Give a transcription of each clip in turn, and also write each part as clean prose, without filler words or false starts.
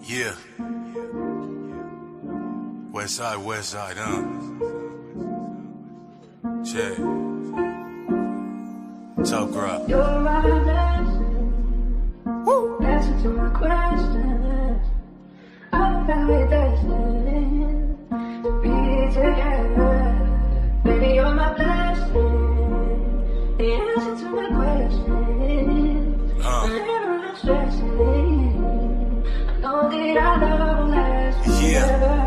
Yeah. West side, huh? Check. Top grab. You're my blessing. Woo! Answer to my questions. I'm very destined to be together. Baby, you're my blessing. The answer to my questions. Whenever I'm stressing, I know that I love last. Yeah.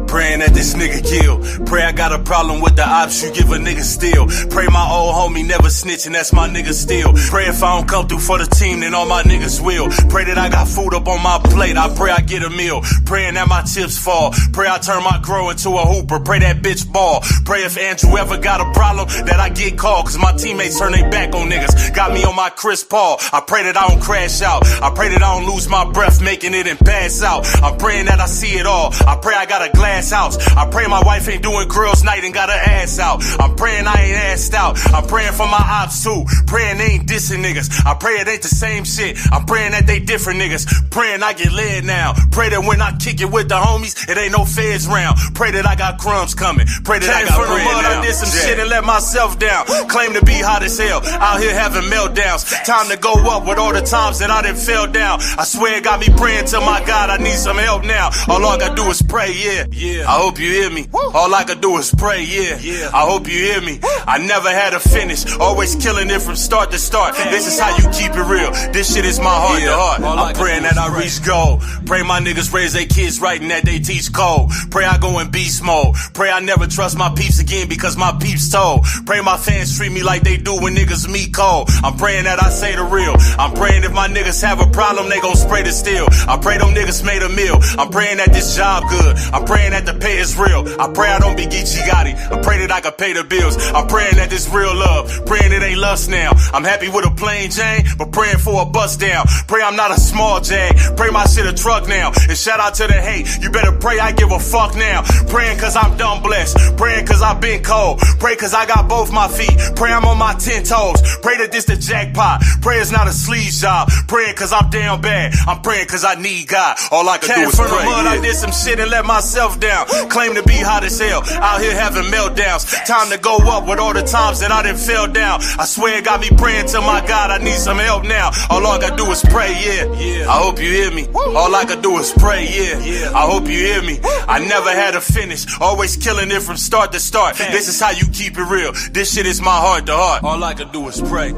Praying that this nigga kill. Pray I got a problem with the ops, you give a nigga still. Pray my old homie never snitching, that's my nigga still. Pray if I don't come through for the team, then all my niggas will. Pray that I got food up on my plate, I pray I get a meal. Praying that my chips fall. Pray I turn my grow into a hooper. Pray that bitch ball. Pray if Andrew ever got a problem, that I get called. Cause my teammates turn their back on niggas. Got me on my Chris Paul. I pray that I don't crash out. I pray that I don't lose my breath making it and pass out. I'm praying that I see it all. I pray I got a glass house. I pray my wife ain't doing girls night and got her ass out. I'm praying I ain't assed out. I'm praying for my ops too. Praying they ain't dissing niggas. I pray it ain't the same shit. I'm praying that they different niggas. Praying I get led now. Pray that when I kick it with the homies, it ain't no feds round. Pray that I got crumbs coming. Pray that I got bread now. I did some shit and let myself down. Claim to be hot as hell. Out here having meltdowns. Time to go up with all the times that I done fell down. I swear it got me praying to my God I need some help now. All I gotta do is pray, yeah. I hope you hear me. All I could do is pray, yeah. I hope you hear me. I never had a finish. Always killing it from start to start. This is how you keep it real. This shit is my heart to heart. I'm praying that I reach goal. Pray my niggas raise their kids right and that they teach code. Pray I go in beast mode. Pray I never trust my peeps again because my peeps told. Pray my fans treat me like they do when niggas meet cold. I'm praying that I say the real. I'm praying if my niggas have a problem, they gon' spray the steel. I pray them niggas made a meal. I'm praying that this job good. I'm praying that the pay is real. I pray I don't be Geechee Gotti. I pray that I can pay the bills. I'm praying that this real love. Praying it ain't lust now. I'm happy with a plain Jane, but praying for a bust down. Pray I'm not a small Jag. Pray my shit a truck now. And shout out to the hate. You better pray I give a fuck now. Praying cause I'm dumb blessed. Praying cause I've been cold. Pray cause I got both my feet. Pray I'm on my 10 toes. Pray that this the jackpot. Pray it's not a sleaze job. Praying cause I'm down bad. I'm praying cause I need God. All I can do is pray. From the mud, I did some shit and let myself down. Claim to be hot as hell. Out here having meltdowns. Time to go up with all the times that I done fell down. I swear it got me praying to my God I need some help now. All I gotta do is pray, yeah. I hope you hear me. All I could do is pray, yeah. I hope you hear me. I never had a finish. Always killing it from start to start. This is how you keep it real. This shit is my heart to heart. All I could do is pray.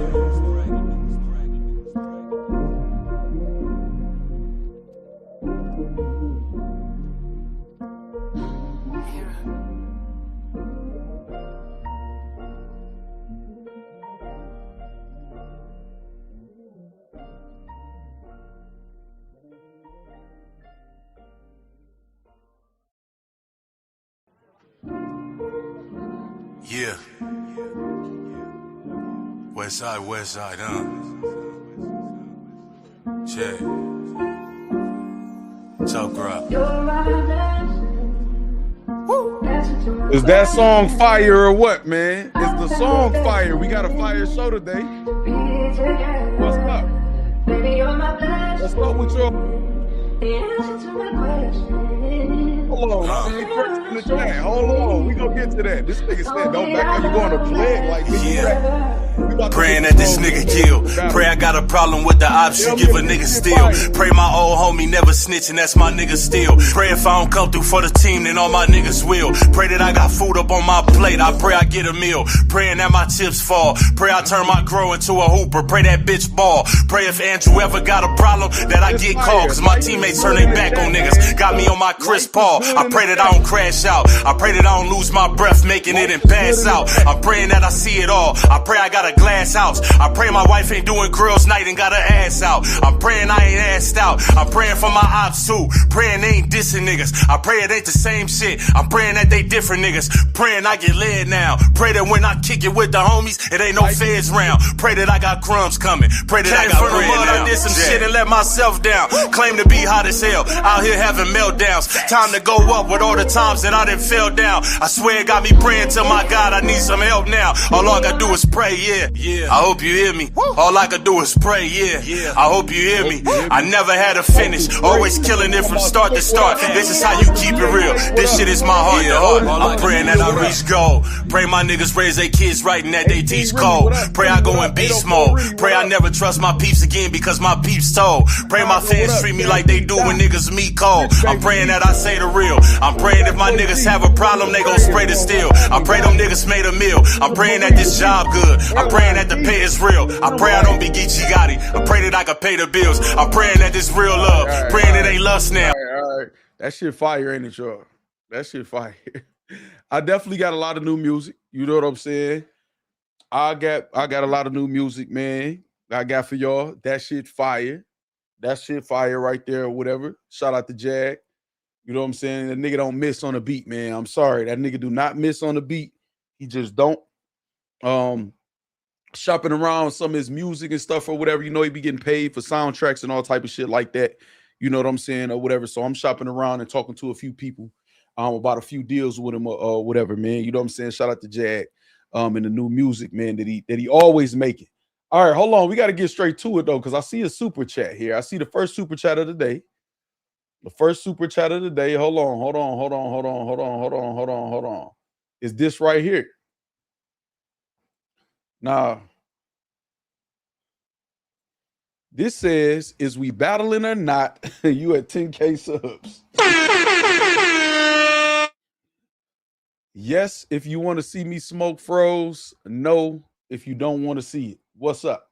Yeah. West side, huh? Check. Top grab. Is that song fire or what, man? Is the song fire? We got a fire show today. What's up? What's up with your... Hold on, in the chat. Hold on, we gonna get to that. This nigga said, don't back up, you going to play like me. Praying that this nigga kill. Pray I got a problem with the ops, you give a nigga still. Pray my old homie never snitching, that's my nigga still. Pray if I don't come through for the team, then all my niggas will. Pray that I got food up on my plate, I pray I get a meal. Praying that my chips fall. Pray I turn my grow into a hooper. Pray that bitch ball. Pray if Andrew ever got a problem, that I get called. Cause my teammates turn their back on niggas. Got me on my Chris Paul. I pray that I don't crash out. I pray that I don't lose my breath making it and pass out. I'm praying that I see it all. I pray I got a glass house. I pray my wife ain't doing girls night and got her ass out. I'm praying I ain't assed out. I'm praying praying for my ops too. Praying they ain't dissing niggas. I pray it ain't the same shit. I'm praying that they different niggas. Praying I get led now. Pray that when I kick it with the homies, it ain't no feds round. Pray that I got crumbs coming. Pray that I got bread now. I did some shit and let myself down. Claim to be hot as hell. Out here having meltdowns. Time to go up with all the times that I done fell down. I swear it got me praying to my God. I need some help now. All I gotta do is pray, yeah. I hope you hear me. All I could do is pray, yeah. I hope you hear me. I never had a finish. Always killing it from start to start. This is how you keep it real. This shit is my heart to heart. I'm praying that I reach goal. Pray my niggas raise their kids right and that they teach code. Pray I go in beast mode. Pray I never trust my peeps again because my peeps told. Pray my fans treat me like they do when niggas meet cold. I'm praying that I say the real. I'm praying if my niggas have a problem, they gon' spray the steel. I pray them niggas made a meal. I'm praying that this job good. I'm praying that the pay is real. I pray I don't be Geechee Gotti. I pray that I can pay the bills. I'm praying that this real love. Praying it ain't lust now. All right. That shit fire, ain't it, y'all? That shit fire. I definitely got a lot of new music. You know what I'm saying? I got a lot of new music, man. I got for y'all. That shit fire. That shit fire right there or whatever. Shout out to Jag. You know what I'm saying? That nigga don't miss on a beat, man. I'm sorry. That nigga do not miss on the beat. He just don't. Shopping around some of his music and stuff or whatever, you know, he be getting paid for soundtracks and all type of shit like that. You know what I'm saying, or whatever. So I'm shopping around and talking to a few people about a few deals with him or whatever, man. You know what I'm saying? Shout out to Jag and the new music, man, that he always making. All right, hold on. We got to get straight to it though, because I see a super chat here. I see the first super chat of the day. The first super chat of the day. Hold on. Is this right here? Now, this says, is we battling or not? You at 10K subs. Yes, if you want to see me smoke froze. No, if you don't want to see it. What's up?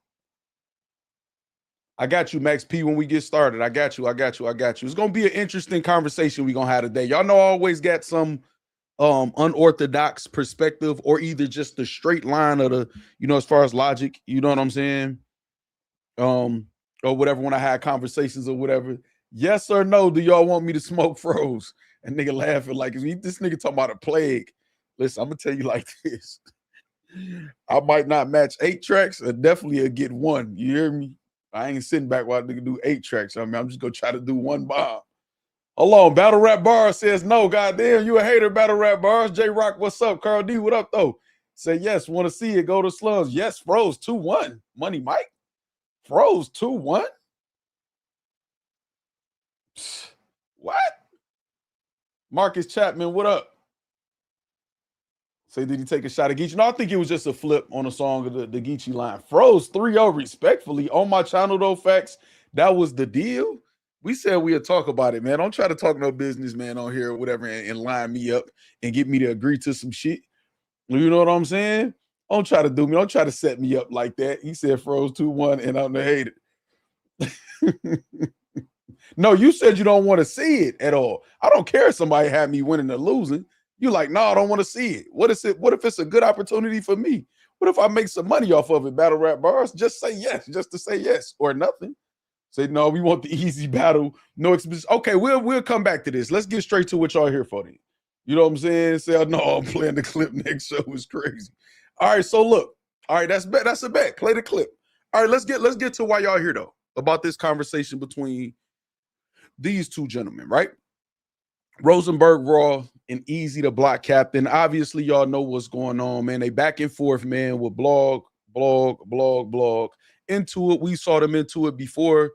I got you, Max P, when we get started. I got you. It's going to be an interesting conversation we're going to have today. Y'all know I always got some unorthodox perspective or either just the straight line of the, you know, as far as logic, you know what I'm saying? Or whatever, when I had conversations or whatever. Yes or no, do y'all want me to smoke froze? And nigga laughing like, this nigga talking about a plague. Listen, I'm going to tell you like this. I might not match 8 tracks, or definitely get 1. You hear me? I ain't sitting back while nigga do 8 tracks. I mean, I'm just going to try to do 1 bomb. Hold on, Battle Rap Bars says no. Goddamn, you a hater, Battle Rap Bars. J-Rock, what's up? Carl D, what up, though? Say yes, want to see it. Go to slums. Yes, froze 2-1. Money Mike. Froze 2-1. What? Marcus Chapman, what up? Say, did he take a shot at Geechee? No, I think it was just a flip on a song of the Geechee line. Froze 3-0 respectfully. On my channel, though, Factz, that was the deal. We said we'll talk about it, man. Don't try to talk no business, man, on here or whatever and line me up and get me to agree to some shit. You know what I'm saying? Don't try to do me. Don't try to set me up like that. He said froze 2-1 and I'm the hater. No, you said you don't want to see it at all. I don't care if somebody had me winning or losing. You like, no, I don't want to see it. What is it? What if it's a good opportunity for me? What if I make some money off of it? Battle Rap Bars? Just say yes, just to say yes or nothing. Say, no, we want the easy battle. No expense. Okay, we'll come back to this. Let's get straight to what y'all here for then. You know what I'm saying? Say, no, I'm playing the clip next show is crazy. All right, so look. All right, that's a bet. Play the clip. All right, let's get to why y'all here though. About this conversation between these two gentlemen, right? Rosenberg Raw and Eazy The Block Captain. Obviously, y'all know what's going on, man. They back and forth, man, with blog. Into it. We saw them into it before.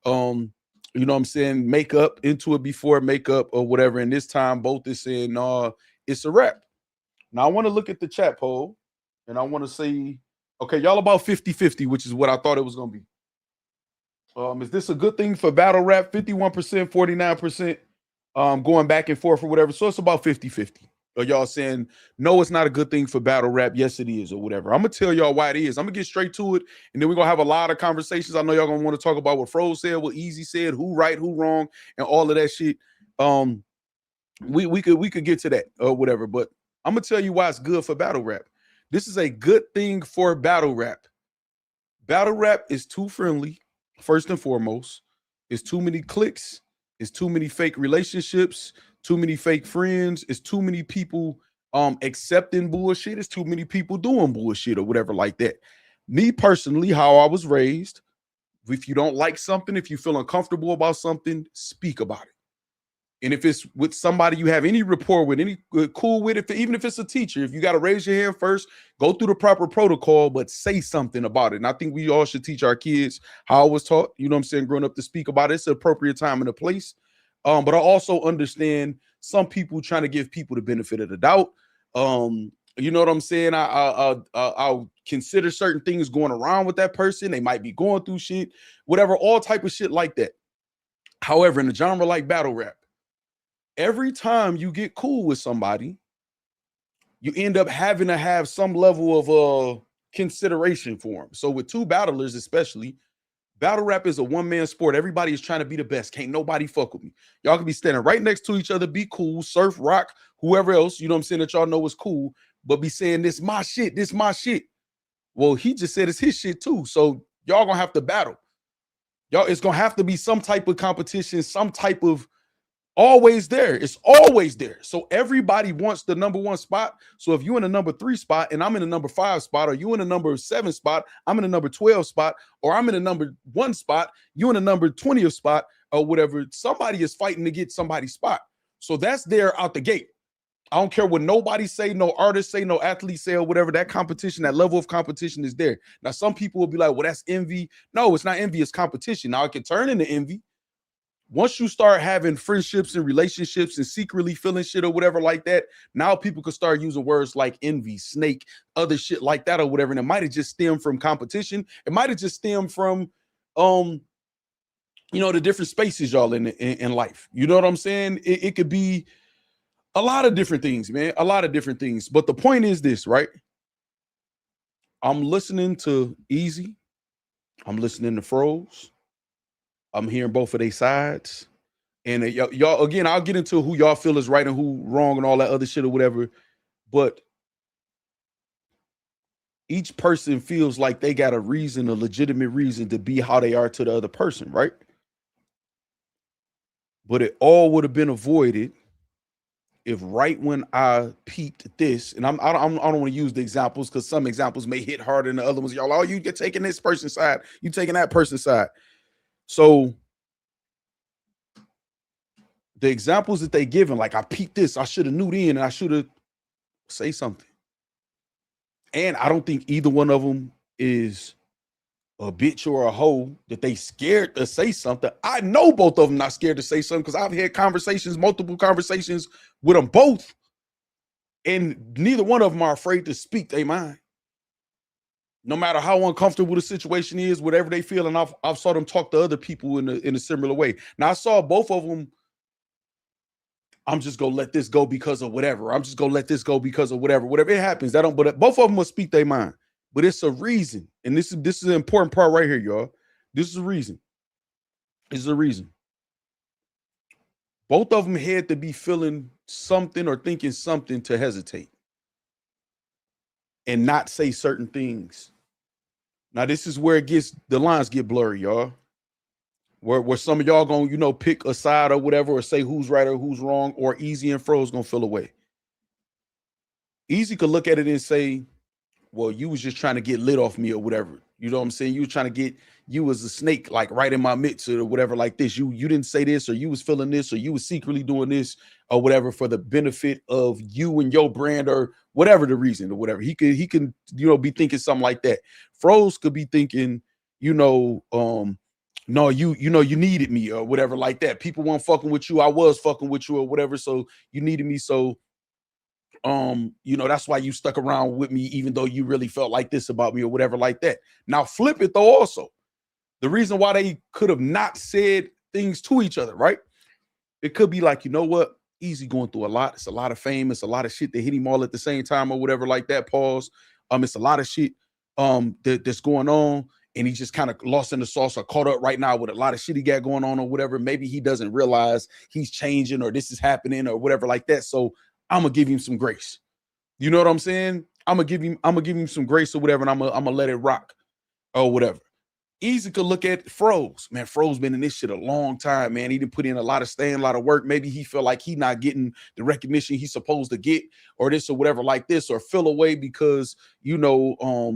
You know what I'm saying? Makeup, into it before makeup or whatever. And this time, both is saying, nah, it's a wrap. Now, I want to look at the chat poll and I want to say, okay, y'all about 50-50, which is what I thought it was going to be. Is this a good thing for battle rap? 51%, 49%, going back and forth or whatever. So it's about 50-50. Or y'all saying, no, it's not a good thing for battle rap. Yes, it is, or whatever. I'm going to tell y'all why it is. I'm going to get straight to it, and then we're going to have a lot of conversations. I know y'all going to want to talk about what Froze said, what Eazy said, who right, who wrong, and all of that shit. We could get to that or whatever, but I'm going to tell you why it's good for battle rap. This is a good thing for battle rap. Battle rap is too friendly, first and foremost. It's too many cliques. It's too many fake relationships. Too many fake friends. It's too many people accepting bullshit. It's too many people doing bullshit or whatever like that. Me personally, how I was raised, if you don't like something, if you feel uncomfortable about something, speak about it. And if it's with somebody you have any rapport with, any cool with, even if it's a teacher, if you got to raise your hand first, go through the proper protocol, but say something about it. And I think we all should teach our kids how I was taught, you know what I'm saying, growing up, to speak about it. It's an appropriate time and a place. But I also understand some people trying to give people the benefit of the doubt. You know what I'm saying? I'll consider certain things going around with that person. They might be going through shit, whatever, all type of shit like that. However, in a genre like battle rap, every time you get cool with somebody, you end up having to have some level of consideration for them. So with two battlers, especially, battle rap is a one-man sport. Everybody is trying to be the best. Can't nobody fuck with me. Y'all can be standing right next to each other, be cool, surf, rock, whoever else, you know what I'm saying, that y'all know is cool, but be saying, this my shit, this my shit. Well, he just said it's his shit too. So y'all gonna have to battle. Y'all, it's gonna have to be some type of competition, some type of always there. It's always there. So everybody wants the number one spot. So if you're in the number 3 spot and I'm in the number 5 spot, or you in the number 7 spot, I'm in the number 12 spot, or I'm in the number 1 spot, you in the number 20th spot, or whatever, somebody is fighting to get somebody's spot. So that's there out the gate. I don't care what nobody say, no artist say, no athlete say, or whatever. That competition, that level of competition is there. Now, some people will be like, well, that's envy. No, it's not envy, it's competition. Now, it can turn into envy. Once you start having friendships and relationships and secretly feeling shit or whatever like that, now people can start using words like envy, snake, other shit like that or whatever. And it might have just stemmed from competition. It might have just stemmed from, you know, the different spaces y'all in life. You know what I'm saying? It could be a lot of different things, man. A lot of different things. But the point is this, right? I'm listening to Eazy. I'm listening to Froze. I'm hearing both of their sides. And y'all, again, I'll get into who y'all feel is right and who wrong and all that other shit or whatever. But each person feels like they got a reason, a legitimate reason to be how they are to the other person, right? But it all would have been avoided if right when I peeped this, and I don't want to use the examples because some examples may hit harder than the other ones. Y'all, oh, you get taking this person's side, you taking that person's side. So the examples that they given, like I peeped this, I should have knew then, and I should have say something. And I don't think either one of them is a bitch or a hoe that they scared to say something. I know both of them not scared to say something because I've had conversations, multiple conversations with them both, and neither one of them are afraid to speak their mind. No matter how uncomfortable the situation is, whatever they feel, and I've saw them talk to other people in a similar way. Now I saw both of them. I'm just gonna let this go because of whatever. I'm just gonna let this go because of whatever. Whatever it happens, that don't. But both of them must speak their mind. But it's a reason, and this is an important part right here, y'all. This is a reason. This is a reason. Both of them had to be feeling something or thinking something to hesitate and not say certain things. Now, this is where the lines get blurry, y'all. Where some of y'all gonna, you know, pick a side or whatever, or say who's right or who's wrong, or Eazy and Fro's gonna feel away. Eazy could look at it and say, well, you was just trying to get lit off me or whatever. You know what I'm saying? You was trying to get, you was a snake, like right in my midst or whatever like this. You didn't say this, or you was feeling this, or you was secretly doing this or whatever for the benefit of you and your brand, or whatever the reason or whatever. He can, you know, be thinking something like that. Froze could be thinking, you know, no, you know, you needed me or whatever like that. People weren't fucking with you. I was fucking with you or whatever. So you needed me. So, you know, that's why you stuck around with me, even though you really felt like this about me or whatever like that. Now flip it though. Also, the reason why they could have not said things to each other, right? It could be like, you know what? Eazy going through a lot. It's a lot of fame. It's a lot of shit that hit him all at the same time or whatever like that. Pause. It's a lot of shit that's going on. And he's just kind of lost in the sauce or caught up right now with a lot of shit he got going on or whatever. Maybe he doesn't realize he's changing or this is happening or whatever like that. So I'm gonna give him some grace. You know what I'm saying? I'm gonna give him some grace or whatever, and I'm gonna let it rock or whatever. Easy could look at Froze. Man, Froze been in this shit a long time, man. He didn't put in a lot of staying, a lot of work. Maybe he felt like he not getting the recognition he's supposed to get, or this or whatever like this, or feel away because PA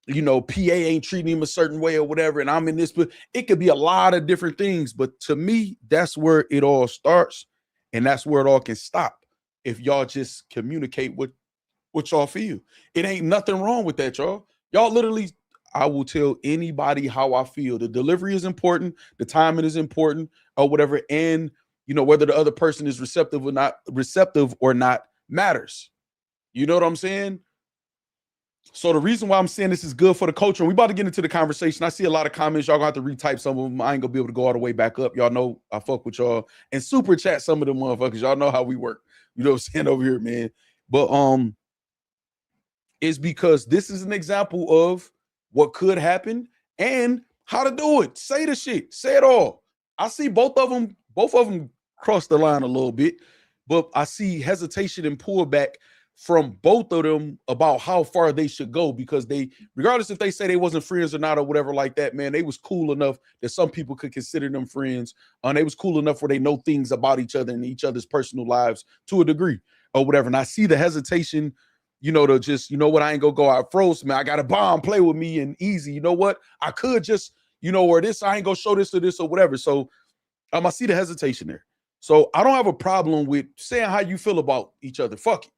ain't treating him a certain way or whatever, and I'm in this, but it could be a lot of different things. But to me, that's where it all starts, and that's where it all can stop if y'all just communicate what y'all feel. It ain't nothing wrong with that, y'all. Y'all literally, I will tell anybody how I feel. The delivery is important, the timing is important, or whatever, and whether the other person is receptive or not matters. You know what I'm saying? So the reason why I'm saying this is good for the culture, and we about to get into the conversation. I see a lot of comments. Y'all gonna have to retype some of them. I ain't gonna be able to go all the way back up. Y'all know I fuck with y'all. And super chat some of them motherfuckers. Y'all know how we work. You know what I'm saying over here, man. But it's because this is an example of what could happen and how to do it. Say the shit. Say it all. I see both of them cross the line a little bit, but I see hesitation and pullback from both of them about how far they should go, because they, regardless if they say they wasn't friends or not or whatever like that, man, they was cool enough that some people could consider them friends. And they was cool enough where they know things about each other and each other's personal lives to a degree or whatever. And I see the hesitation, to just, what, I ain't gonna go out Froze, man. I got a bomb, play with me and Easy. You know what? I could just, or this, I ain't gonna show this or this or whatever. So I see the hesitation there. So I don't have a problem with saying how you feel about each other. Fuck it.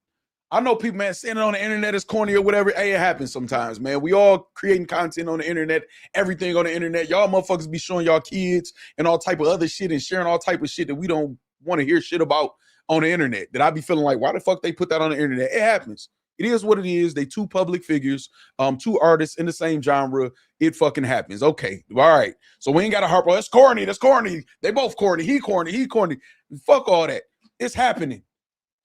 I know people, man, saying it on the internet is corny or whatever. Hey, it happens sometimes, man. We all creating content on the internet, everything on the internet. Y'all motherfuckers be showing y'all kids and all type of other shit and sharing all type of shit that we don't want to hear shit about on the internet. That I be feeling like, why the fuck they put that on the internet? It happens. It is what it is. They two public figures, two artists in the same genre. It fucking happens. Okay, all right. So we ain't got to harp on, that's corny, that's corny. They both corny. He corny, he corny. Fuck all that. It's happening.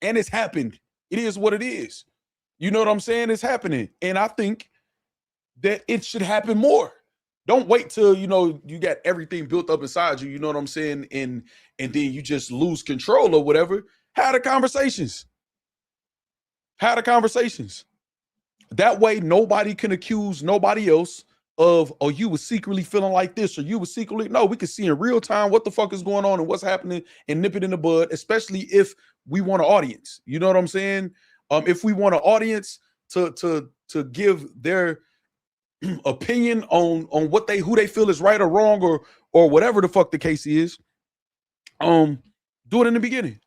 And it's happened. It is what it is. You know what I'm saying? It's happening. And I think that it should happen more. Don't wait till, you got everything built up inside you, you know what I'm saying? And then you just lose control or whatever. Have the conversations. Have the conversations. That way, nobody can accuse nobody else of, oh, you were secretly feeling like this, or you were secretly, no, we can see in real time what the fuck is going on and what's happening and nip it in the bud, especially if we want an audience. You know what I'm saying? If we want an audience to give their opinion on who they feel is right or wrong or whatever the fuck the case is, do it in the beginning.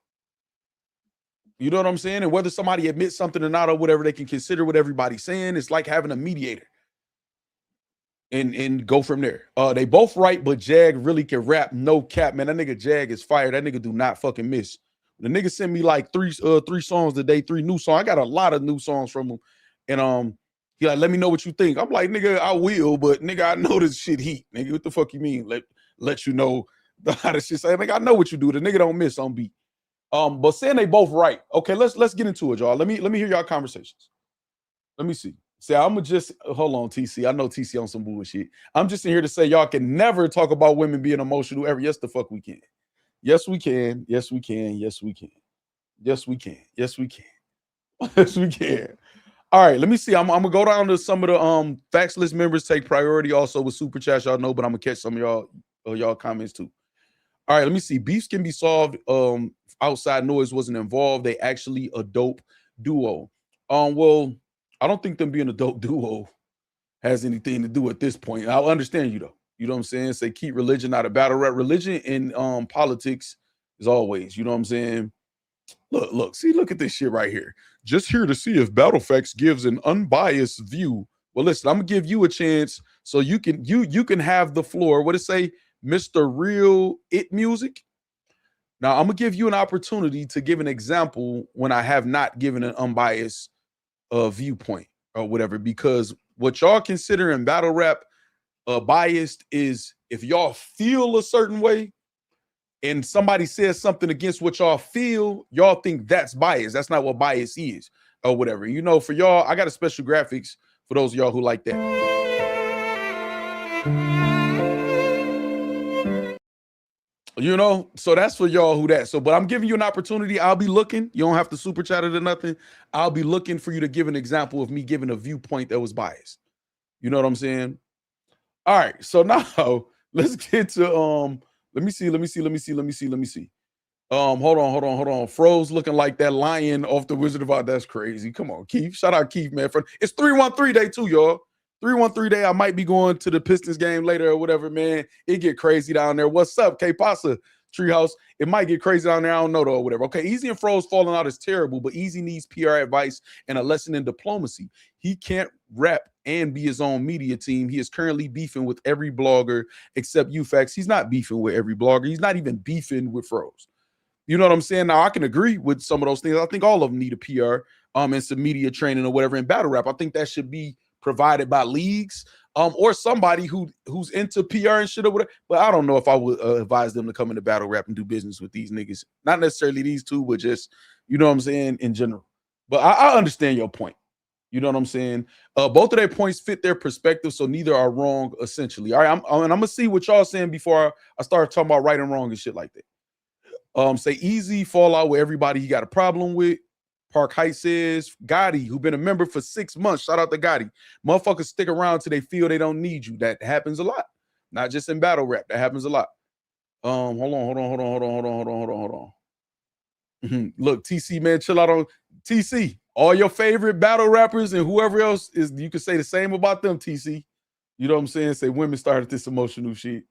You know what I'm saying? And whether somebody admits something or not or whatever, they can consider what everybody's saying. It's like having a mediator. And go from there. They both right, but Jag really can rap. No cap, man. That nigga Jag is fire. That nigga do not fucking miss. The nigga sent me like three songs today, 3 new songs. I got a lot of new songs from him. And he like, let me know what you think. I'm like, nigga, I will, but nigga, I know this shit heat. Nigga, what the fuck you mean? Let you know how this shit say. Nigga, I know what you do. The nigga don't miss on beat. But saying they both right. Okay, let's get into it, y'all. Let me hear y'all conversations. Let me see. See, I'm just hold on, TC. I know TC on some bullshit. I'm just in here to say y'all can never talk about women being emotional ever. Yes, the fuck we can. Yes, we can. Yes, we can. Yes, we can. Yes, we can. Yes, we can. Yes, we can. All right, let me see. I'm gonna go down to some of the Factz list members take priority also with super chats, y'all know, but I'm gonna catch some of y'all comments too. All right, let me see. Beefs can be solved. Outside noise wasn't involved. They actually a dope duo. Well, I don't think them being a dope duo has anything to do at this point. I'll understand you though. You know what I'm saying? Say keep religion out of battle rap. Religion in politics is always, you know what I'm saying? Look at this shit right here. Just here to see if Battle Factz gives an unbiased view. Well, listen, I'm gonna give you a chance so you can have the floor. What it say, Mr. Real It Music? Now I'm gonna give you an opportunity to give an example when I have not given an unbiased viewpoint or whatever, because what y'all consider in battle rap biased is if y'all feel a certain way and somebody says something against what y'all feel, y'all think that's bias. That's not what bias is or whatever. You know, for y'all, I got a special graphics for those of y'all who like that. You know, so that's for y'all who that. So, but I'm giving you an opportunity. I'll be looking. You don't have to super chat it or nothing. I'll be looking for you to give an example of me giving a viewpoint that was biased. You know what I'm saying? All right, so now let's get to let me see. Hold on. Froze looking like that lion off the Wizard of Oz. That's crazy. Come on, Keith. Shout out Keith, man. It's 313 day too, y'all. 313 day. I might be going to the Pistons game later or whatever, man. It get crazy down there. What's up, K Pasa Treehouse? It might get crazy down there. I don't know though, or whatever. Okay, Eazy and Froze falling out is terrible, but Eazy needs PR advice and a lesson in diplomacy. He can't rap and be his own media team. He is currently beefing with every blogger except you, Factz. He's not beefing with every blogger. He's not even beefing with Froze. You know what I'm saying? Now, I can agree with some of those things. I think all of them need a PR and some media training or whatever in battle rap. I think that should be provided by leagues or somebody who's into PR and shit or whatever. But I don't know if I would advise them to come into battle rap and do business with these niggas. Not necessarily these two, but just, you know what I'm saying, in general. But I understand your point. You know what I'm saying? Both of their points fit their perspective, so neither are wrong, essentially. All right, and I'm going to see what y'all saying before I start talking about right and wrong and shit like that. Say Eazy fall out with everybody he got a problem with. Park Heights says Gotti, who been a member for 6 months. Shout out to Gotti. Motherfuckers stick around till they feel they don't need you. That happens a lot. Not just in battle rap. That happens a lot. Hold on. Look, TC, man, chill out on TC. All your favorite battle rappers and whoever else is, you can say the same about them, TC. You know what I'm saying? Say women started this emotional shit.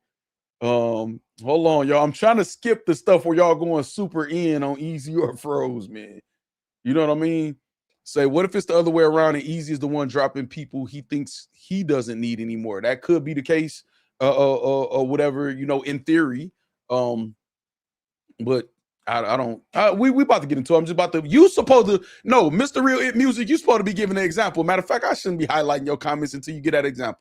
Hold on, y'all. I'm trying to skip the stuff where y'all going super in on Eazy or Froze, man. You know what I mean? Say, what if it's the other way around and Eazy is the one dropping people he thinks he doesn't need anymore? That could be the case, or whatever, you know, in theory. But I don't. We about to get into it. I'm just about to. You supposed to no, Mr. Real It Music. You supposed to be giving an example. Matter of fact, I shouldn't be highlighting your comments until you get that example.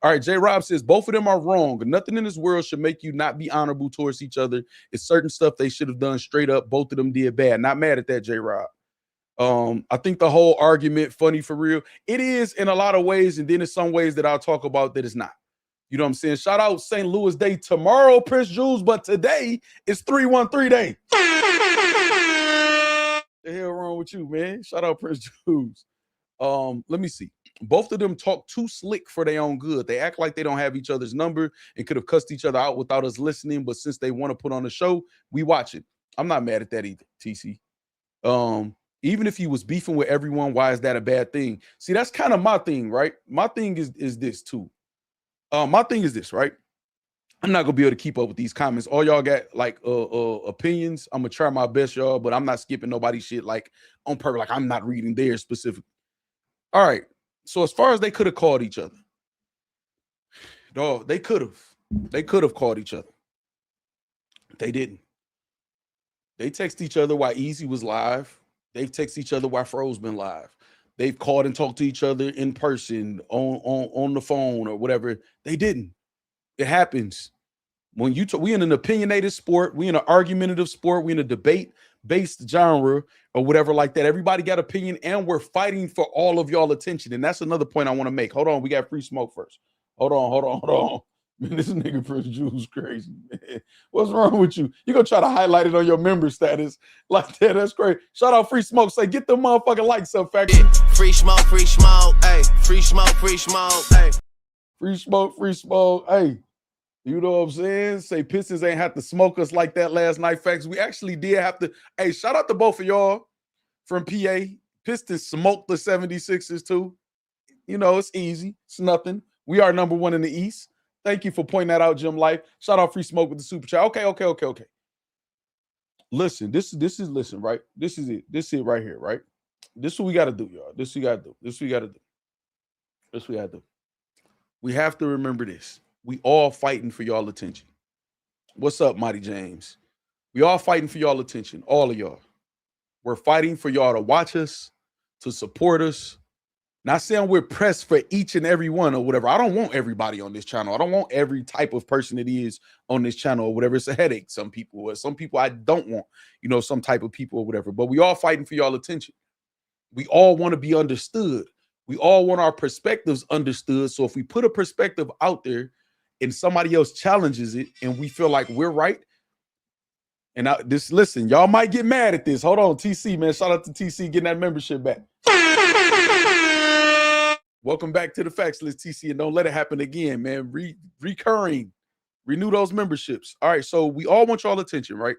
All right, J. Rob says both of them are wrong. Nothing in this world should make you not be honorable towards each other. It's certain stuff they should have done straight up. Both of them did bad. Not mad at that, J. Rob. I think the whole argument funny for real. It is in a lot of ways, and then in some ways that I'll talk about that it's not. You know what I'm saying? Shout out St. Louis Day tomorrow, Prince Jules, but today is 313 Day. The hell wrong with you, man? Shout out Prince Jules. Let me see. Both of them talk too slick for their own good. They act like they don't have each other's number and could have cussed each other out without us listening. But since they want to put on the show, we watch it. I'm not mad at that either, TC. Even if he was beefing with everyone, why is that a bad thing? See, that's kind of my thing, right? My thing is this too. My thing is this, right? I'm not gonna be able to keep up with these comments. All y'all got like opinions. I'm gonna try my best, y'all, but I'm not skipping nobody's shit like on purpose. Like I'm not reading theirs specifically. All right. So as far as they could have called each other, dog, they could have called each other. They didn't. They text each other while Eazy was live. They've texted each other while Froze been live. They've called and talked to each other in person, on the phone or whatever. They didn't. It happens. When we in an opinionated sport, we in an argumentative sport, we in a debate-based genre or whatever like that. Everybody got opinion, and we're fighting for all of y'all attention. And that's another point I want to make. Hold on, we got Free Smoke first. Hold on. Man, this nigga Prince Jules crazy, man. What's wrong with you? You gonna try to highlight it on your member status like that? That's crazy. Shout out Free Smoke. Say, get the motherfucking likes up, Factz. Free smoke, hey. Free smoke, hey. Free smoke, hey. You know what I'm saying? Say Pistons ain't have to smoke us like that last night, Factz. We actually did have to. Hey, shout out to both of y'all from PA. Pistons smoked the 76ers too. You know, it's easy. It's nothing. We are number one in the East. Thank you for pointing that out, Jim Life. Shout out Free Smoke with the super chat. Okay. Listen, this is listen, right? This is it. This is it right here, right? This is what we got to do, y'all. This we got to do. We have to remember this. We all fighting for y'all attention. What's up, Mighty James? We all fighting for y'all attention, all of y'all. We're fighting for y'all to watch us, to support us. Not saying we're pressed for each and every one or whatever. I don't want everybody on this channel. I don't want every type of person that is on this channel or whatever. It's a headache. Some people I don't want, you know, some type of people or whatever. But we all fighting for y'all attention. We all want to be understood. We all want our perspectives understood. So if we put a perspective out there and somebody else challenges it and we feel like we're right, and listen, y'all might get mad at this. Hold on, TC, man. Shout out to TC getting that membership back. Welcome back to the Factz List, TC, and don't let it happen again, man. Recurring, renew those memberships. All right, so we all want y'all attention, right?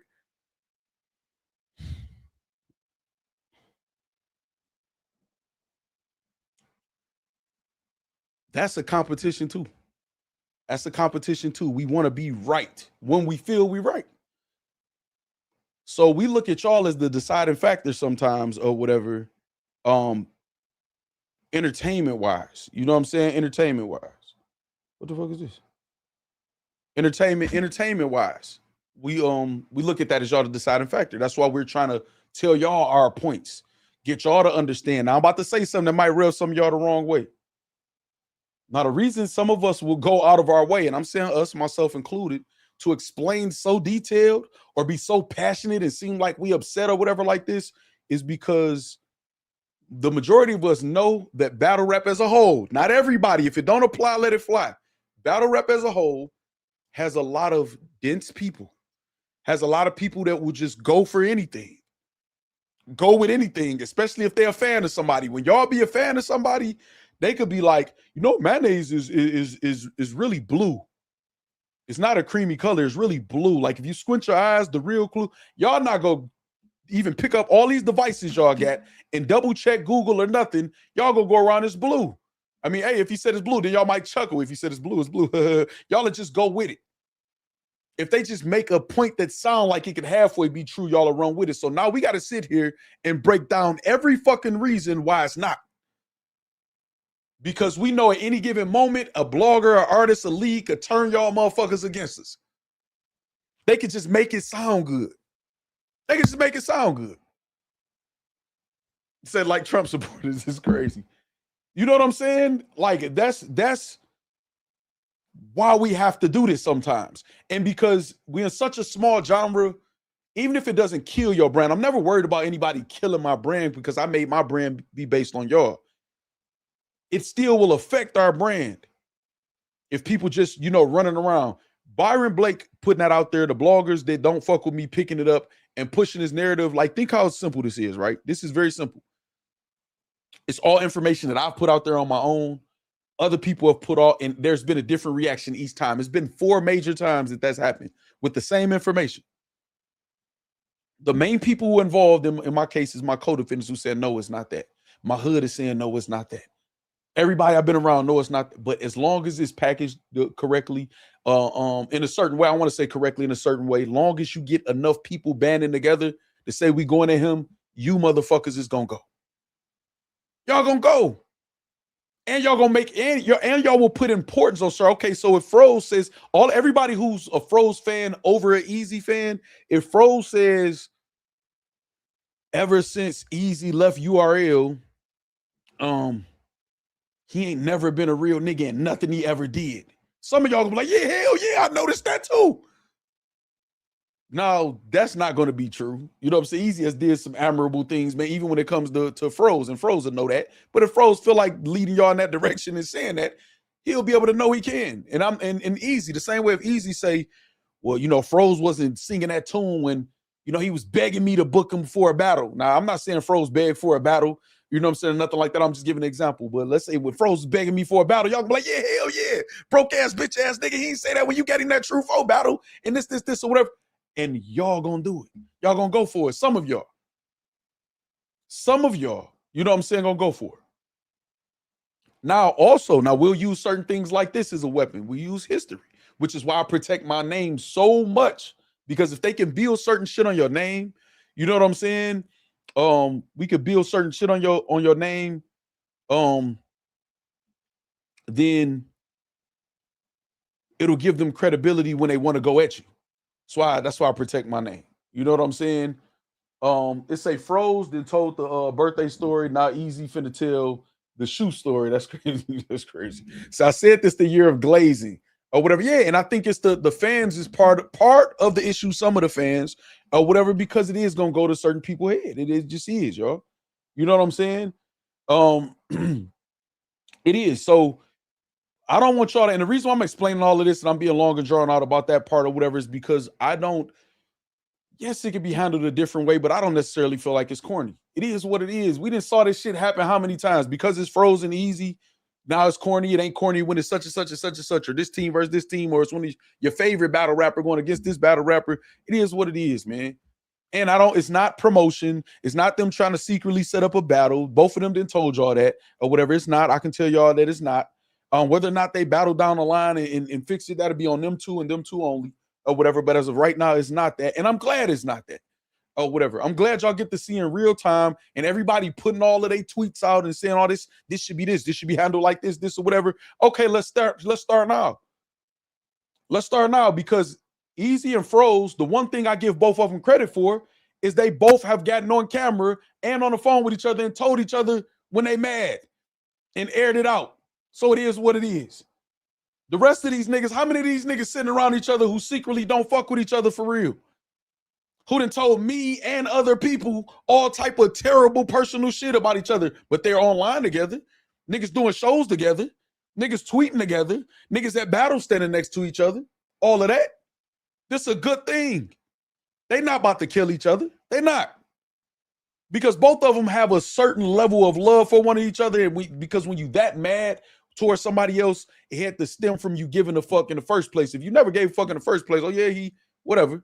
That's a competition too. That's a competition too. We want to be right when we feel we right. So we look at y'all as the deciding factor sometimes or whatever, entertainment wise. You know what I'm saying? Entertainment wise. What the fuck is this? Entertainment wise. We look at that as y'all the deciding factor. That's why we're trying to tell y'all our points, get y'all to understand. Now I'm about to say something that might rub some of y'all the wrong way. Now, the reason some of us will go out of our way, and I'm saying us, myself included, to explain so detailed or be so passionate and seem like we upset or whatever like this is because the majority of us know that battle rap as a whole, not everybody, if it don't apply, let it fly. Battle rap as a whole has a lot of dense people, has a lot of people that will just go for anything, go with anything, especially if they're a fan of somebody. When y'all be a fan of somebody, they could be like, you know, mayonnaise is really blue. It's not a creamy color. It's really blue. Like if you squint your eyes, the real clue, y'all not gonna even pick up all these devices y'all got and double check Google or nothing. Y'all gonna go around it's blue. I mean, hey, if he said it's blue, then y'all might chuckle. If he said it's blue, it's blue. Y'all will just go with it. If they just make a point that sound like it could halfway be true, y'all will run with it. So now we got to sit here and break down every fucking reason why it's not. Because we know at any given moment, a blogger, an artist, a league could turn y'all motherfuckers against us. They could just make it sound good. They could just make it sound good. Said like Trump supporters is crazy. You know what I'm saying? Like that's why we have to do this sometimes. And because we're in such a small genre, even if it doesn't kill your brand, I'm never worried about anybody killing my brand because I made my brand be based on y'all. It still will affect our brand if people just, you know, running around. Byron Blake putting that out there, the bloggers that don't fuck with me picking it up and pushing his narrative. Like, think how simple this is, right? This is very simple. It's all information that I've put out there on my own. Other people have put out, and there's been a different reaction each time. It's been 4 major times that that's happened with the same information. The main people who are involved in my case is my co-defendants who said, no, it's not that. My hood is saying, no, it's not that. Everybody I've been around, no, it's not. But as long as it's packaged correctly, in a certain way, I want to say correctly in a certain way, long as you get enough people banding together to say we going at him, you motherfuckers is gonna go. Y'all gonna go. And y'all gonna make and y'all will put importance on sir. Okay, so if Froze says everybody who's a Froze fan over an Eazy fan, if Froze says ever since Eazy left URL, he ain't never been a real nigga and nothing he ever did. Some of y'all gonna be like, yeah, hell yeah, I noticed that too. No, that's not going to be true. You know what I'm saying? Eazy has did some admirable things, man, even when it comes to Froze, and Froze will know that. But if Froze feel like leading y'all in that direction and saying that, he'll be able to know he can. And Eazy, the same way if Eazy say, well, you know, Froze wasn't singing that tune when, you know, he was begging me to book him for a battle. Now, I'm not saying Froze begged for a battle. You know what I'm saying? Nothing like that. I'm just giving an example. But let's say when Froze was begging me for a battle, y'all be like, yeah, hell yeah. Broke ass, bitch ass nigga. He ain't say that when you getting that true foe battle and this, or whatever. And y'all gonna do it. Y'all gonna go for it. Some of y'all, you know what I'm saying, gonna go for it. Now, we'll use certain things like this as a weapon. We use history, which is why I protect my name so much. Because if they can build certain shit on your name, you know what I'm saying? We could build certain shit on your name. Then it'll give them credibility when they want to go at you. That's why I protect my name. You know what I'm saying? It's a Froze then told the birthday story. Now Eazy finna tell the shoe story. That's crazy. That's crazy. So I said this the year of glazing or whatever. Yeah, and I think it's the fans is part of the issue. Some of the fans or whatever, because it is gonna go to certain people's head. It just is, y'all. You know what I'm saying? It is. So I don't want y'all to, and the reason why I'm explaining all of this and I'm being long and drawn out about that part or whatever is because yes, it could be handled a different way, but I don't necessarily feel like it's corny. It is what it is. We didn't saw this shit happen how many times? Because it's Frozen Easy. Now it's corny. It ain't corny when it's such and such and such and such, or this team versus this team, or it's when your favorite battle rapper going against this battle rapper. It is what it is, man. And it's not promotion. It's not them trying to secretly set up a battle. Both of them didn't told y'all that or whatever. It's not. I can tell y'all that it's not. Whether or not they battle down the line and fix it, that'll be on them two and them two only or whatever. But as of right now, it's not that. And I'm glad it's not that or whatever. I'm glad y'all get to see in real time and everybody putting all of their tweets out and saying all this should be this should be handled like this or whatever. Okay, let's start now. Let's start now because Eazy and Froze, the one thing I give both of them credit for is they both have gotten on camera and on the phone with each other and told each other when they mad and aired it out. So it is what it is. The rest of these niggas, how many of these niggas sitting around each other who secretly don't fuck with each other for real? Who done told me and other people all type of terrible personal shit about each other, but they're online together. Niggas doing shows together. Niggas tweeting together. Niggas at battle standing next to each other. All of that. This is a good thing. They not about to kill each other. They not. Because both of them have a certain level of love for one of each other. And because when you that mad towards somebody else, it had to stem from you giving a fuck in the first place. If you never gave a fuck in the first place, oh yeah, whatever.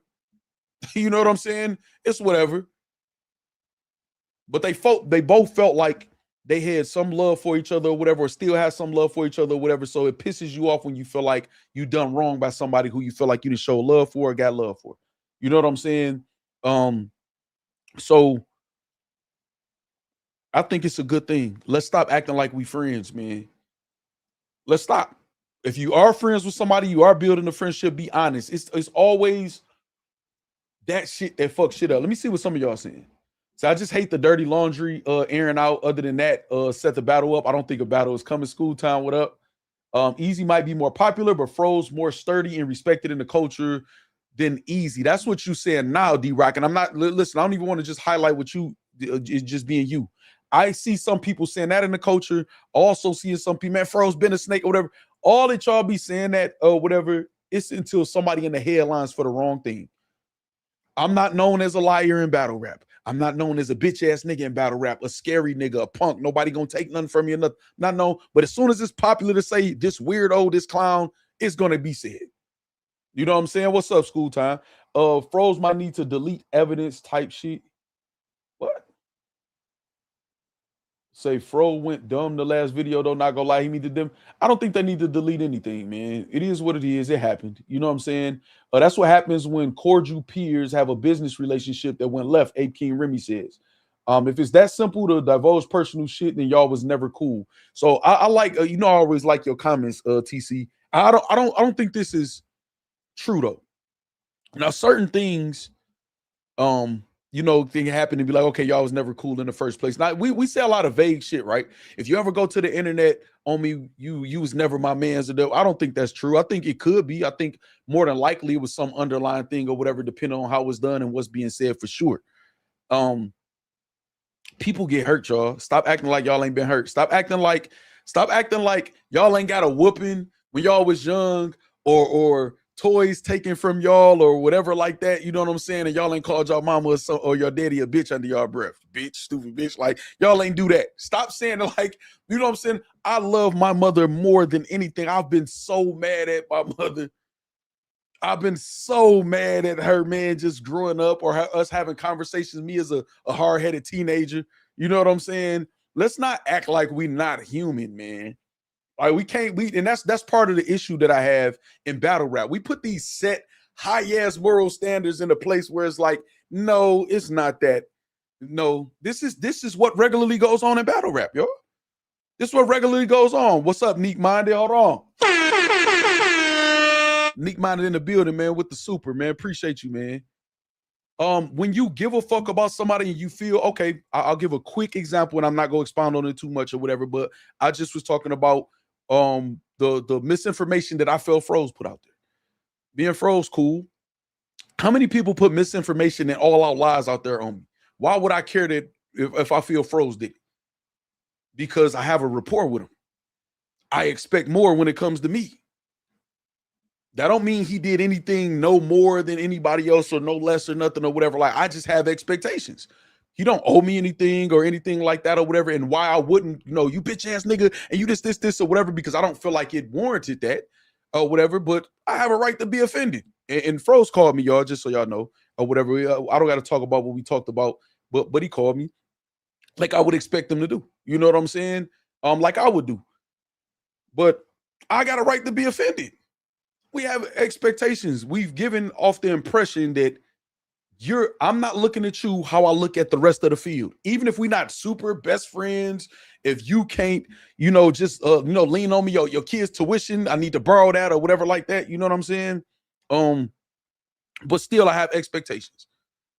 You know what I'm saying? It's whatever. But they both felt like they had some love for each other or whatever, or still have some love for each other or whatever. So it pisses you off when you feel like you done wrong by somebody who you feel like you didn't show love for or got love for. You know what I'm saying? So I think it's a good thing. Let's stop acting like we friends, man. Let's stop. If you are friends with somebody, you are building a friendship, be honest. It's always that shit that fucks shit up. Let me see what some of y'all saying. So I just hate the dirty laundry airing out. Other than that, set the battle up. I don't think a battle is coming. School time, what up? Eazy might be more popular, but Froze more sturdy and respected in the culture than Eazy. That's what you saying now, D-Rock. And I'm not, listen, I don't even want to just highlight what you, just being you. I see some people saying that in the culture. Also seeing some people, man, Froze been a snake or whatever. All that y'all be saying that whatever, it's until somebody in the headlines for the wrong thing. I'm not known as a liar in battle rap. I'm not known as a bitch ass nigga in battle rap, a scary nigga, a punk. Nobody gonna take nothing from me. Not known. But as soon as it's popular to say this weirdo, this clown, it's gonna be said. You know what I'm saying? What's up, school time? Froze might need to delete evidence type shit. What? Say Fro went dumb the last video, though. Not gonna lie, he needed them. I don't think they need to delete anything, man. It is what it is. It happened. You know what I'm saying? That's what happens when cordial peers have a business relationship that went left. Ape King Remy says. If it's that simple to divulge personal shit, then y'all was never cool. So I like, I always like your comments, TC. I don't think this is true though. Now certain things, thing happen and be like, okay, y'all was never cool in the first place. Now we say a lot of vague shit, right? If you ever go to the internet on me, you was never my man's. I don't think that's true. I think it could be. I think more than likely it was some underlying thing or whatever, depending on how it was done and what's being said for sure. People get hurt, y'all. Stop acting like y'all ain't been hurt. Stop acting like y'all ain't got a whooping when y'all was young or toys taken from y'all or whatever like that. You know what I'm saying? And y'all ain't called y'all mama or your daddy a bitch under y'all breath. Bitch, stupid bitch. Like, y'all ain't do that. Stop saying it like, you know what I'm saying? I love my mother more than anything. I've been so mad at my mother. I've been so mad at her, man, just growing up or us having conversations, me as a hard-headed teenager. You know what I'm saying? Let's not act like we not human, man. Like and that's part of the issue that I have in battle rap. We put these set high-ass moral standards in a place where it's like, no, it's not that. No, this is what regularly goes on in battle rap, yo. This is what regularly goes on. What's up, Neek Minded? Hold on. Neek Minded in the building, man, with the super, man. Appreciate you, man. When you give a fuck about somebody and you feel, okay, I'll give a quick example and I'm not going to expound on it too much or whatever, but I just was talking about the misinformation that I felt Froze put out there. Being Froze cool. How many people put misinformation and all out lies out there on me? Why would I care that if I feel Froze did it? Because I have a rapport with him. I expect more when it comes to me. That don't mean he did anything no more than anybody else or no less or nothing or whatever. Like, I just have expectations. He don't owe me anything or anything like that or whatever. And why I wouldn't, you bitch ass nigga, and you this or whatever, because I don't feel like it warranted that or whatever. But I have a right to be offended. And Froze called me, y'all, just so y'all know or whatever. I don't got to talk about what we talked about, but he called me like I would expect him to do. You know what I'm saying? Like I would do. But I got a right to be offended. We have expectations. We've given off the impression that I'm not looking at you how I look at the rest of the field. Even if we're not super best friends, if you can't, just lean on me, your kid's tuition, I need to borrow that or whatever like that. You know what I'm saying? But still I have expectations.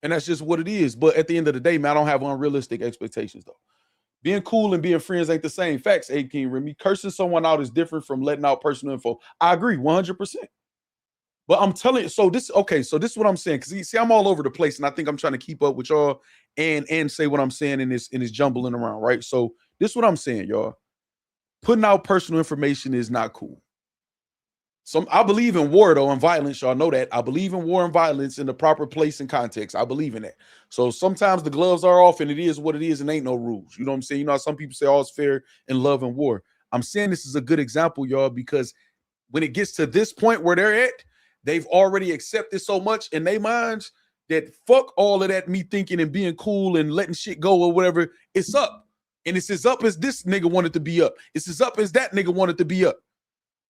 And that's just what it is. But at the end of the day, man, I don't have unrealistic expectations though. Being cool and being friends ain't the same. Facts, A King Remy. Cursing someone out is different from letting out personal info. I agree 100%. But I'm telling you, so this is what I'm saying. Because you see, I'm all over the place, and I think I'm trying to keep up with y'all and say what I'm saying in this jumbling around, right? So this is what I'm saying, y'all. Putting out personal information is not cool. So I believe in war, though, and violence. Y'all know that. I believe in war and violence in the proper place and context. I believe in that. So sometimes the gloves are off, and it is what it is, and ain't no rules. You know what I'm saying? You know how some people say all's fair in love and war. I'm saying this is a good example, y'all, because when it gets to this point where they're at, they've already accepted so much in their minds that fuck all of that me thinking and being cool and letting shit go or whatever. It's up. And it's as up as this nigga wanted to be up. It's as up as that nigga wanted to be up.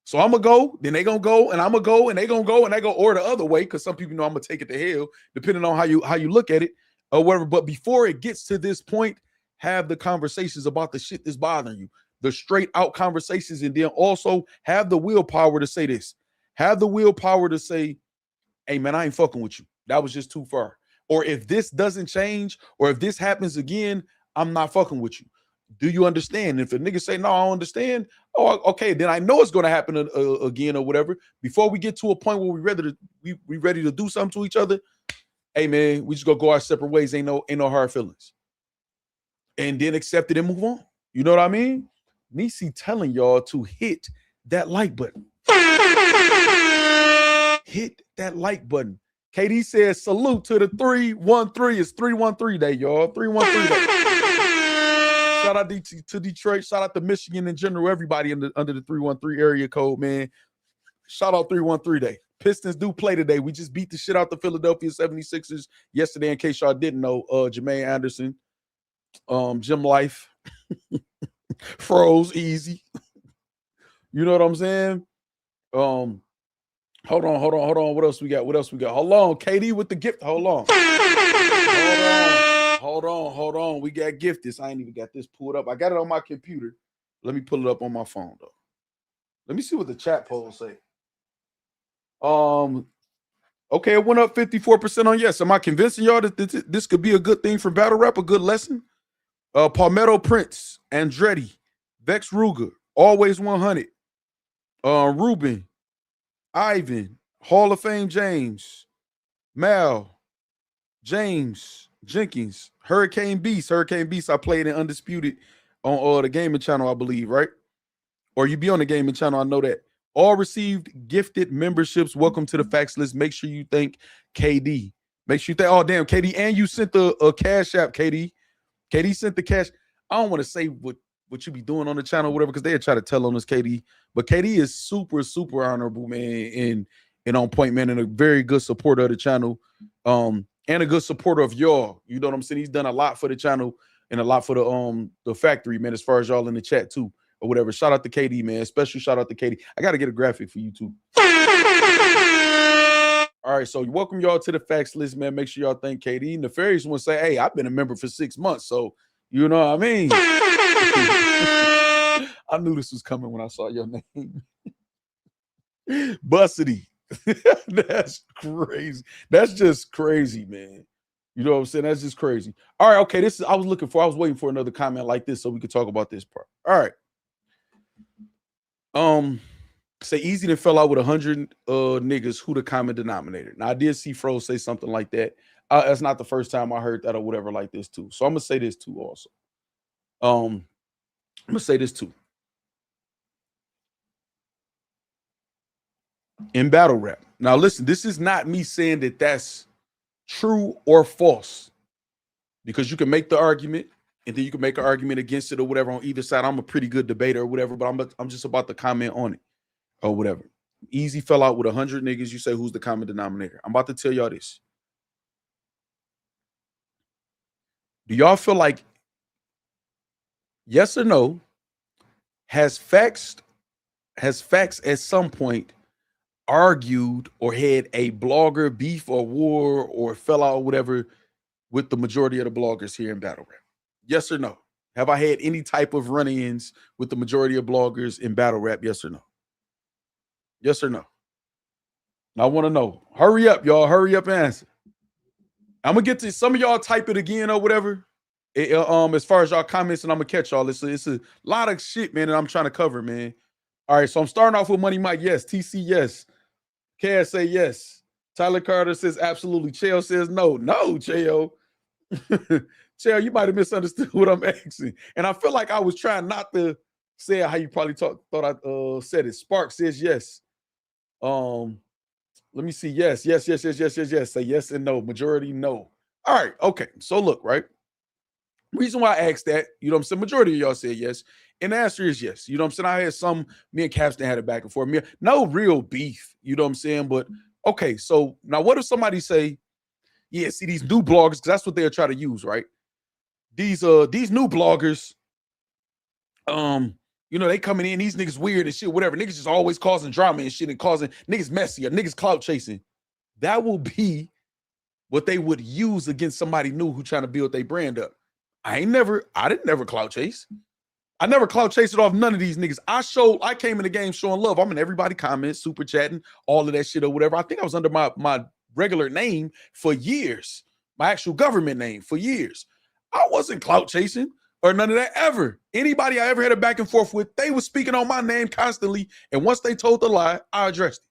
So I'm going to go, then they going to go, and I'm going to go, and they going to go, and they go or the other way, because some people know I'm going to take it to hell, depending on how you look at it or whatever. But before it gets to this point, have the conversations about the shit that's bothering you, the straight out conversations, and then also have the willpower to say this. Have the willpower to say, hey, man, I ain't fucking with you. That was just too far. Or if this doesn't change, or if this happens again, I'm not fucking with you. Do you understand? If a nigga say, no, I don't understand, oh, okay, then I know it's going to happen again or whatever. Before we get to a point where we ready to do something to each other, hey, man, we just going to go our separate ways. Ain't no hard feelings. And then accept it and move on. You know what I mean? Nisi telling y'all to hit that like button. Hit that like button. KD says salute to the 313. It's 313 day, y'all. 313 day. Shout out to Detroit. Shout out to Michigan in general. Everybody under the 313 area code, man. Shout out 313 day. Pistons do play today. We just beat the shit out the Philadelphia 76ers yesterday, in case y'all didn't know. Jermaine Anderson, Jim Life, Froze, Easy. You know what I'm saying? Hold on. What else we got? Hold on. KD with the gift. Hold on. We got gifted. I ain't even got this pulled up. I got it on my computer. Let me pull it up on my phone, though. Let me see what the chat polls say. Okay, it went up 54% on yes. Am I convincing y'all that this could be a good thing for battle rap, a good lesson? Palmetto Prince, Andretti, Vex Ruger, Always 100, Ruben, Ivan, Hall of Fame James, Mal, James, Jenkins, Hurricane Beast. I played in Undisputed on the gaming channel, I believe, right? Or you be on the gaming channel, I know that. All received gifted memberships. Welcome to the Factz list. Make sure you thank KD. Make sure you thank, oh, damn, KD. And you sent the cash app, KD. KD sent the cash. I don't want to say what you be doing on the channel or whatever, because they'll try to tell on us, KD. But KD is super, super honorable, man, and on point, man, and a very good supporter of the channel. And a good supporter of y'all. You know what I'm saying? He's done a lot for the channel and a lot for the factory, man, as far as y'all in the chat, too. Or whatever. Shout out to KD, man. Special shout out to KD. I got to get a graphic for you too. All right, so welcome y'all to the Factz list, man. Make sure y'all thank KD. Nefarious one say, hey, I've been a member for 6 months, so you know what I mean. I knew this was coming when I saw your name. Bussity. That's crazy. That's just crazy, man. You know what I'm saying? That's just crazy. All right, okay. I was waiting for another comment like this so we could talk about this part. All right. Say Eazy done fell out with 100 niggas. Who the common denominator? Now I did see Fro say something like that. That's not the first time I heard that or whatever like this too. So I'm gonna say this too also. I'm gonna say this too. In battle rap. Now listen, this is not me saying that that's true or false. because you can make the argument and then you can make an argument against it or whatever on either side. I'm a pretty good debater or whatever, but I'm just about to comment on it or whatever. Eazy fell out with 100 niggas. You say, who's the common denominator? I'm about to tell y'all this. Do y'all feel like, yes or no, has Factz at some point argued or had a blogger beef or war or fell out or whatever with the majority of the bloggers here in battle rap? Yes or no? Have I had any type of run-ins with the majority of bloggers in battle rap? Yes or no? Yes or no? I want to know. Hurry up, y'all. Hurry up and answer. I'm gonna get to some of y'all type it again or whatever. As far as y'all comments, and I'm gonna catch y'all. It's a lot of shit, man, that I'm trying to cover, man. All right, so I'm starting off with Money Mike. Yes. TC, yes. Cass say yes. Tyler Carter says absolutely. Chael says no. No, Chael. Chael, you might have misunderstood what I'm asking. And I feel like I was trying not to say how you probably thought I said it. Spark says yes. Let me see. Yes. Say yes and no. Majority, no. All right. Okay. So look, right? Reason why I asked that, you know what I'm saying? Majority of y'all said yes. And the answer is yes. You know what I'm saying? I had some, me and Captain had it back and forth. No real beef, you know what I'm saying? But okay, so now what if somebody say, yeah, see these new bloggers, because that's what they'll try to use, right? These new bloggers, you know, they coming in, these niggas weird and shit, whatever. Niggas just always causing drama and shit and causing niggas messy or niggas clout chasing. That will be what they would use against somebody new who trying to build their brand up. I didn't never clout chase. I never clout chased it off none of these niggas. I came in the game showing love. I'm in everybody comments, super chatting, all of that shit or whatever. I think I was under my regular name for years, my actual government name for years. I wasn't clout chasing or none of that ever. Anybody I ever had a back and forth with, they was speaking on my name constantly. And once they told the lie, I addressed it.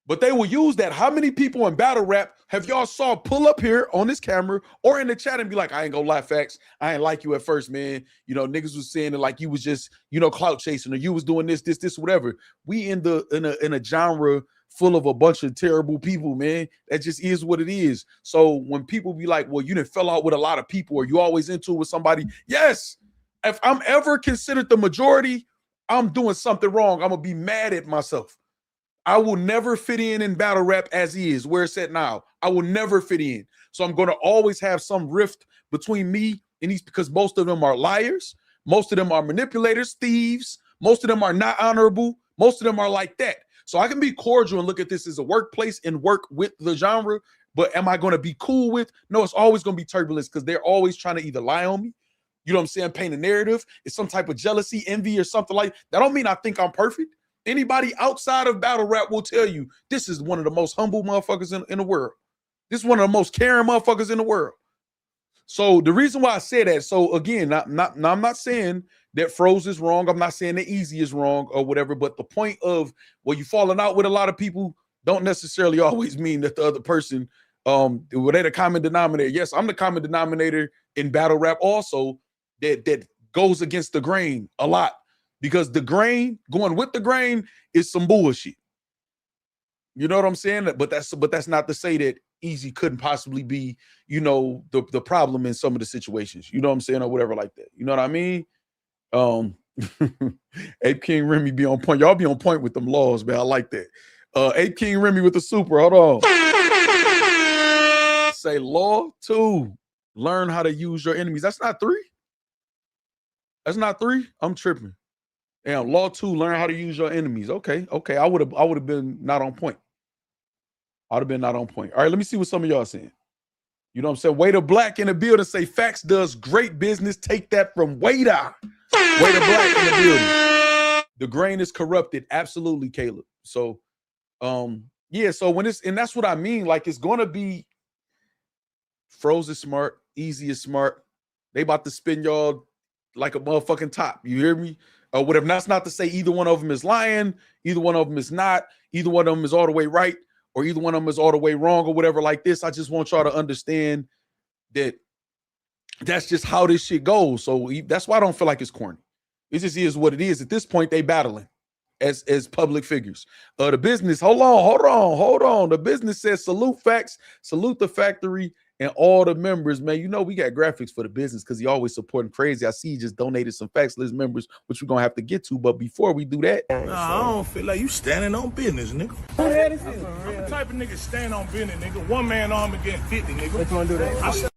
But they will use that. How many people in battle rap have y'all saw pull up here on this camera or in the chat and be like, I ain't gonna lie, Factz, I ain't like you at first, man. You know, niggas was saying it like you was just, you know, clout chasing or you was doing this, whatever. We in a genre full of a bunch of terrible people, man. That just is what it is. So when people be like, well, you didn't fell out with a lot of people or you always into it with somebody. Yes, if I'm ever considered the majority, I'm doing something wrong. I'm gonna be mad at myself. I will never fit in battle rap as is, where it's at now. I will never fit in. So I'm going to always have some rift between me and these, because most of them are liars. Most of them are manipulators, thieves. Most of them are not honorable. Most of them are like that. So I can be cordial and look at this as a workplace and work with the genre. But am I going to be cool with? No, it's always going to be turbulence because they're always trying to either lie on me. You know what I'm saying? Paint a narrative. It's some type of jealousy, envy, or something like that. Don't mean I think I'm perfect. Anybody outside of battle rap will tell you this is one of the most humble motherfuckers in the world. This is one of the most caring motherfuckers in the world. So the reason why I say that, so again, I'm not saying that Froze is wrong. I'm not saying that Eazy is wrong or whatever, but the point of, well, you falling out with a lot of people don't necessarily always mean that the other person, were they the common denominator? Yes, I'm the common denominator in battle rap also that goes against the grain a lot. Because the grain, going with the grain, is some bullshit. You know what I'm saying? But that's not to say that Eazy couldn't possibly be, you know, the problem in some of the situations. You know what I'm saying? Or whatever like that. You know what I mean? Ape King Remy be on point. Y'all be on point with them laws, man. I like that. Ape King Remy with the super. Hold on. Say law 2. Learn how to use your enemies. That's not 3. That's not 3. I'm tripping. Damn, law 2, learn how to use your enemies. Okay. I would have been not on point. I would have been not on point. All right, let me see what some of y'all saying. You know what I'm saying? Waiter Black in the building say Factz does great business. Take that from Waiter. Waiter Black in the building. The grain is corrupted. Absolutely, Caleb. So, yeah, so when it's, and that's what I mean. Like, it's gonna be Froze is smart, Eazy is smart. They about to spin y'all like a motherfucking top. You hear me? Or whatever. That's not to say either one of them is lying, either one of them is not, either one of them is all the way right, or either one of them is all the way wrong, or whatever like this. I just want y'all to understand that that's just how this shit goes. So that's why I don't feel like it's corny. It just is what it is. At this point, they battling as public figures. The business, hold on. The business says salute Factz, salute the factory, and all the members, man. You know we got graphics for the business because he always supporting crazy. I see he just donated some Factz List members, which we're gonna have to get to. But before we do that, Nah, I don't feel like you standing on business, nigga. I'm the type of nigga stand on business, nigga. One man arm against 50, nigga. What you want to do that?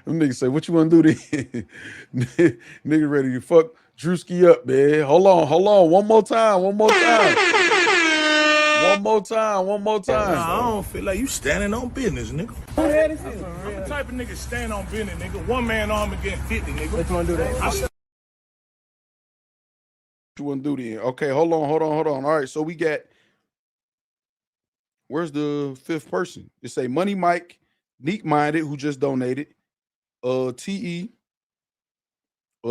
them niggas say, "What you want to do?" Then nigga ready to fuck Drewski up, man. Hold on, one more time. One more time. Nah, I don't feel like you standing on business, nigga. I'm the type of nigga stand on business, nigga. One man arm against 50, nigga. What you want to do that? What you want to do then? Okay, hold on. All right, so we got. Where's the fifth person? It say Money Mike, Neek Minded, who just donated. TE,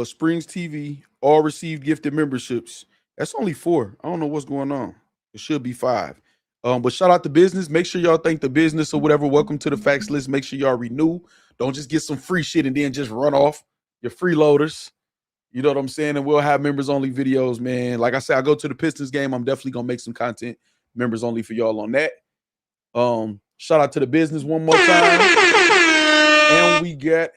Springs TV, all received gifted memberships. That's only 4. I don't know what's going on. It should be 5. But shout out to business. Make sure y'all thank the business or whatever. Welcome to the Factz List. Make sure y'all renew. Don't just get some free shit and then just run off. Your freeloaders. You know what I'm saying? And we'll have members only videos, man. Like I said, I go to the Pistons game. I'm definitely gonna make some content members only for y'all on that. Shout out to the business one more time. And we get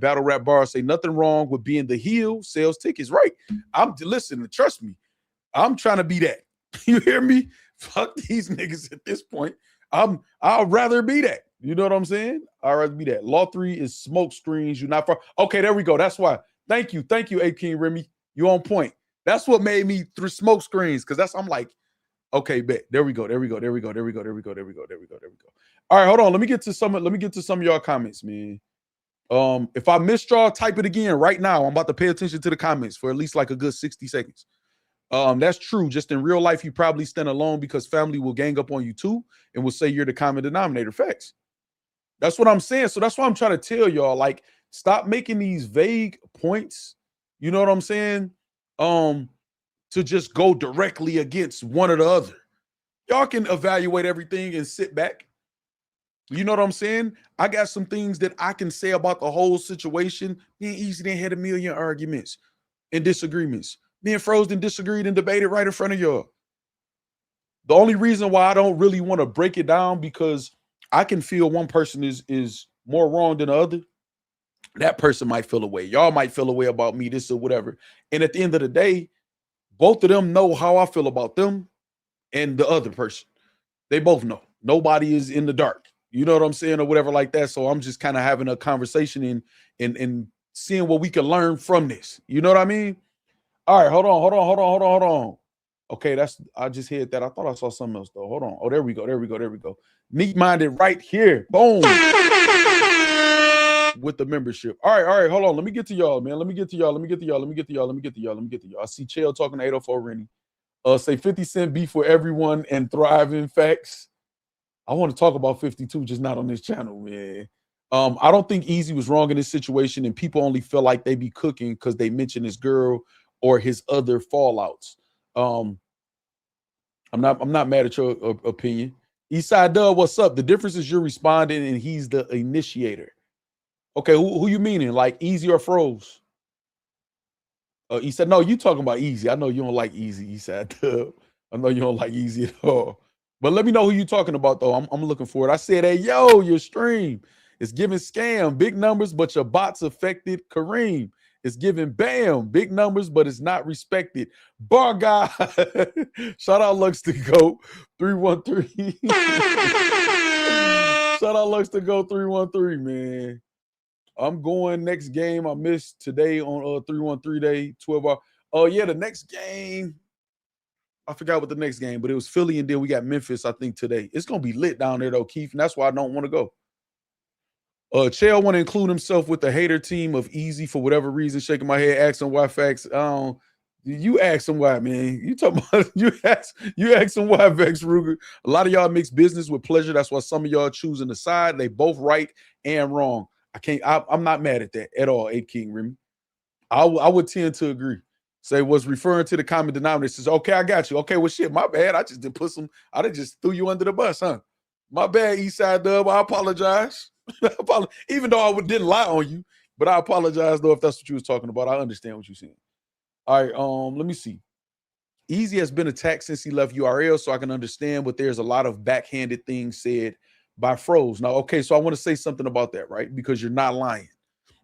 Battle Rap Bar say nothing wrong with being the heel, sales tickets. Right. Listen, trust me. I'm trying to be that. You hear me? Fuck these niggas at this point. I'd rather be that. You know what I'm saying? I'd rather be that. Law 3 is smoke screens. You're not far. Okay, there we go. That's why. Thank you, A King Remy. You on point. That's what made me through smoke screens. Cause I'm like, okay, bet. There we go. All right, hold on. Let me get to some of y'all comments, man. If I missed y'all, type it again right now. I'm about to pay attention to the comments for at least like a good 60 seconds. That's true. Just in real life, you probably stand alone because family will gang up on you too and will say you're the common denominator. Facts. That's what I'm saying. So that's why I'm trying to tell y'all, like, stop making these vague points. You know what I'm saying? To just go directly against one or the other. Y'all can evaluate everything and sit back. You know what I'm saying? I got some things that I can say about the whole situation. Me and Eazy didn't had a million arguments and disagreements. Me and Frozen disagreed and debated right in front of y'all. The only reason why I don't really want to break it down because I can feel one person is more wrong than the other. That person might feel away. Y'all might feel away about me, this or whatever. And at the end of the day, both of them know how I feel about them and the other person. They both know. Nobody is in the dark. You know what I'm saying? Or whatever like that. So I'm just kind of having a conversation and seeing what we can learn from this. You know what I mean? All right, hold on. Okay, I just hit that. I thought I saw something else though. Hold on. Oh, there we go. Neat minded right here. Boom. With the membership. All right. Hold on. Let me get to y'all, man. Let me get to y'all. I see Chael talking to 804 Rennie. Say 50 Cent beef for everyone and thriving. Facts. I want to talk about 52, just not on this channel, man. I don't think Eazy was wrong in this situation, and people only feel like they be cooking because they mention his girl or his other fallouts. I'm not mad at your opinion. Eastside Dub, what's up? The difference is you're responding and he's the initiator. Okay, who you meaning? Like Eazy or Froze? He said, no, you talking about Eazy. I know you don't like Eazy, Eastside Dub. I know you don't like Eazy at all. But let me know who you talking about, though. I'm looking for it. I said, hey, yo, your stream is giving scam, big numbers, but your bots affected Kareem. It's giving bam, big numbers, but it's not respected. Bar guy. Shout out Lux to go 313. Shout out Lux to go 313, man. I'm going next game. I missed today on 313 day, 12 hours. Oh, yeah, the next game. I forgot what the next game, but it was Philly, and then we got Memphis, I think, today. It's going to be lit down there, though, Keith, and that's why I don't want to go. Chael want to include himself with the hater team of Eazy for whatever reason. Shaking my head, asking why Factz. You ask him why, man. You talking about you ask him why, Vex Ruger. A lot of y'all mix business with pleasure. That's why some of y'all choosing the side. They both right and wrong. I'm not mad at that at all, 8 King Remy. I would tend to agree. Say was referring to the common denominator. Says, okay, I got you. Okay, well, shit, my bad. I just just threw you under the bus, huh? My bad, Eastside Dub. I apologize. Even though I didn't lie on you, but I apologize though if that's what you was talking about. I understand what you're saying. All right, let me see. Eazy has been attacked since he left URL, so I can understand, but there's a lot of backhanded things said by Froze. Now, okay, so I want to say something about that, right? Because you're not lying.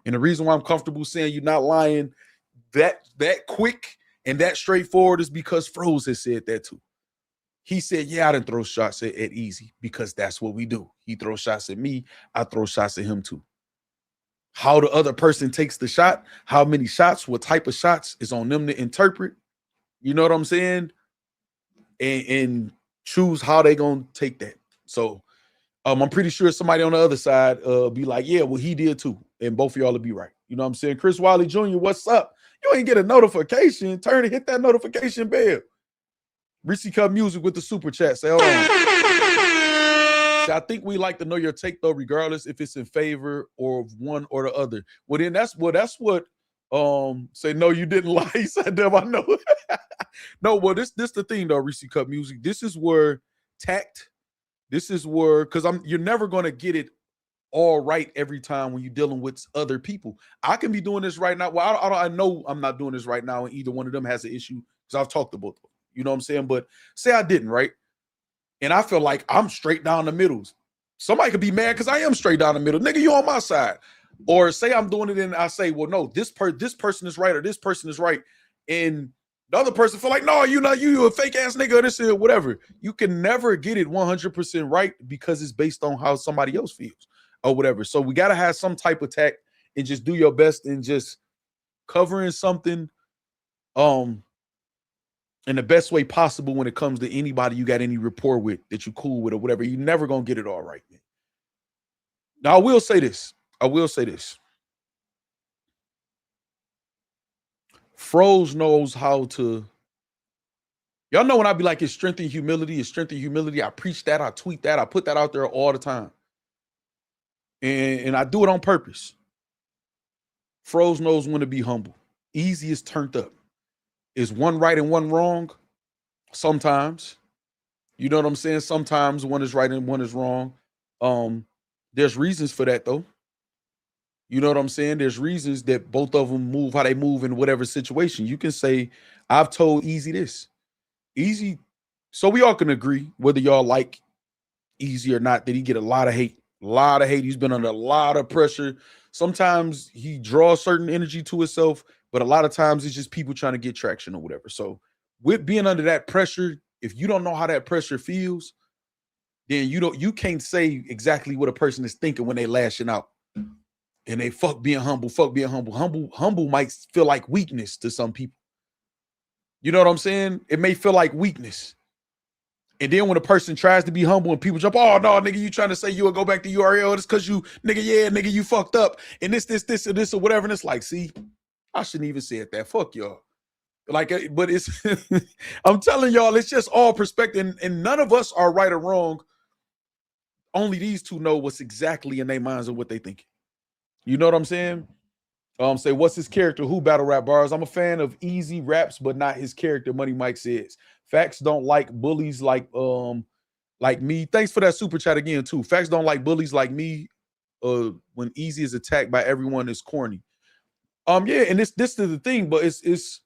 And the reason why I'm comfortable saying you're not lying that quick and that straightforward is because Froze has said that too. He said, yeah, I didn't throw shots at Eazy because that's what we do. He throws shots at me, I throw shots at him too. How the other person takes the shot, how many shots, what type of shots is on them to interpret. You know what I'm saying? And choose how they gonna take that. So I'm pretty sure somebody on the other side be like, yeah, well, he did too. And both of y'all will be right. You know what I'm saying? Chris Wiley Jr., what's up? You ain't get a notification. Turn and hit that notification bell. Reese Cup Music with the super chat. Say, hold on. See, I think we like to know your take though, regardless if it's in favor or of one or the other. Well, then that's what say no, you didn't lie. He said, damn, I know. No, well, this the thing though, Reese Cup Music. This is where tact. This is where, because you're never gonna get it all right every time when you're dealing with other people. I can be doing this right now. Well, I know I'm not doing this right now, and either one of them has an issue because I've talked to both of them. You know what I'm saying? But say I didn't, right? And I feel like I'm straight down the middles. Somebody could be mad because I am straight down the middle. Nigga, you on my side. Or say I'm doing it and I say, well, no, this person is right or this person is right. And the other person feel like, no, you a fake ass nigga or this or whatever. You can never get it 100% right because it's based on how somebody else feels or whatever. So we got to have some type of tact and just do your best and just covering something in the best way possible when it comes to anybody you got any rapport with that you cool with or whatever. You're never going to get it all right, man. Now, I will say this. Froze knows how to. Y'all know when I be like, it's strength and humility, I preach that, I tweet that, I put that out there all the time. And I do it on purpose. Froze knows when to be humble. Eazy is turned up. Is one right and one wrong? Sometimes. You know what I'm saying? Sometimes one is right and one is wrong. There's reasons for that, though. You know what I'm saying? There's reasons that both of them move how they move in whatever situation. You can say, I've told Eazy this. Eazy, so we all can agree, whether y'all like Eazy or not, that he get a lot of hate. A lot of hate. He's been under a lot of pressure. Sometimes he draws certain energy to himself, but a lot of times it's just people trying to get traction or whatever. So with being under that pressure, if you don't know how that pressure feels, then you can't say exactly what a person is thinking when they lashing out. And they fuck being humble. Humble might feel like weakness to some people. You know what I'm saying? It may feel like weakness. And then when a person tries to be humble and people jump, oh no, nigga, you trying to say you will go back to URL? It's because you, nigga, yeah, nigga, you fucked up. And this or whatever. And it's like, see, I shouldn't even say it that. Fuck y'all. Like, but it's, I'm telling y'all, it's just all perspective. And none of us are right or wrong. Only these two know what's exactly in their minds and what they think. You know what I'm saying? Say, what's his character? Who battle rap bars? I'm a fan of Eazy raps, but not his character. Money Mike says. Factz don't like bullies like me. Thanks for that super chat again, too. Factz don't like bullies like me. When Eazy is attacked by everyone is corny. Yeah, and this is the thing, but it's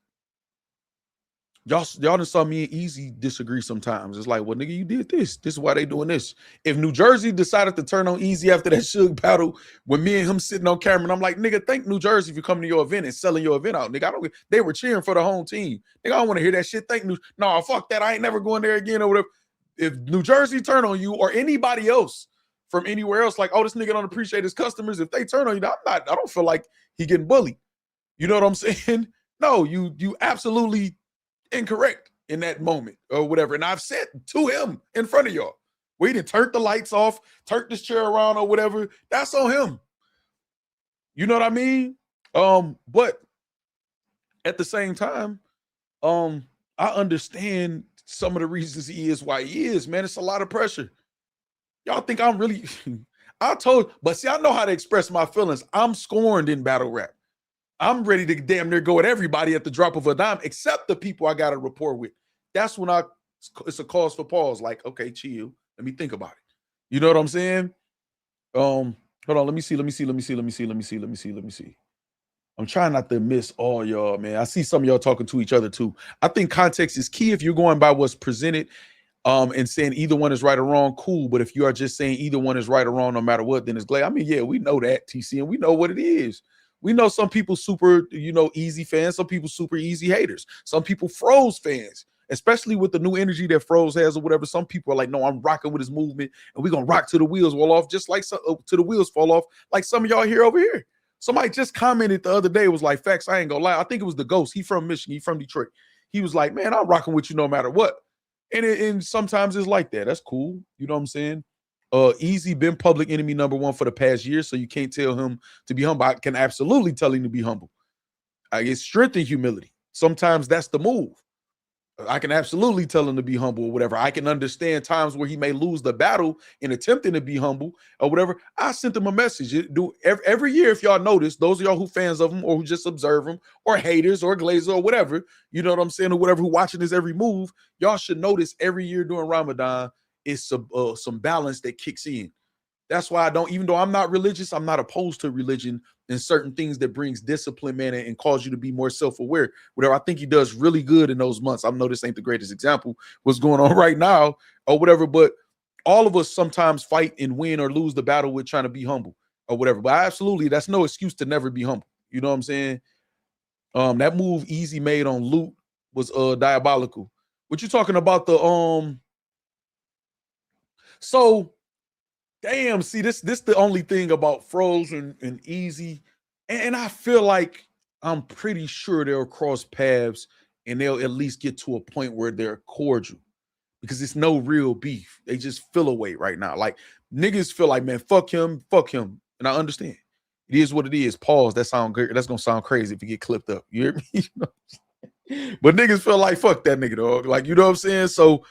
y'all done saw me and Eazy disagree sometimes. It's like, well, nigga, you did this. This is why they doing this. If New Jersey decided to turn on Eazy after that Suge battle, when me and him sitting on camera, and I'm like, nigga, thank New Jersey for coming to your event and selling your event out. Nigga, they were cheering for the home team. Nigga, I don't want to hear that shit. No, fuck that. I ain't never going there again or whatever. If New Jersey turn on you or anybody else from anywhere else, like, oh, this nigga don't appreciate his customers. If they turn on you, I don't feel like he getting bullied. You know what I'm saying? No, you absolutely incorrect in that moment or whatever. And I've said to him in front of y'all, we didn't turn the lights off, turn this chair around or whatever. That's on him. You know what I mean? But at the same time, I understand some of the reasons he is why he is, man. It's a lot of pressure. Y'all think I'm really, but see, I know how to express my feelings. I'm scorned in battle rap. I'm ready to damn near go at everybody at the drop of a dime, except the people I got a rapport with. That's when it's a cause for pause. Like, okay, chill. Let me think about it. You know what I'm saying? Hold on. Let me see. I'm trying not to miss all y'all, man. I see some of y'all talking to each other too. I think context is key. If you're going by what's presented, and saying either one is right or wrong, cool. But if you are just saying either one is right or wrong, no matter what, then it's glad. I mean, yeah, we know that, TC, and we know what it is. We know some people super, Eazy fans, some people super Eazy haters, some people Froze fans, especially with the new energy that Froze has or whatever. Some people are like, no, I'm rocking with his movement, and we're gonna rock till the wheels fall off, just like to the wheels fall off, like some of y'all here over here. Somebody just commented the other day, was like, Factz, I ain't gonna lie. I think it was the Ghost. He from Michigan, he from Detroit. He was like, man, I'm rocking with you no matter what. And sometimes it's like that. That's cool. You know what I'm saying? Eazy been public enemy #1 for the past year, so you can't tell him to be humble. I can absolutely tell him to be humble. I get strength and humility. Sometimes that's the move. I can absolutely tell him to be humble or whatever. I can understand times where he may lose the battle in attempting to be humble or whatever. I sent him a message. Every year, if y'all notice, those of y'all who fans of him or who just observe him or haters or glazer or whatever, you know what I'm saying, or whatever, who watching his every move, y'all should notice every year during Ramadan is some balance that kicks in. That's why I don't, even though I'm not religious, I'm not opposed to religion and certain things that brings discipline, man, and cause you to be more self-aware. Whatever, I think he does really good in those months. I know this ain't the greatest example, what's going on right now or whatever, but all of us sometimes fight and win or lose the battle with trying to be humble or whatever. But absolutely, that's no excuse to never be humble. You know what I'm saying? That move Eazy made on Loot was diabolical. What you talking about so damn, see, this the only thing about Froze and Eazy. And I feel like I'm pretty sure they'll cross paths and they'll at least get to a point where they're cordial because it's no real beef. They just feel away right now. Like niggas feel like, man, fuck him. And I understand. It is what it is. Pause. That's gonna sound crazy if you get clipped up. You hear me? You know? But niggas feel like fuck that nigga, dog. Like, you know what I'm saying? So,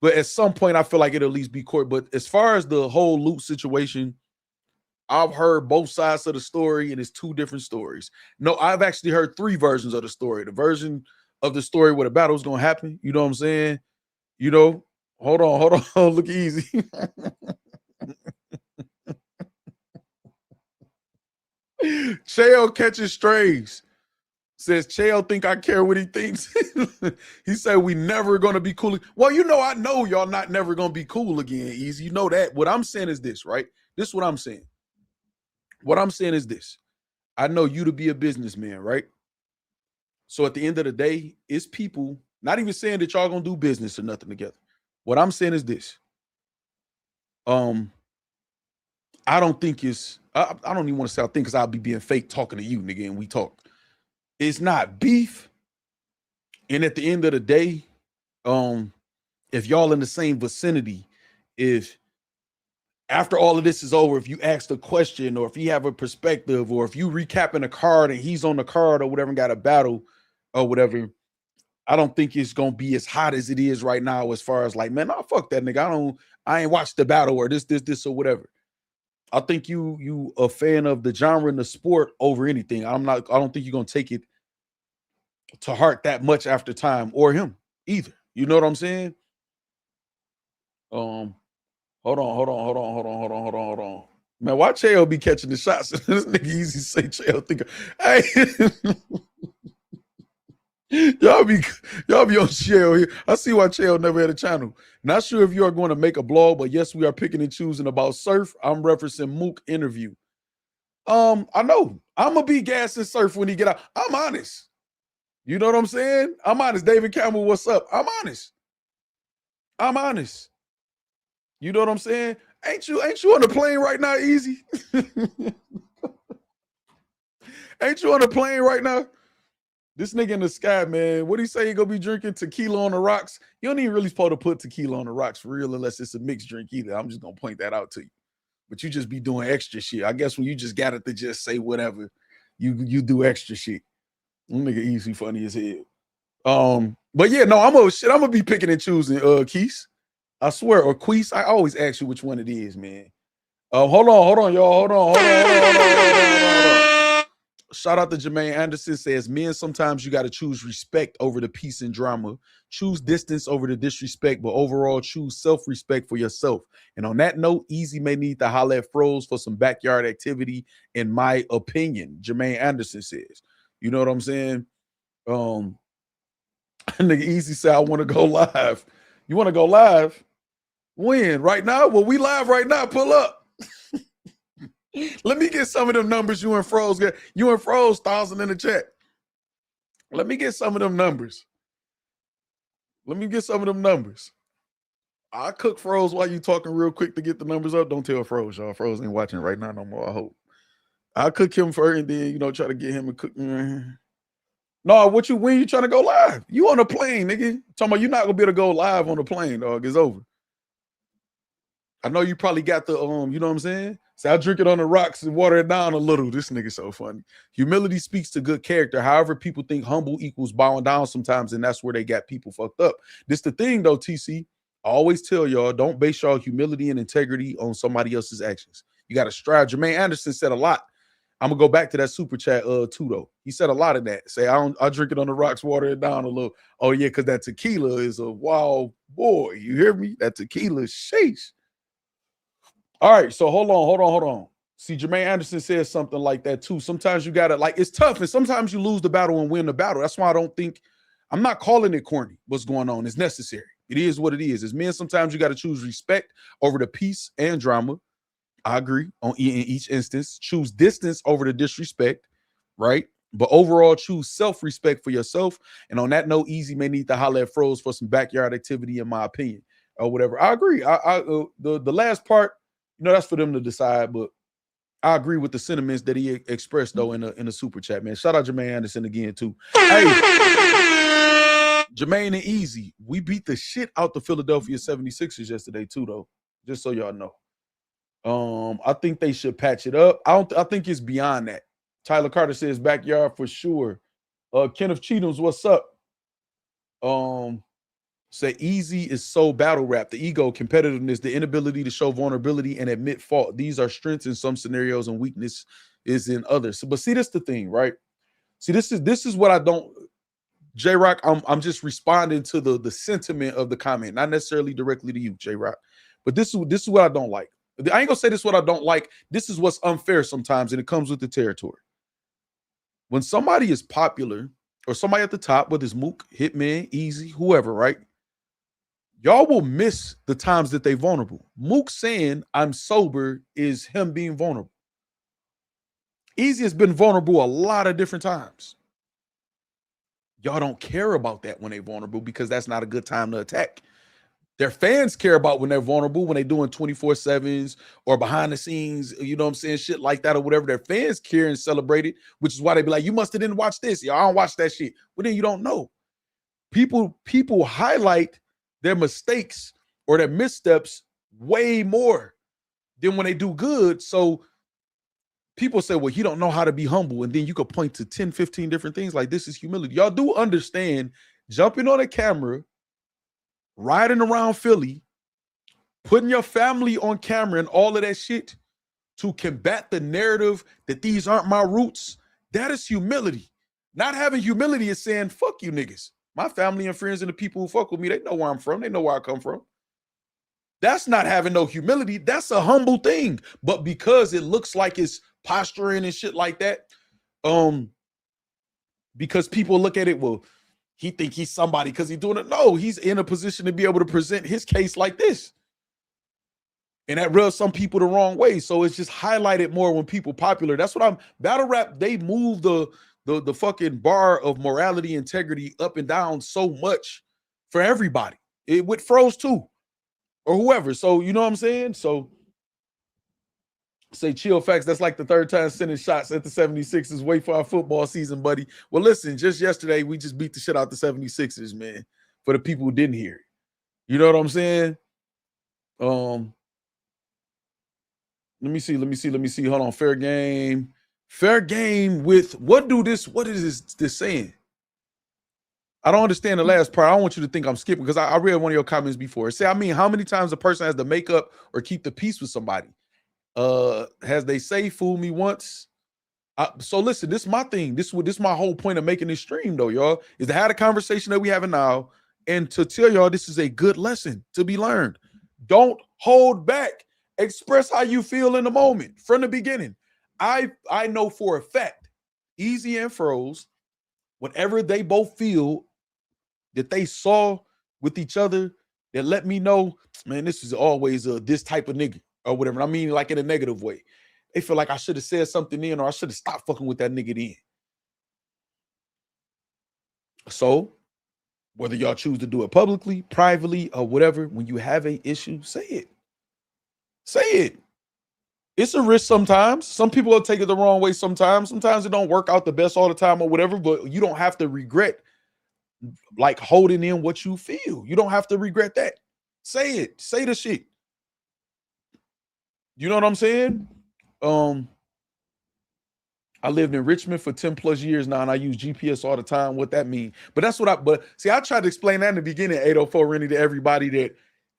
but at some point, I feel like it'll at least be court. But as far as the whole Loot situation, I've heard both sides of the story, and it's two different stories. No, I've actually heard three versions of the story. The version of the story where the battle was gonna happen. You know what I'm saying? You know, hold on. Look Easy. Chael catches strays. Says Chael think I care what he thinks. He said we never gonna be cool. Well, I know y'all not never gonna be cool again, Easy. You know that. What I'm saying is this, right? This is what I'm saying. What I'm saying is this. I know you to be a businessman, right? So at the end of the day, it's people, not even saying that y'all gonna do business or nothing together. What I'm saying is this. I don't think it's, I don't even want to say I think, because I'll be being fake talking to you, nigga, and we talk. It's not beef. And at the end of the day, if y'all in the same vicinity, if after all of this is over, if you ask a question or if you have a perspective or if you recapping a card and he's on the card or whatever and got a battle or whatever, I don't think it's gonna be as hot as it is right now as far as like, man, nah, fuck that nigga. I ain't watched the battle or this or whatever. I think you a fan of the genre and the sport over anything. I don't think you're gonna take it to heart that much after time, or him either. You know what I'm saying? Hold on. Man, why Chael be catching the shots? This nigga Easy say Chael think. Hey, y'all be on Chael here. I see why Chael never had a channel. Not sure if you are going to make a blog, but yes, we are picking and choosing about surf. I'm referencing Mook interview. I know I'm gonna be gassing surf when he get out. I'm honest. You know what I'm saying? I'm honest. David Campbell, what's up? I'm honest. You know what I'm saying? Ain't you on the plane right now, Easy? Ain't you on the plane right now? This nigga in the sky, man. What he say he gonna be drinking tequila on the rocks? You don't even really supposed to put tequila on the rocks for real unless it's a mixed drink either. I'm just gonna point that out to you. But you just be doing extra shit. I guess when you just got it to just say whatever, you do extra shit. Nigga Easy funny as hell. But yeah, no, I'm gonna be picking and choosing Keys. I swear, or Queese. I always ask you which one it is, man. Hold on, y'all. Hold on. Shout out to Jermaine Anderson says, men, sometimes you got to choose respect over the peace and drama. Choose distance over the disrespect, but overall choose self-respect for yourself. And on that note, Eazy may need to holler at Froze for some backyard activity, in my opinion. Jermaine Anderson says. You know what I'm saying? Nigga Eazy said, I want to go live. You want to go live? When? Right now? Well, we live right now. Pull up. Let me get some of them numbers you and Froze get. You and Froze, 1,000 in the chat. Let me get some of them numbers. Let me get some of them numbers. I'll cook Froze while you talking real quick to get the numbers up. Don't tell Froze, y'all. Froze ain't watching right now no more, I hope. I'll cook him first and then, you know, try to get him to cook. No, when you trying to go live? You on a plane, nigga. Talking about you're not going to be able to go live on the plane, dog. It's over. I know you probably got the, you know what I'm saying? So I'll drink it on the rocks and water it down a little. This nigga so funny. Humility speaks to good character. However, people think humble equals bowing down sometimes, and that's where they got people fucked up. This the thing, though, TC. I always tell y'all, don't base y'all humility and integrity on somebody else's actions. You got to strive. Jermaine Anderson said a lot. I'm going to go back to that super chat, too, though. He said a lot of that. Say, I drink it on the rocks, water it down a little. Oh, yeah, because that tequila is a wild boy. You hear me? That tequila, sheesh. All right, so hold on. See, Jermaine Anderson says something like that too. Sometimes you gotta, like, it's tough, and sometimes you lose the battle and win the battle. That's why I'm not calling it corny. What's going on? It's necessary. It is what it is. As men, sometimes you got to choose respect over the peace and drama. I agree in each instance. Choose distance over the disrespect, right? But overall, choose self-respect for yourself. And on that note, Eazy may need to holler at Froze for some backyard activity, in my opinion, or whatever. I agree. The last part, you know, that's for them to decide, but I agree with the sentiments that he expressed, though, in the super chat, man. Shout out Jermaine Anderson again, too. Hey, Jermaine and Eazy, we beat the shit out the Philadelphia 76ers yesterday, too, though, just so y'all know. I think they should patch it up. I think it's beyond that. Tyler Carter says backyard for sure. Kenneth Cheatham's, what's up? Say Eazy is so battle rap. The ego, competitiveness, the inability to show vulnerability and admit fault. These are strengths in some scenarios and weakness is in others. So, but see, this the thing, right? See, this is what I don't. J-Rock, I'm just responding to the sentiment of the comment, not necessarily directly to you, J-Rock. But this is what I don't like. I ain't gonna say this is what I don't like. This is what's unfair sometimes, and it comes with the territory. When somebody is popular or somebody at the top, whether it's Mook, Hitman, Eazy, whoever, right? Y'all will miss the times that they're vulnerable. Mook saying I'm sober is him being vulnerable. Eazy has been vulnerable a lot of different times. Y'all don't care about that when they're vulnerable because that's not a good time to attack. Their fans care about when they're vulnerable, when they're doing 24/7s or behind the scenes, you know what I'm saying, shit like that or whatever. Their fans care and celebrate it, which is why they be like, you must have didn't watch this. Y'all don't watch that shit. Well, then you don't know. People highlight their mistakes or their missteps way more than when they do good. So people say, well, he don't know how to be humble. And then you could point to 10, 15 different things like this is humility. Y'all do understand jumping on a camera, riding around Philly, putting your family on camera and all of that shit to combat the narrative that these aren't my roots. That is humility. Not having humility is saying, fuck you niggas. My family and friends and the people who fuck with me, they know where I'm from. They know where I come from. That's not having no humility. That's a humble thing. But because it looks like it's posturing and shit like that, because people look at it, well, he think he's somebody because he's doing it. No, he's in a position to be able to present his case like this. And that rubs some people the wrong way. So it's just highlighted more when people popular. That's what battle rap, they move the fucking bar of morality, integrity up and down so much for everybody. It with Froze too, or whoever. So you know what I'm saying? So say chill facts. That's like the third time sending shots at the 76ers. Wait for our football season, buddy. Well, listen, just yesterday, we just beat the shit out the 76ers, man, for the people who didn't hear it. You know what I'm saying? Let me see. Hold on. Fair game with what is this saying? I don't understand the last part. I don't want you to think I'm skipping because I read one of your comments before. Say, I mean, how many times a person has to make up or keep the peace with somebody? Has they say fool me once? So listen, this is my thing. This is my whole point of making this stream, though, y'all, is to have a conversation that we having now, and to tell y'all this is a good lesson to be learned. Don't hold back. Express how you feel in the moment from the beginning. I know for a fact, Eazy and Froze, whatever they both feel that they saw with each other, that let me know, man, this is always this type of nigga or whatever. I mean, like in a negative way. They feel like I should have said something then, or I should have stopped fucking with that nigga then. So, whether y'all choose to do it publicly, privately, or whatever, when you have a issue, say it. Say it. It's a risk sometimes. Some people will take it the wrong way sometimes. Sometimes it don't work out the best all the time or whatever, but you don't have to regret like holding in what you feel. You don't have to regret that. Say it. Say the shit. You know what I'm saying? I lived in Richmond for 10 plus years now, and I use GPS all the time. What that mean? But that's what but see, I tried to explain that in the beginning, 804 Rennie, to everybody,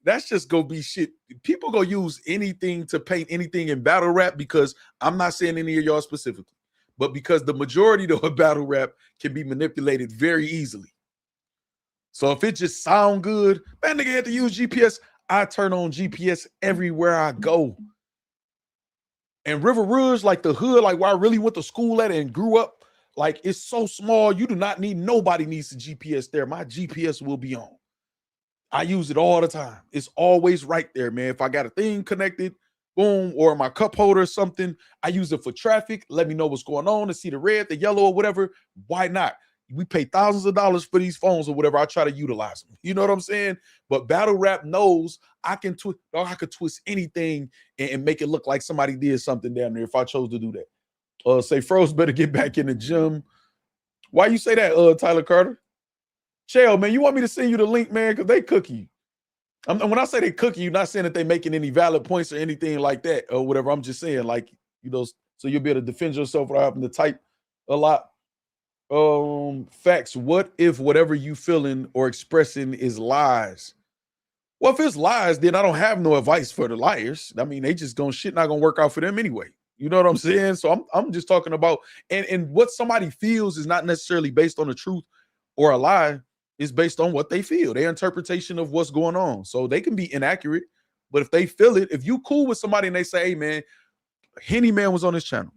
that's just gonna be shit. People gonna use anything to paint anything in battle rap, because I'm not saying any of y'all specifically, but because the majority of battle rap can be manipulated very easily. So if it just sound good, man, nigga had to use GPS. I turn on GPS everywhere I go. And River Rouge, like the hood, like where I really went to school at and grew up, like it's so small, you do not need, nobody needs a GPS there. My GPS will be on. I use it all the time. It's always right there, man. If I got a thing connected, boom, or my cup holder or something, I use it for traffic. Let me know what's going on, to see the red, the yellow, or whatever. Why not? We pay thousands of dollars for these phones or whatever. I try to utilize them. You know what I'm saying? But battle rap knows I could twist anything and make it look like somebody did something down there if I chose to do that. Say Froze better get back in the gym. Why you say that, Tyler Carter? Chael, man, you want me to send you the link, man? Because they cook you. When I say they cook you, not saying that they making any valid points or anything like that or whatever. I'm just saying, like, you know, so you'll be able to defend yourself without having to type a lot. Factz, what if whatever you feeling or expressing is lies? Well, if it's lies, then I don't have no advice for the liars. I mean, they just shit not gonna work out for them anyway. You know what I'm saying? So I'm just talking about, and what somebody feels is not necessarily based on the truth or a lie. It's based on what they feel, their interpretation of what's going on. So they can be inaccurate, but if they feel it, if you cool with somebody and they say, hey man, Henny Man was on this channel,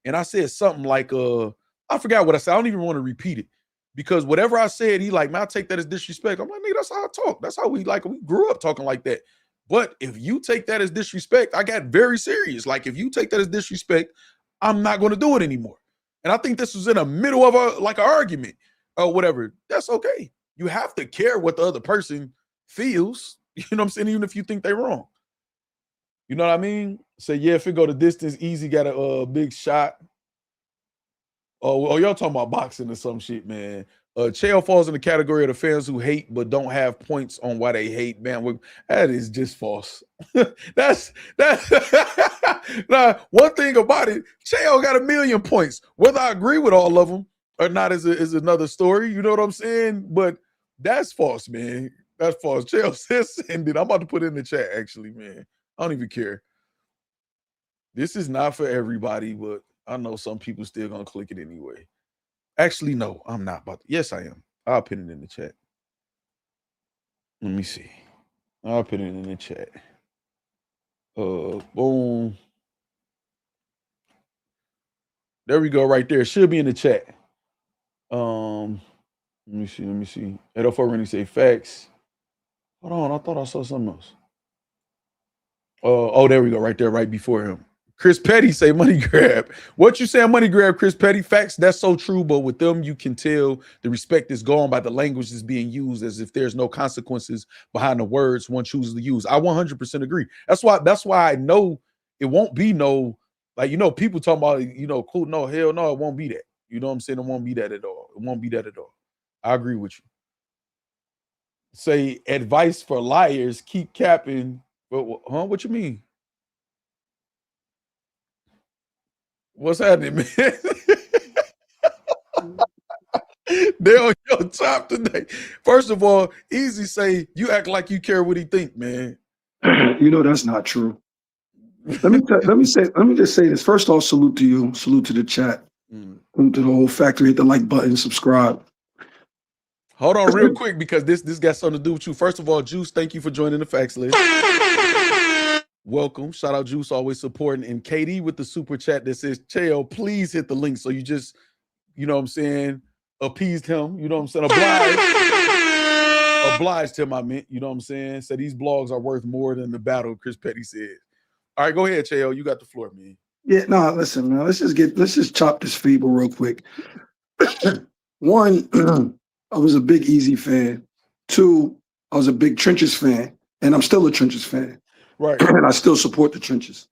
and I said something like, I forgot what I said. I don't even want to repeat it, because whatever I said, he like, man, I take that as disrespect. I'm like, nigga, that's how I talk. That's how we grew up talking like that. But if you take that as disrespect, I got very serious. Like, if you take that as disrespect, I'm not going to do it anymore. And I think this was in the middle of an argument or whatever. That's okay. You have to care what the other person feels. You know what I'm saying? Even if you think they're wrong. You know what I mean? Say, yeah, if it go the distance, Eazy got a big shot. Oh, y'all talking about boxing or some shit, man. Chael falls in the category of the fans who hate but don't have points on why they hate, man. That is just false. that's now, one thing about it, Chael got 1 million points. Whether I agree with all of them or not is another story. You know what I'm saying? But that's false, man. That's false. Chael says send it. I'm about to put it in the chat, actually, man. I don't even care. This is not for everybody, but I know some people still gonna click it anyway. Actually, no, I'm not about to. Yes, I am. I'll put it in the chat. Let me see. I'll put it in the chat. Boom. There we go, right there. It should be in the chat. Let me see. 804 Rennie say Factz. Hold on, I thought I saw something else. Oh, there we go, right there, right before him. Chris Petty say money grab. What you saying money grab, Chris Petty? Facts, that's so true, but with them, you can tell the respect is gone by the language that's being used, as if there's no consequences behind the words one chooses to use. I 100% agree. That's why I know it won't be no, like, you know, people talking about, you know, cool, no, hell no, it won't be that. You know what I'm saying? It won't be that at all. It won't be that at all. I agree with you. Say advice for liars, keep capping. Huh? What you mean? What's happening, man? They're on your top today. First of all, Eazy say you act like you care what he think, man. You know that's not true. let me just say this. First off, salute to you, salute to the chat, salute to the whole factory. Hit the like button, subscribe. Hold on real quick because this got something to do with you. First of all, Juice, thank you for joining the Factz list. Welcome. Shout out Juice, always supporting. And KD with the super chat that says, Chael, please hit the link. So you just, you know what I'm saying, appeased him. You know what I'm saying? Obliged him, I meant. You know what I'm saying? Said these blogs are worth more than the battle, Chris Petty said. All right, go ahead, Chael. You got the floor, man. Yeah, no, listen, man. Let's just chop this feeble real quick. One, I was a big Eazy fan. Two, I was a big Trenches fan, and I'm still a Trenches fan. Right. And I still support the Trenches.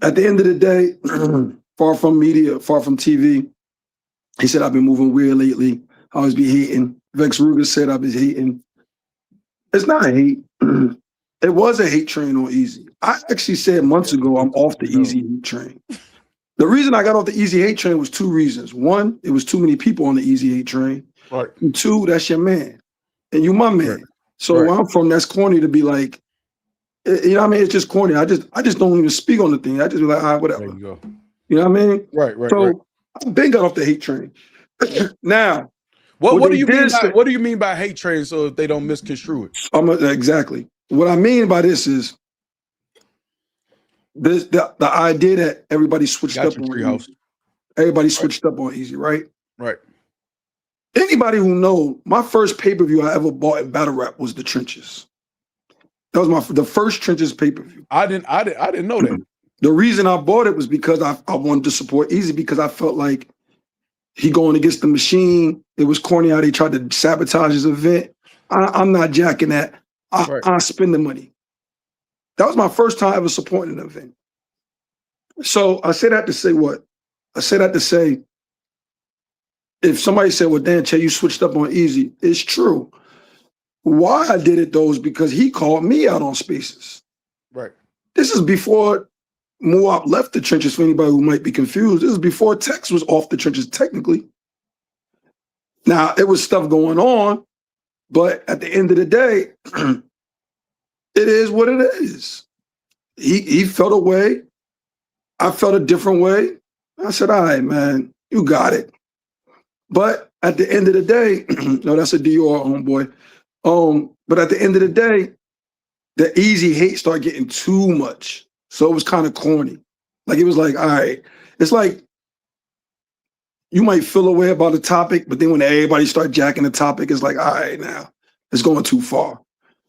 At the end of the day, far from media, far from TV, he said, I've been moving weird lately. I always be hating. Vex Ruger said I've been hating. It's not a hate. It was a hate train on Eazy. I actually said months ago, I'm off the Eazy hate train. The reason I got off the Eazy hate train was two reasons. One, it was too many people on the Eazy hate train. Right. And two, that's your man. And you my man. Right. So where I'm from, that's corny to be like, you know what I mean? It's just corny. I just don't even speak on the thing. I just be like, all right, whatever. There you go. You know what I mean? Right. So I've been got off the hate train. Now, what do you mean by what do you mean by hate train? So if they don't misconstrue it, exactly. What I mean by this is the idea that everybody switched up on Eazy. Everybody switched up on Eazy, right? Right. Anybody who knows, my first pay-per-view I ever bought in battle rap was the Trenches. That was the first Trenches pay-per-view. I didn't know that. The reason I bought it was because I wanted to support Eazy because I felt like he going against the machine. It was corny how they tried to sabotage his event. I'm not jacking that. I spend the money. That was my first time ever supporting an event. So I say that to say what? I say that to say, if somebody said, well, Dan, Che, you switched up on Eazy, it's true. Why I did it, though, is because he called me out on Spaces. Right. This is before Moab left the Trenches, for anybody who might be confused. This is before Tex was off the Trenches, technically. Now, it was stuff going on, but at the end of the day, it is what it is. He felt a way. I felt a different way. I said, all right, man, you got it. But at the end of the day, no, that's a Dior homeboy. But at the end of the day, the Eazy hate started getting too much. So it was kind of corny. Like, it was like, all right. It's like you might feel a way about a topic, but then when everybody start jacking the topic, it's like, all right, now it's going too far.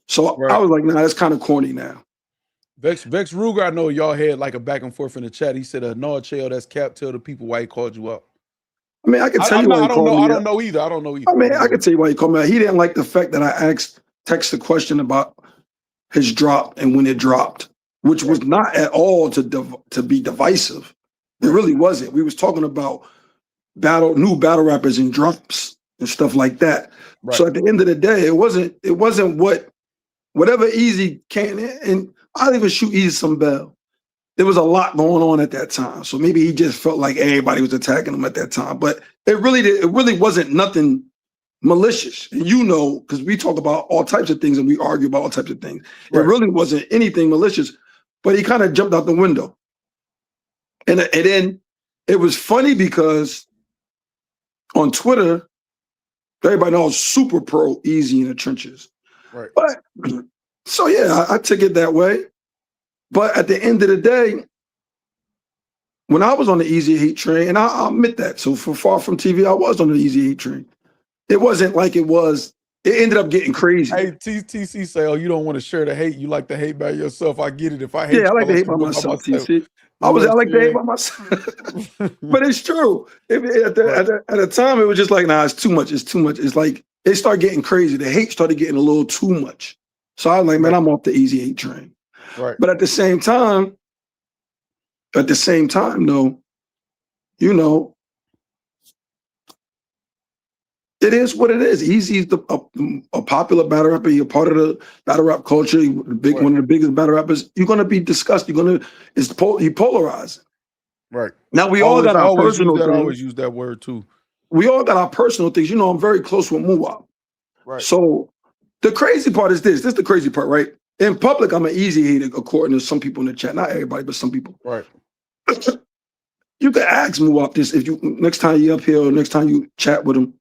So I was like, nah, that's kind of corny now. Vex Ruger, I know y'all had like a back and forth in the chat. He said, no, Chael, that's cap. Tell the people why he called you out. I mean, I can tell you why he called me out. I don't know either. I mean, I can tell you why he called me out. He didn't like the fact that I asked Tex the question about his drop and when it dropped, which was not at all to be divisive. It really wasn't. We was talking about new battle rappers and drops and stuff like that. Right. So at the end of the day, it wasn't whatever Eazy can, and I'll even shoot Eazy some bell. There was a lot going on at that time. So maybe he just felt like everybody was attacking him at that time. But it really wasn't nothing malicious. And you know, because we talk about all types of things and we argue about all types of things. Right. It really wasn't anything malicious, but he kind of jumped out the window. And then it was funny because on Twitter, everybody knows super pro Eazy in the Trenches. Right. But so yeah, I took it that way. But at the end of the day, when I was on the Eazy hate train, and I'll admit that, so for Far From TV, I was on the Eazy hate train. It wasn't like it ended up getting crazy. Hey, TC say, oh, you don't want to share the hate. You like to hate by yourself. I get it. If I hate I like to hate by myself, TC. I like to hate by myself. But it's true. At the time, it was just like, nah, it's too much. It's too much. It's like, it started getting crazy. The hate started getting a little too much. So I was like, man, I'm off the Eazy hate train. Right. But at the same time, though, you know, it is what it is. Eazy's a popular battle rapper. You're part of the battle rap culture. One of the biggest battle rappers. You're going to be discussed. He polarizing. Right. Now we all got our personal things. I always use that word too. We all got our personal things. You know, I'm very close with Muwab. Right. So the crazy part is this. This is the crazy part, right? In public, I'm an easy hater, according to some people in the chat. Not everybody, but some people. Right. You can ask Muwap this if you next time you up here or next time you chat with him.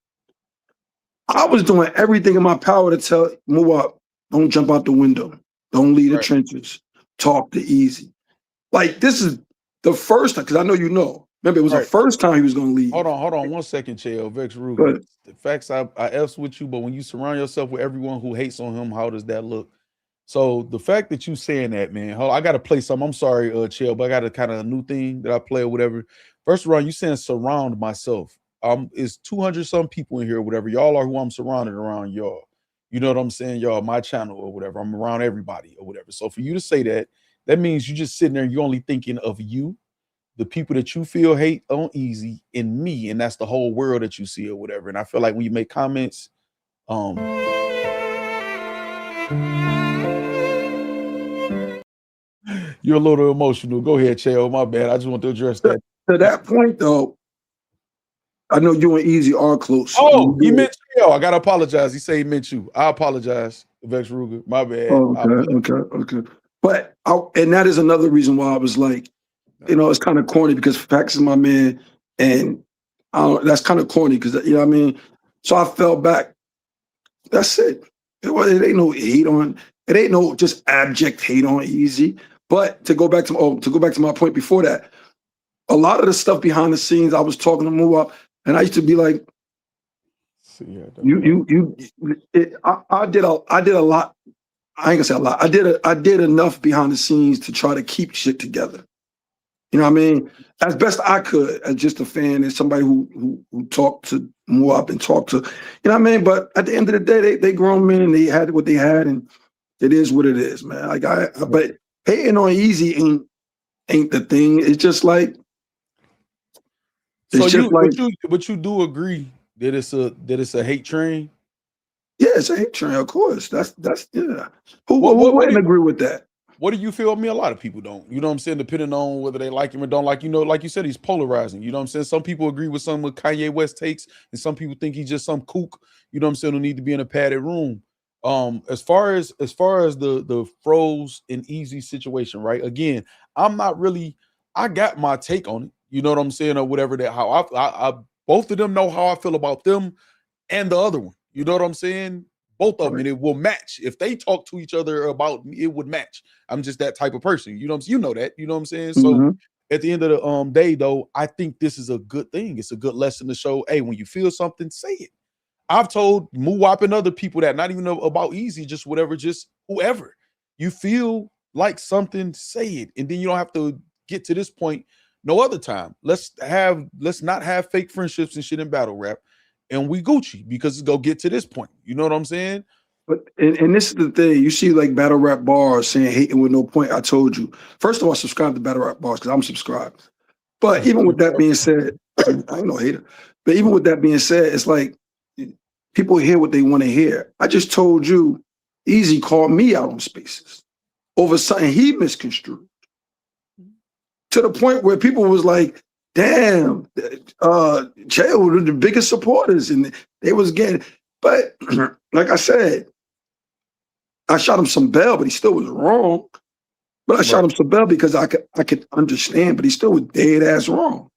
I was doing everything in my power to tell Muwap, don't jump out the window. Don't leave the trenches. Talk to Eazy. Like, this is the first time, because I know you know. Remember, it was the first time he was going to leave. Hold on 1 second, Chael. Vex Ruger. The facts, I F's with you, but when you surround yourself with everyone who hates on him, how does that look? So the fact that you saying that, man, hold on, I got to play something. I'm sorry, Chael, but I got a kind of a new thing that I play or whatever. First of all, you saying surround myself. It's 200 some people in here or whatever. Y'all are who I'm surrounded around, y'all. You know what I'm saying? Y'all, my channel or whatever. I'm around everybody or whatever. So for you to say that, that means you just sitting there and you're only thinking of you, the people that you feel hate on Eazy, and me, and that's the whole world that you see or whatever. And I feel like when you make comments, you're a little emotional. Go ahead, Chael. My bad. I just want to address that. To that point, though, I know you and Eazy are close. Oh, he meant Chael. I gotta apologize. He said he meant you. I apologize, Vex Ruger. My bad. Okay. But and that is another reason why I was like, you know, it's kind of corny because Factz is my man, and that's kind of corny because you know what I mean. So I fell back. That's it. It ain't no hate on. It ain't no just abject hate on Eazy. But to go back to my point before that, a lot of the stuff behind the scenes, I was talking to Muwap, and I used to be like, I did a lot. I ain't gonna say a lot. I did enough behind the scenes to try to keep shit together. You know what I mean? As best I could, as just a fan and somebody who talked to Muwap and talked to, you know what I mean? But at the end of the day, they grown men and they had what they had, and it is what it is, man. Like but hating on Eazy ain't the thing. It's just like but you do agree that it's a hate train? Yeah, it's a hate train, of course. That's yeah. Who wouldn't agree with that? What do you feel? I mean, a lot of people don't. You know what I'm saying? Depending on whether they like him or don't like, you know, like you said, he's polarizing. You know what I'm saying? Some people agree with some of Kanye West takes, and some people think he's just some kook, you know what I'm saying, who need to be in a padded room. As far as the Froze and Eazy situation, right? Again, I got my take on it. You know what I'm saying, or whatever that how I both of them know how I feel about them and the other one. You know what I'm saying? Both of them, and it will match. If they talk to each other about me, it would match. I'm just that type of person. You know what I'm saying? You know that. You know what I'm saying? So at the end of the day, though, I think this is a good thing. It's a good lesson to show, hey, when you feel something, say it. I've told Muwap and other people that, not even about Eazy, just whatever, just whoever. You feel like something, say it. And then you don't have to get to this point no other time. Let's not have fake friendships and shit in battle rap. And we Gucci because it's gonna get to this point. You know what I'm saying? But and this is the thing. You see like battle rap bars saying hating with no point. I told you. First of all, subscribe to battle rap bars because I'm subscribed. But even with that being said, I ain't no hater. But even with that being said, it's like people hear what they want to hear. I just told you, Eazy called me out on spaces over something he misconstrued. To the point where people was like, damn, Chael were the biggest supporters, and they was getting. But like I said, I shot him some bell, but he still was wrong. But I shot him some bell because I could understand, but he still was dead ass wrong.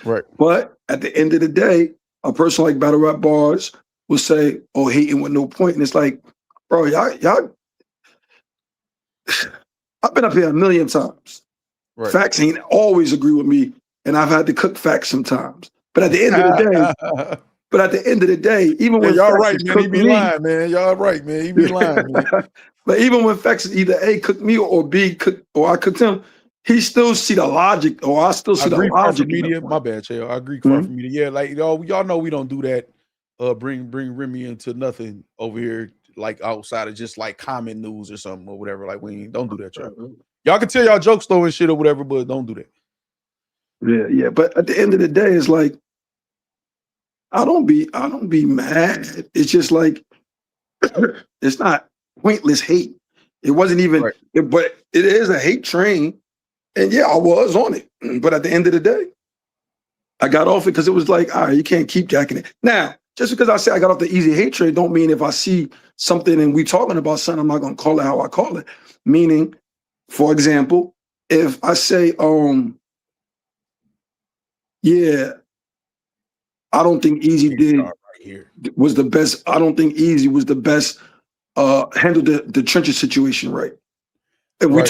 Right. But at the end of the day, a person like Battle Rap Bars will say, "Oh, hating with no point," and it's like, bro, y'all. I've been up here a million times. Right. Factz ain't always agree with me. And I've had to cook Factz sometimes. But at the end of the day, even when y'all right, man, he be lying, man. Y'all right, man. He be lying, man. But even when Factz either A cooked me or B cooked or I cooked him, he still see the logic, or I still see the logic. Media, my bad, Chael. I agree from media. Yeah, like y'all know we don't do that. Bring Remy into nothing over here, like outside of just like comment news or something or whatever. Like we don't do that, y'all. Y'all can tell y'all jokes though and shit or whatever, but don't do that. Yeah. But at the end of the day, it's like I don't be mad. It's just like it's not pointless hate. It wasn't even, but it is a hate train. And yeah, I was on it. But at the end of the day, I got off it because it was like, all right, you can't keep jacking it. Now, just because I say I got off the easy hate train, don't mean if I see something and we talking about something, I'm not gonna call it how I call it. Meaning, for example, if I say, yeah, I don't think Eazy was the best. I don't think Eazy was the best. Handled the trenches situation right. If we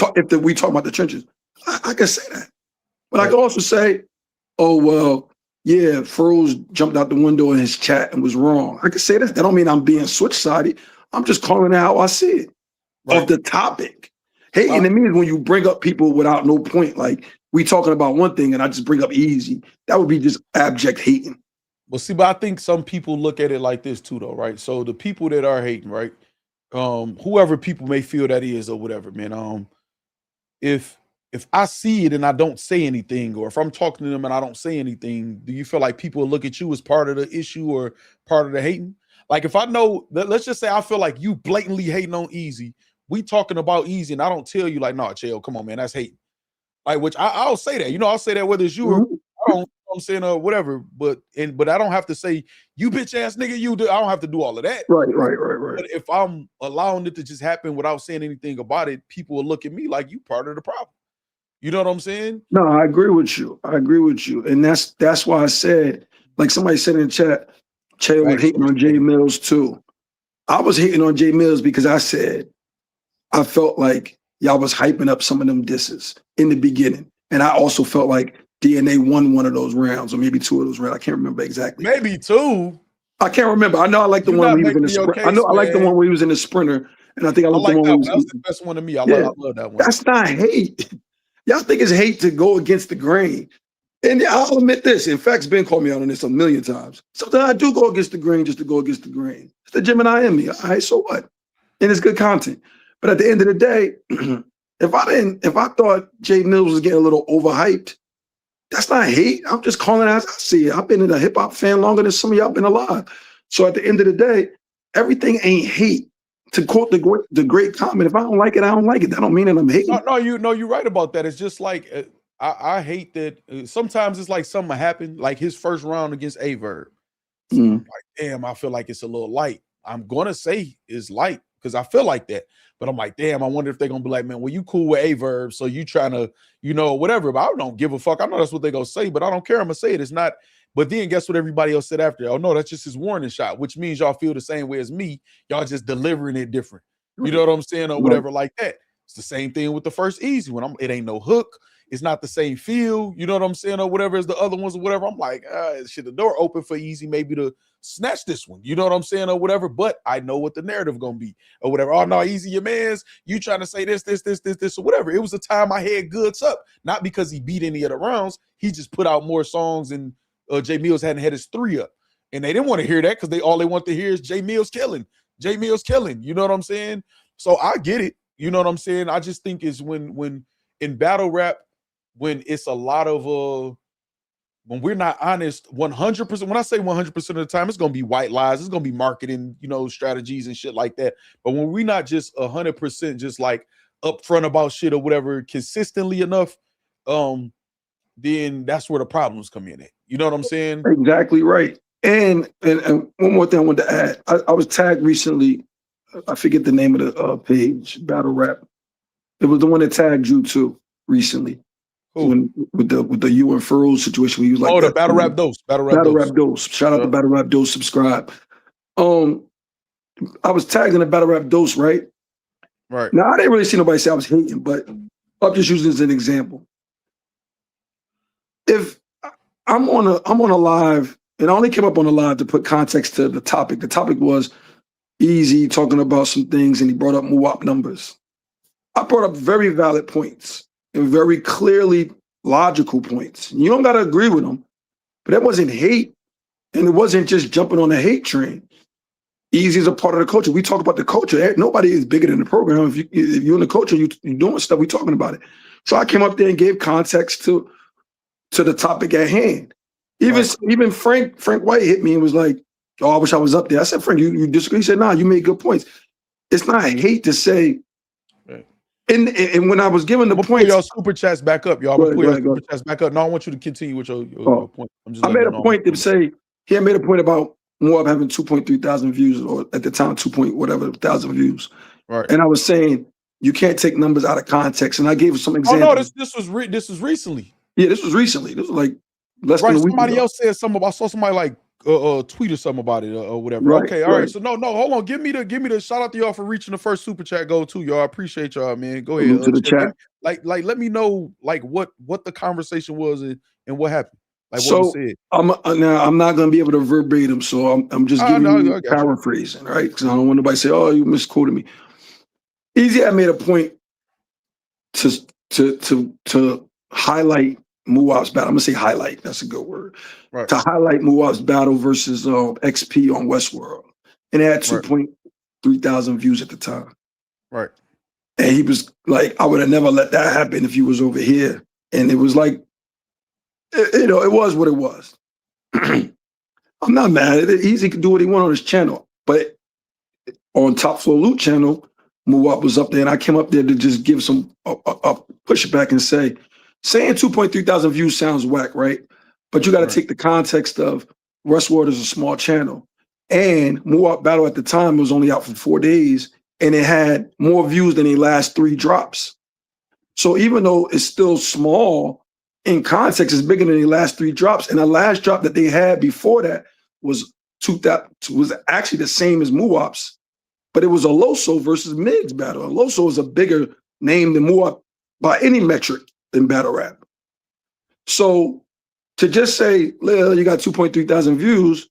talk about the trenches, I can say that. But I can also say, oh well, yeah, Froze jumped out the window in his chat and was wrong. I can say that. That don't mean I'm being switch-sided. I'm just calling it how I see it. Of the topic. Hating it means when you bring up people without no point, like we talking about one thing and I just bring up Eazy. That would be just abject hating. Well, see, but I think some people look at it like this too, though, right? So the people that are hating, right? Whoever people may feel that is or whatever, man. If I see it and I don't say anything, or if I'm talking to them and I don't say anything, do you feel like people will look at you as part of the issue or part of the hating? Like if I know that, let's just say I feel like you blatantly hating on Eazy, we talking about Eazy, and I don't tell you like, nah, chill, come on, man, that's hating. Like, which I'll say that, I'll say that whether it's you or I don't. I'm saying whatever, but I don't have to say you bitch ass nigga. I don't have to do all of that. Right. But if I'm allowing it to just happen without saying anything about it, people will look at me like you part of the problem. You know what I'm saying? No, I agree with you. And that's why I said, like somebody said in the chat, Che was hating on Jay Mills too. I was hating on Jay Mills because I said I felt like y'all was hyping up some of them disses in the beginning. And I also felt like DNA won one of those rounds, or maybe two of those rounds. I can't remember exactly. Maybe two. I can't remember. I know I like the one where he was in the sprint. I like the one where he was in the sprinter, and I think I like the one. That was the best one to me. I love that one. That's not hate. Y'all think it's hate to go against the grain, and I'll admit this. In fact, Ben called me out on this a million times. Sometimes I do go against the grain just to go against the grain. It's the Gemini in me. All right, so what? And it's good content. But at the end of the day, if I thought Jay Mills was getting a little overhyped, that's not hate. I'm just calling it as I see it. I've been a hip hop fan longer than some of y'all been alive. So at the end of the day, everything ain't hate. To quote the great comment, if I don't like it, I don't like it. That don't mean that I'm hating. No, you're right about that. It's just like I hate that. Sometimes it's like something happened, like his first round against Averb. Like, damn, I feel like it's a little light. I'm gonna say it's light because I feel like that. But I'm like, damn, I wonder if they're gonna be like, man, well, you cool with Averb, so you trying to, whatever. But I don't give a fuck. I know that's what they're gonna say, but I don't care. I'm gonna say it. It's not. But then guess what everybody else said after? Oh no, that's just his warning shot, which means y'all feel the same way as me. Y'all just delivering it different. You know what I'm saying? Or whatever like that. It's the same thing with the first Eazy one. It ain't no hook. It's not the same feel. You know what I'm saying? Or whatever as the other ones or whatever. I'm like, shit, the door open for Eazy maybe to snatch this one. You know what I'm saying? Or whatever. But I know what the narrative gonna be or whatever. Oh no, Eazy, your mans, you trying to say this, or whatever. It was a time I had goods up. Not because he beat any of the rounds. He just put out more songs and Jay Mills hadn't had his 3 up. And they didn't want to hear that because all they want to hear is Jay Mills killing. Jay Mills killing. You know what I'm saying? So I get it. You know what I'm saying? I just think it's when in battle rap, when it's a lot of when we're not honest 100%, when I say 100% of the time, it's gonna be white lies, it's gonna be marketing, strategies and shit like that. But when we're not just 100% just like upfront about shit or whatever consistently enough, then that's where the problems come in at. You know what I'm saying? Exactly right. And one more thing I wanted to add. I was tagged recently. I forget the name of the page, Battle Rap. It was the one that tagged you too recently. With the you and Furrow situation, where you was like, the Battle Rap Dose. Battle Rap Dose. Shout out to Battle Rap Dose. Subscribe. I was tagged in the Battle Rap Dose, right? Right. Now I didn't really see nobody say I was hating, but I'm just using this as an example. If I'm on a live, and I only came up on the live to put context to the topic. The topic was Eazy talking about some things, and he brought up Muwap numbers. I brought up very valid points and very clearly logical points. You don't got to agree with them, but that wasn't hate, and it wasn't just jumping on the hate train. Eazy is a part of the culture. We talk about the culture. Nobody is bigger than the program. If you're in the culture, you're doing stuff, we're talking about it. So I came up there and gave context to the topic at hand. Even Frank White hit me and was like, "Oh, I wish I was up there." I said, "Frank, you disagree?" He said, "Nah, you made good points." It's not hate to say. Right. And when I was given the point, y'all super chats back up, y'all. Put your super chats back up. No, I want you to continue with your point. I made a point to say he had made a point about Moab having 2.3 thousand views, or at the time 2 point whatever thousand views. Right. And I was saying you can't take numbers out of context. And I gave some Oh examples. no, this was recently. Yeah, this was recently. This was like less than Right. a week Somebody ago. else said something about. I saw somebody like tweet or something about it or whatever. Right, Okay, all right. right. So no, hold on. Give me the shout out to y'all for reaching the first super chat goal too, y'all. I appreciate y'all, man. Go ahead. To the chat. Like let me know like what the conversation was and what happened. Like So what was said. I'm not going to be able to verbatim, so I'm just giving you I got you. paraphrasing, right? Because I don't want nobody to say, "Oh, you misquoted me." Eazy had made a point to highlight Muwab's battle. I'm gonna say highlight. That's a good word. Right. To highlight Muwab's battle versus XP on Westworld, and it had 2.3 thousand views at the time. Right. And he was like, "I would have never let that happen if you was over here." And it was like, it was what it was. I'm not mad at it. Eazy could do what he wanted on his channel, but on Top Flow Loot channel, Muwab was up there, and I came up there to just give some pushback and saying 2.3 thousand views sounds whack, right? But you got to take the context of Westworld is a small channel, and Muwab Battle at the time was only out for 4 days, and it had more views than the last 3 drops. So even though it's still small, in context, it's bigger than the last 3 drops. And the last drop that they had before that was actually the same as Muwab's, but it was a Loso versus Migs battle. And Loso is a bigger name than Muwab by any metric in battle rap. So to just say, Lil, you got 2.3 thousand views,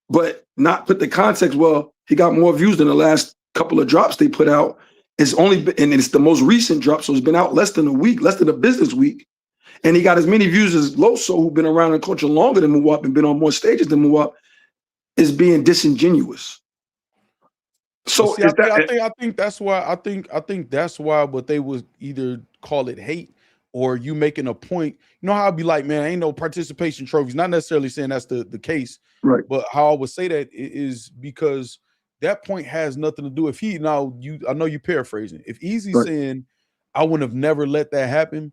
but not put the context, well, he got more views than the last couple of drops they put out. And it's the most recent drop, so it's been out less than a week, less than a business week. And he got as many views as Loso, who've been around in culture longer than Muwab and been on more stages than Muwab, is being disingenuous. So see, I think that's why I think that's why, but they would either call it hate or you making a point. You know how I'd be like, man, ain't no participation trophies. Not necessarily saying that's the case, right? But how I would say that is because that point has nothing to do. If I know you paraphrasing. If Eazy saying I wouldn't have never let that happen,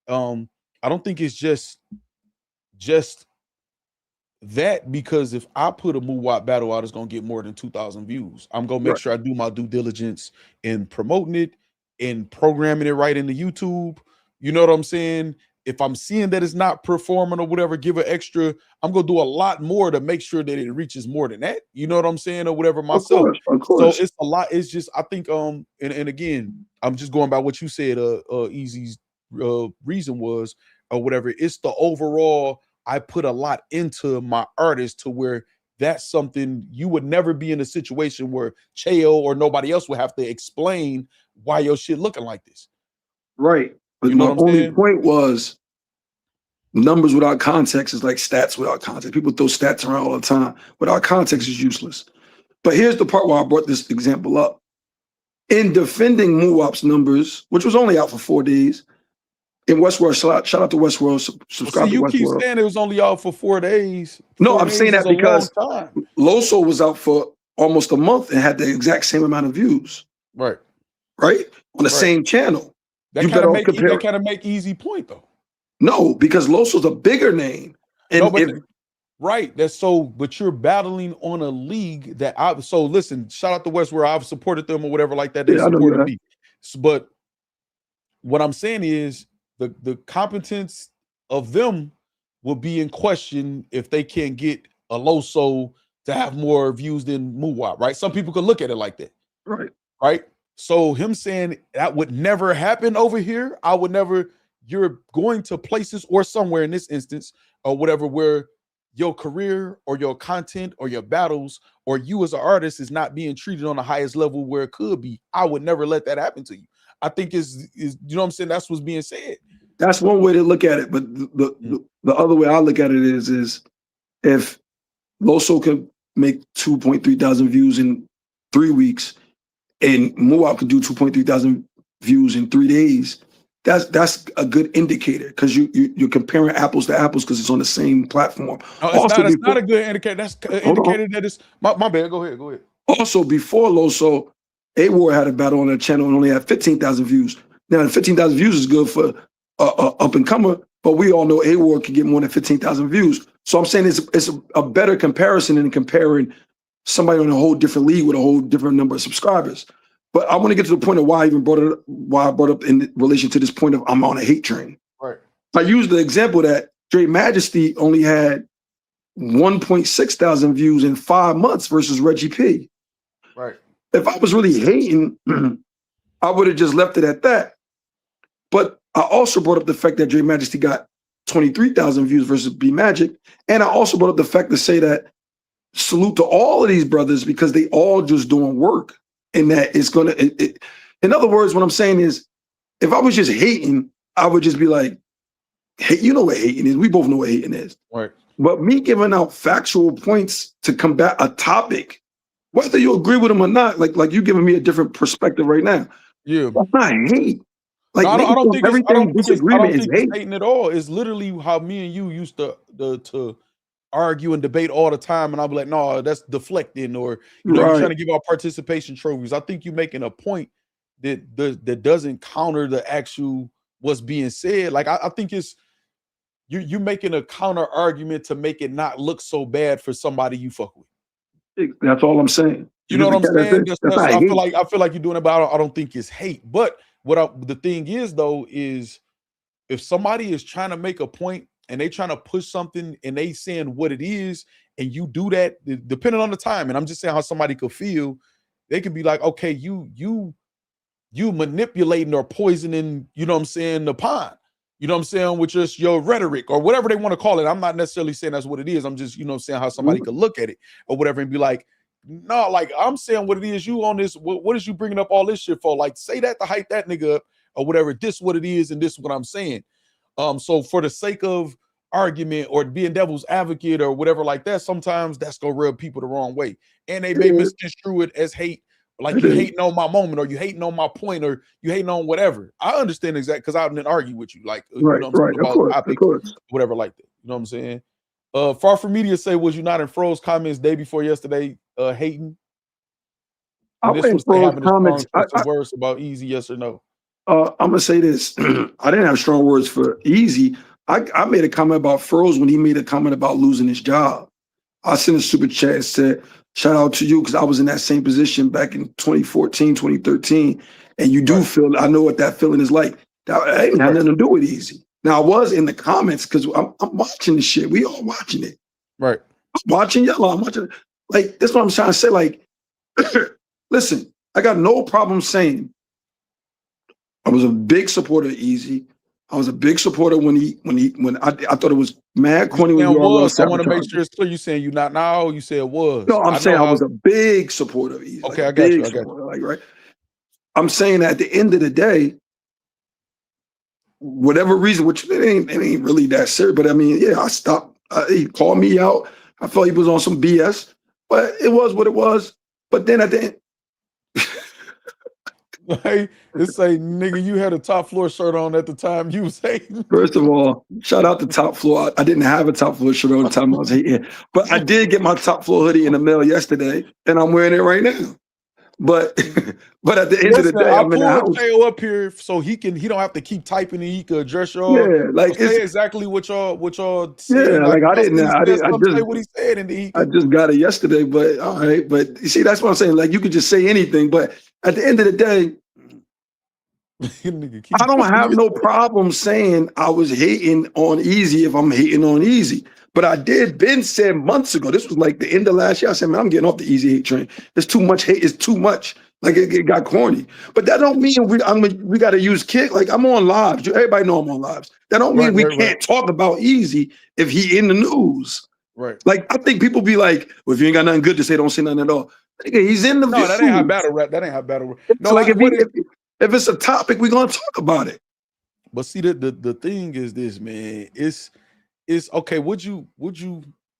I don't think it's just that, because if I put a Muwab battle out, it's gonna get more than 2,000 views. I'm gonna make sure I do my due diligence in promoting it and programming it right into YouTube. You know what I'm saying? If I'm seeing that it's not performing or whatever, give it extra. I'm gonna do a lot more to make sure that it reaches more than that. You know what I'm saying, or whatever myself. Of course. So it's a lot. It's just I think and again, I'm just going by what you said. Eazy's reason was or whatever. It's the overall. I put a lot into my artist to where that's something you would never be in a situation where Cheo or nobody else would have to explain why your shit looking like this. Right. But you know my only point was numbers without context is like stats without context. People throw stats around all the time. Without context is useless. But here's the part where I brought this example up. In defending Muwab's numbers, which was only out for 4 days, in Westworld, shout out to Westworld, subscribe to Westworld. You keep saying it was only out for 4 days. No, I'm saying that because Loso was out for almost a month and had the exact same amount of views. Right. Right? On the same channel. That kind of make Eazy point though. No, because Loso's a bigger name. And right. That's so, but you're battling on a league that so listen, shout out to Westworld. I've supported them or whatever like that. They supported me. But what I'm saying is the competence of them will be in question if they can't get a Loso to have more views than Muwab, right? Some people could look at it like that. Right. Right. So him saying that would never happen over here, I would never, you're going to places or somewhere in this instance or whatever where your career or your content or your battles or you as an artist is not being treated on the highest level where it could be. I would never let that happen to you. I think is you know what I'm saying? That's what's being said. That's one way to look at it. But the other way I look at it is if Loso could make 2.3 thousand views in 3 weeks and Muwab could do 2.3 thousand views in 3 days, that's a good indicator because you're comparing apples to apples because it's on the same platform. It's not a good indicator. That's an indicator that it's my bad. Go ahead. Also, before Loso, A-War had a battle on their channel and only had 15,000 views. Now, 15,000 views is good for up and comer, but we all know A-War can get more than 15,000 views. So I'm saying it's a better comparison than comparing somebody on a whole different league with a whole different number of subscribers. But I want to get to the point of why I brought up in relation to this point of I'm on a hate train. Right. I used the example that Dre Majesty only had 1.6 thousand views in 5 months versus Reggie P. Right. If I was really hating, I would have just left it at that. But I also brought up the fact that Dre Majesty got 23,000 views versus B Magic. And I also brought up the fact to say that salute to all of these brothers because they all just doing work. And that it's going to, in other words, what I'm saying is, if I was just hating, I would just be like, hey, you know what hating is. We both know what hating is. Right. But me giving out factual points to combat a topic, whether you agree with them or not, like you giving me a different perspective right now. Yeah. That's not hate. Like, No, I don't think everything disagreement is hate. hating at all. It's literally how me and you used to argue and debate all the time, and I'll be like, no, that's deflecting, or you're trying to give out participation trophies. I think you're making a point that doesn't counter the actual what's being said. Like I think it's you're making a counter argument to make it not look so bad for somebody you fuck with. That's all I'm saying. You know what I'm saying? I feel like you're doing it, but I don't think it's hate. But the thing is though is if somebody is trying to make a point and they trying to push something and they saying what it is, and you do that, depending on the time, and I'm just saying how somebody could feel, they could be like, okay, you manipulating or poisoning, you know what I'm saying, the pond, you know what I'm saying, with just your rhetoric or whatever they want to call it. I'm not necessarily saying that's what it is. I'm just, you know what I'm saying, how somebody could look at it or whatever and be like, no, like I'm saying what it is. You on this, what is you bringing up all this shit for? Like, say that to hype that nigga up or whatever. This what it is and this is what I'm saying. So for the sake of argument or being devil's advocate or whatever like that, sometimes that's gonna rub people the wrong way. And they may misconstrue it as hate, like you hating on my moment or you hating on my point or you hating on whatever. I understand exactly because I didn't argue with you, like you know what I'm saying, about topics, whatever like that. You know what I'm saying? Far from media say, was you not in Fro's comments day before yesterday hating? I this was Fro's comments. Words about Eazy, yes or no? I'm gonna say this. I didn't have strong words for Eazy. I made a comment about Fro's when he made a comment about losing his job. I sent a super chat and said, shout out to you, because I was in that same position back in 2014, 2013. And you do feel, I know what that feeling is like. That ain't had nothing to do with Eazy. Now, I was in the comments because I'm watching this shit. We all watching it. Right. I'm watching y'all. I'm watching it. Like, that's what I'm trying to say. Like, listen, I got no problem saying I was a big supporter of Eazy. I was a big supporter when I thought it was mad corny. I want to make sure it's clear. You saying you not now? You say it was. No, I'm saying I was a big supporter of Eazy. Okay, like I got you. Like, right. I'm saying at the end of the day, whatever reason, which it ain't really that serious. But I mean, yeah, I stopped. He called me out. I felt he was on some BS, but it was what it was. But then at the end. Hey, it's a nigga, you had a top floor shirt on at the time you was hating. First of all, shout out to Top Floor. I didn't have a Top Floor shirt on the time I was hating, but I did get my Top Floor hoodie in the mail yesterday, and I'm wearing it right now. But at the end of the day, I'm in the house. Tail up here so he don't have to keep typing and he could address y'all. Yeah, like say exactly what y'all said. Yeah, like I didn't say what he said, and I just got it yesterday. But all right, but you see, that's what I'm saying. Like you could just say anything, but at the end of the day, I don't have no problem saying I was hating on Eazy if I'm hating on Eazy. But I did said months ago, this was like the end of last year, I said, man, I'm getting off the Eazy hate train. There's too much hate, it's too much. Like it got corny. But that don't mean we got to use kick. Like I'm on lives. Everybody know I'm on lives. That don't mean we can't talk about Eazy if he in the news. Right. Like I think people be like, well, if you ain't got nothing good to say, don't say nothing at all. Nigga, he's in the No, that ain't how battle rap. That ain't how battle rap. No, so like if it's a topic, we're gonna talk about it. But see, the thing is this, man. It's okay. Would you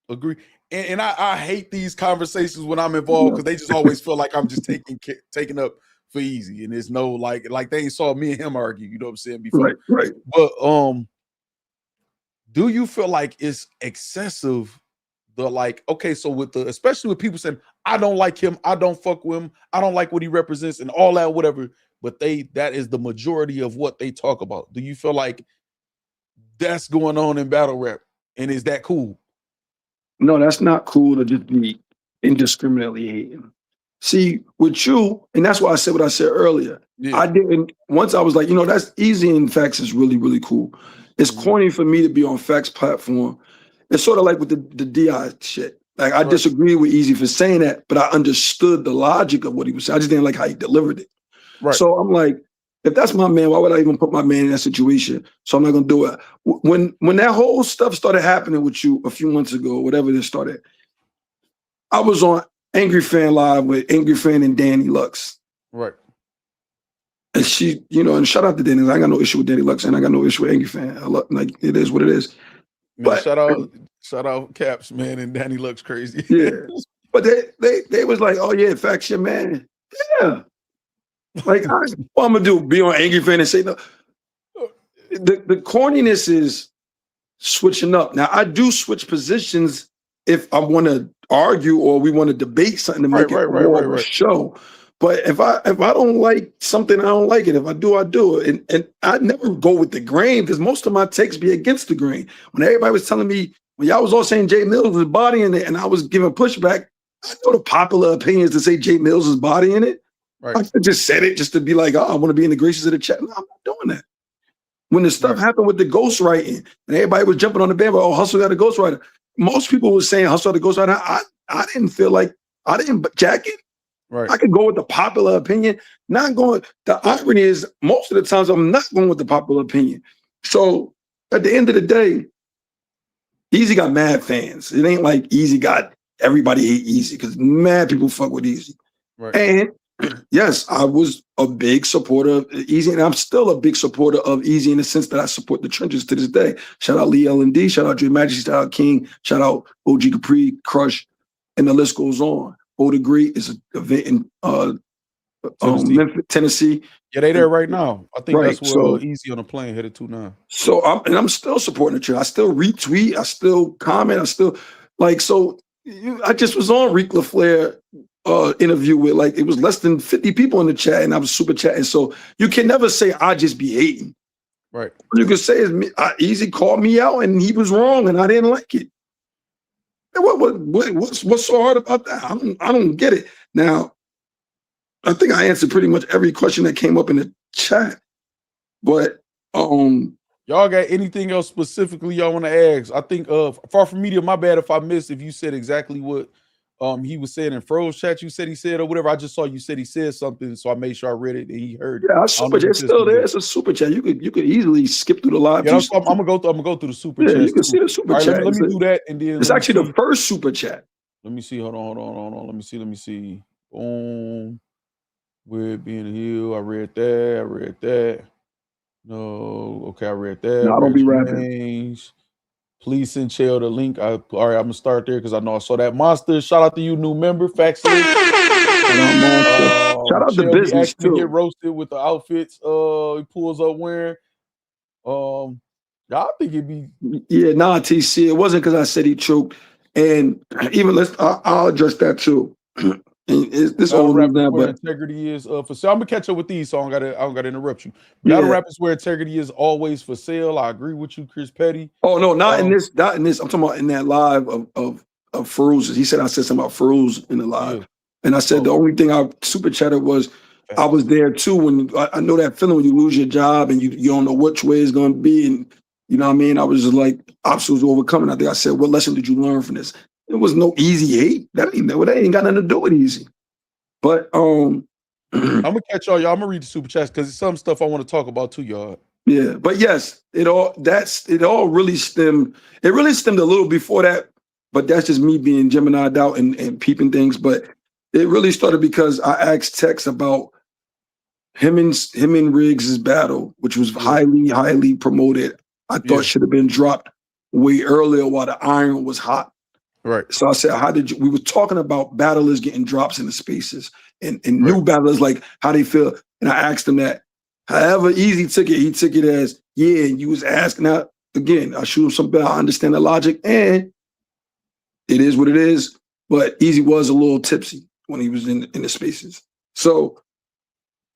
agree? And I hate these conversations when I'm involved because they just always feel like I'm just taking up for Eazy, and there's no like they ain't saw me and him argue. You know what I'm saying before, right? But do you feel like it's excessive? The like, okay, so especially with people saying I don't like him, I don't fuck with him, I don't like what he represents, and all that, whatever. But that is the majority of what they talk about. Do you feel like that's going on in battle rap? And is that cool? No, that's not cool to just be indiscriminately hating. See, with you, and that's why I said what I said earlier. Yeah. I didn't, once I was like, that's Eazy and Factz is really, really cool. It's corny for me to be on Factz platform. It's sort of like with the DI shit. Like, I disagree with Eazy for saying that, but I understood the logic of what he was saying. I just didn't like how he delivered it. Right. So I'm like, if that's my man, why would I even put my man in that situation? So I'm not gonna do it. When that whole stuff started happening with you a few months ago, whatever this started, I was on Angry Fan Live with Angry Fan and Danny Lux. Right. And she, and shout out to Danny. I got no issue with Danny Lux, and I got no issue with Angry Fan. Like, it is what it is. Man, but shout out Caps, man, and Danny looks crazy. Yeah. But they was like, oh yeah, Factz your man. Yeah. Like, what I'm gonna do? Be on Angry Fan and say no. The corniness is switching up. Now I do switch positions if I want to argue or we want to debate something to make it more of a show. But if I don't like something, I don't like it. If I do, I do it. And I never go with the grain because most of my takes be against the grain. When everybody was telling me, when y'all was all saying Jay Mills was bodying it and I was giving pushback, I know the popular opinions to say Jay Mills is bodying it. Right. I just said it just to be like, oh, I want to be in the graces of the chat. No, I'm not doing that. When the stuff happened with the ghostwriting and everybody was jumping on the band, oh, Hustle got a ghostwriter. Most people were saying Hustle had a ghostwriter. I didn't feel like, I didn't jack it. Right. I could go with the popular opinion. The irony is most of the times I'm not going with the popular opinion. So at the end of the day, Eazy got mad fans. It ain't like Eazy got everybody hate Eazy because mad people fuck with Eazy. Right. And yes, I was a big supporter of Eazy, and I'm still a big supporter of Eazy in the sense that I support the trenches to this day. Shout out Lee L&D, shout out Dre Majesty, shout out King, shout out OG Capri, Crush, and the list goes on. Bo Degree is an event in Memphis, Tennessee. Yeah, they there right now. I think that's where Eazy on the plane headed to now. So I'm still supporting the trend. I still retweet. I still comment. I still like. So I just was on Ric LaFleur interview with like it was less than 50 people in the chat, and I was super chatting. So you can never say I just be hating. Right. What you can say is Eazy called me out, and he was wrong, and I didn't like it. What's so hard about that? I don't get it. Now, I think I answered pretty much every question that came up in the chat. But y'all got anything else specifically y'all want to ask? I think Far From Media, my bad if I missed if you said exactly what he was saying in Fro's chat. You said he said or whatever. I just saw you said he said something, so I made sure I read it and he heard. Yeah, super chat. It's still there. It's a super chat. You could easily skip through the live. Yeah, I'm gonna go through the super chat. You can see the super chat. Let me do that, and then it's actually the first super chat. Let me see. Hold on. Let me see. Boom. Weird being healed. I read that. No. Okay, I read that. No, I don't be rapping. Please send Chael the link. All right, I'm gonna start there because I know I saw that. Monster, shout out to you, new member. Factz. Shout out to business too. Get roasted with the outfits he pulls up wearing. I think it'd be TC. It wasn't because I said he choked, and even I'll address that too. This old rap now, but integrity is for sale. I'm gonna catch up with these, so I don't gotta interrupt you. Battle rappers where integrity is always for sale. I agree with you, Chris Petty. Oh no, not in this. I'm talking about in that live of Feruz. He said I said something about Feruz in the live, and I said the only thing I super chatted was I was there too when I know that feeling when you lose your job and you don't know which way it's gonna be, and you know what I mean. I was just like obstacles overcoming. I think I said, what lesson did you learn from this? It was no easy hate. That ain't got nothing to do with Eazy. But I'm gonna catch y'all. I'm gonna read the super chats because it's some stuff I want to talk about too, y'all. Yeah, but yes, it all really stemmed. It really stemmed a little before that, but that's just me being Gemini'd out and peeping things. But it really started because I asked Tex about him and Riggs' battle, which was highly promoted. I thought should have been dropped way earlier while the iron was hot. Right. So I said, we were talking about battlers getting drops in the spaces and new battlers, like how they feel. And I asked him that. However Eazy took it, he took it as, and you was asking out. Again, I shoot him some bell. I understand the logic, and it is what it is. But Eazy was a little tipsy when he was in the spaces. So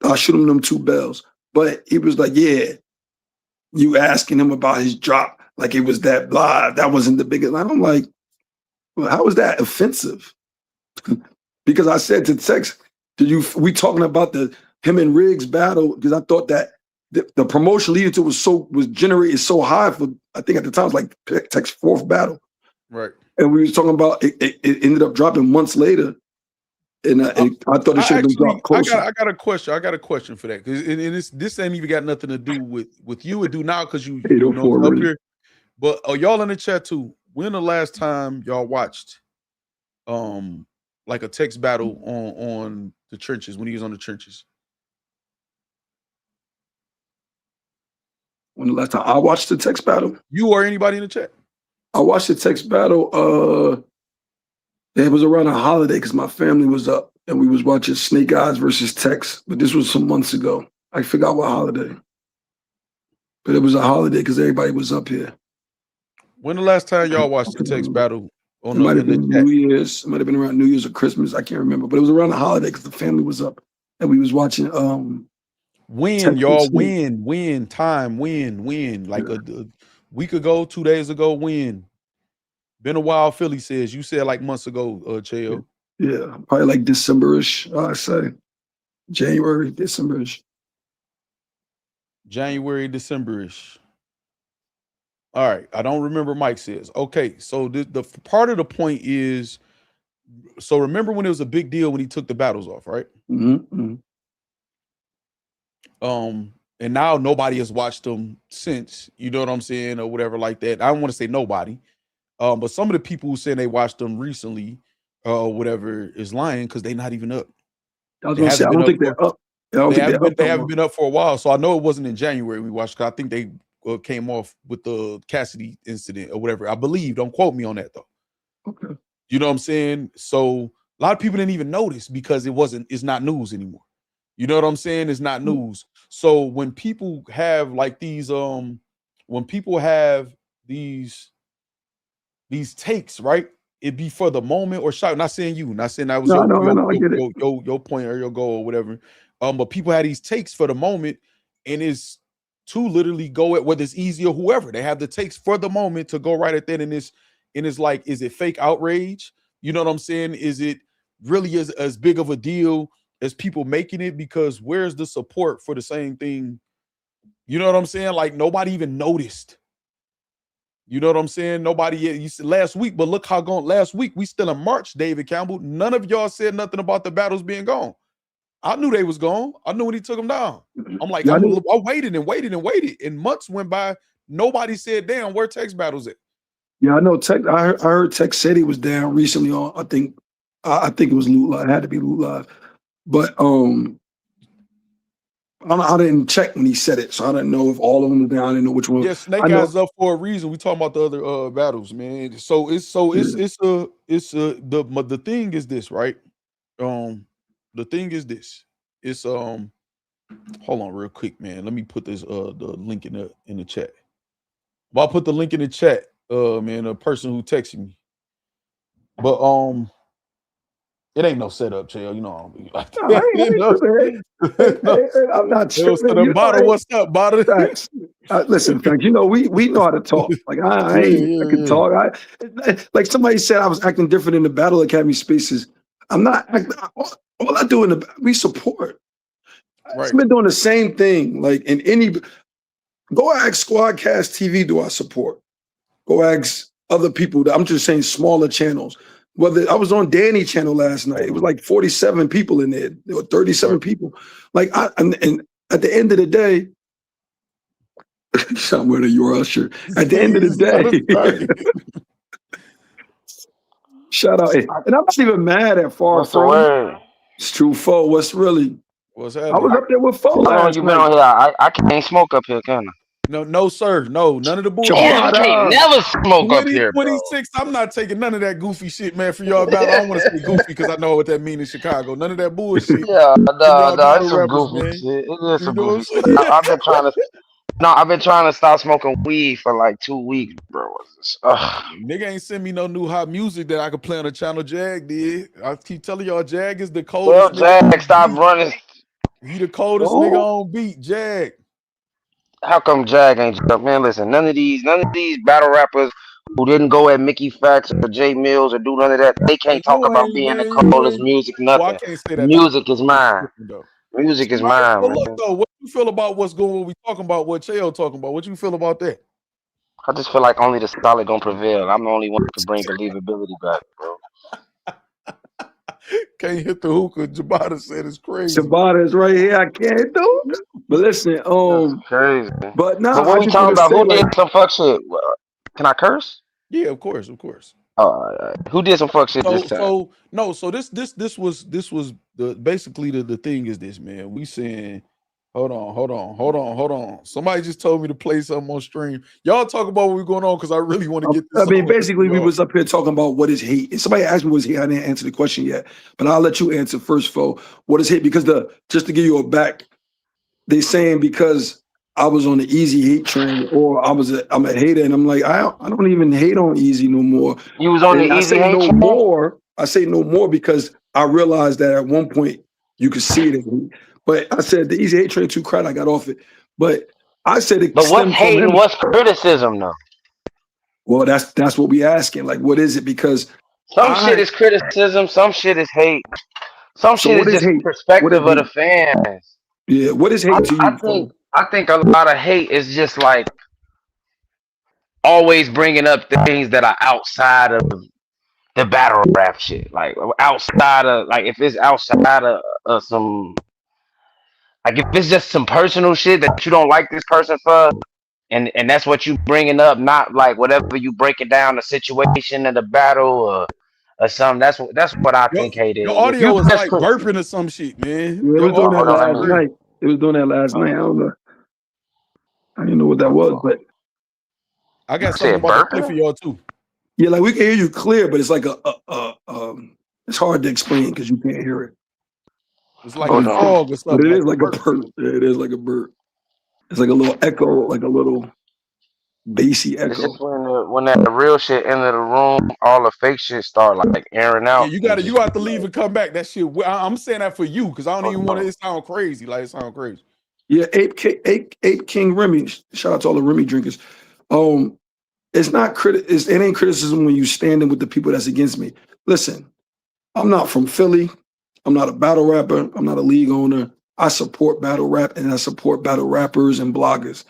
I shoot him them 2 bells. But he was like, you asking him about his drop, like it was that blah, that wasn't the biggest line. I'm like, Well, how is that offensive? Because I said to Tex, we talking about him and Riggs battle? Because I thought that the promotion leading to was generated so high for, I think at the time it was like Tex's 4th battle. Right. And we was talking about it ended up dropping months later. And I thought it should have been dropped closer. I got a question. I got a question for that. Because this ain't even got nothing to do with you. It do now because you know up here. But y'all in the chat too. When the last time y'all watched like a Tex battle on the trenches when he was on the trenches? When the last time I watched the Tex battle? You or anybody in the chat? I watched the Tex battle. It was around a holiday because my family was up and we was watching Snake Eyes versus Tex. But this was some months ago. I forgot what holiday. But it was a holiday because everybody was up here. When the last time y'all watched the Tex battle? It might have been New Year's. It might have been around New Year's or Christmas. I can't remember. But it was around the holiday because the family was up and we was watching. When y'all win. Like a week ago, 2 days ago, when? Been a while, Philly says. You said like months ago, Cheo. Yeah, probably like December-ish, I say. January, December-ish. January, December-ish. All right. I don't remember Mike says. Okay, so the part of the point is, so remember when it was a big deal when he took the battles off, right? Mm-hmm. And now nobody has watched them since, you know what I'm saying, or whatever like that. I don't want to say nobody. But some of the people who say they watched them recently, or whatever, is lying because they're not even up. I was gonna say I don't think they're up. They haven't been up for a while, so I know it wasn't in January we watched. Cause I think they came off with the Cassidy incident or whatever. I believe. Don't quote me on that though. Okay. You know what I'm saying? So a lot of people didn't even notice because it's not news anymore. You know what I'm saying? It's not news. So when people have like these, when people have these takes, right? It be for the moment or shot. Not saying you, not saying that was your point or your goal or whatever. But people had these takes for the moment, and it's to literally go at whether it's Eazy or whoever. They have the takes for the moment to go right at that, and it's like, is it fake outrage? You know what I'm saying? Is it really as big of a deal as people making it? Because where's the support for the same thing? You know what I'm saying? Like nobody even noticed. You know what I'm saying? Nobody yet. You said last week, but look how gone last week. We still in March, David Campbell. None of y'all said nothing about the battles being gone. I knew they was gone. I knew when he took them down. I'm like, I waited and waited and waited. And months went by. Nobody said, damn, where Tex battles at? Yeah, I know Tex. I heard Tex said he was down recently on, I think it was Loot Live. It had to be Loot Live. But I didn't check when he said it, so I didn't know if all of them were down. I didn't know which one. Yeah, Snake Eyes up for a reason. We talking about the other battles, man. The thing is this, right? The thing is this. It's hold on real quick, man. Let me put this the link in the chat. Well, I'll put the link in the chat, man, a person who texted me. But it ain't no setup, Chael. You know, I'm not tripping. What's up, Bada? Factz. Listen, Factz, you know, we know how to talk. Like I can talk. Like somebody said I was acting different in the Battle Academy spaces. I'm not acting. All I do we support. Right. I've been doing the same thing. Like in any, go ask Squadcast TV, do I support? Go ask other people. I'm just saying smaller channels. Whether I was on Danny channel last night, it was like 47 people in there. There were 37 people. Like and at the end of the day, I'm wearing a URL shirt. At the end of the day, shout out. And I'm not even mad at Far From. It's true, Fo. What's really? What's happening? I was up there with Fo last you been on here? I can't smoke up here, can I? No, sir. No, none of the bullshit. I can't never smoke up here, 26, I'm not taking none of that goofy shit, man, for y'all battle. I don't want to say goofy because I know what that means in Chicago. None of that bullshit. Yeah, it's some goofy shit. It is some goofy shit. I've been trying to stop smoking weed for like 2 weeks, bro. Nigga ain't send me no new hot music that I could play on the channel. Jag did. I keep telling y'all, Jag is the coldest. Well, Jag, stop running. He the coldest nigga on beat, Jag. How come Jag ain't up? Man, listen, none of these battle rappers who didn't go at Mickey Factz or Jay Mills or do none of that, they can't talk You about ain't, being the man. coldest music, Well, I nothing. can't say that. Music is mine. Though. Music is Right, mine, but man. look though, what you feel about what's going? What we talking about? What Chael talking about? What you feel about that? I just feel like only the solid gonna prevail. I'm the only one who can bring believability back, bro. Can't hit the hookah. Jabata said it's crazy. Jabata is right here. I can't do it. But listen, That's crazy. but now But what I we just talking want to about? say, Who like, did some fuck shit? Can I curse? Yeah, of course, of course. Who did some fuck shit this time? So this was the basically the thing is this, man. We saying, hold on. Somebody just told me to play something on stream. Y'all talk about what's going on because I really want to get this. I mean, basically, we was up here talking about what is hate. And somebody asked me what is hate. I didn't answer the question yet, but I'll let you answer first, Fo. What is hate? Because just to give you a back, they saying because I was on the Eazy hate train, or I'm a hater, and I'm like, I don't even hate on Eazy no more. You was on and the I Eazy say hate no train? more. I say no more because I realized that at one point you could see it as hate. But I said the Eazy hate train too crowded. I got off it. But I said it But what's stemmed from hate and him. what's criticism, though? Well, that's what we asking. Like, what is it? Because Some shit is criticism. Some shit is hate. Some so shit what is is just hate? What is perspective of the hate? fans. Yeah, what is hate to you, Fo? I think a lot of hate is just like always bringing up the things that are outside of the battle rap shit. Like outside of, like, if it's outside of some, like, if it's just some personal shit that you don't like this person for, and that's what you bringing up, not like whatever you breaking down the situation of the battle or something. That's what I think hate Your is. If you audio is just like burping or some shit, man. Yeah, it Your was doing that audio is last crazy. night. It was doing that last night. I don't know. I didn't know what that was, but I got something about to play for y'all too. Yeah, like we can hear you clear, but it's like it's hard to explain because you can't hear it. It's like a frog or something. But it is like a bird. Yeah, it is like a bird. It's like a little echo, like a little bassy echo. It's just when that real shit enter the room, all the fake shit start like airing out. Yeah, you have to leave and come back. That shit. I'm saying that for you because I don't even want it to sound crazy. Like it sound crazy. Yeah, Ape King Remy. Shout out to all the Remy drinkers. It's not it ain't criticism when you standing with the people that's against me. Listen, I'm not from Philly. I'm not a battle rapper. I'm not a league owner. I support battle rap and I support battle rappers and bloggers.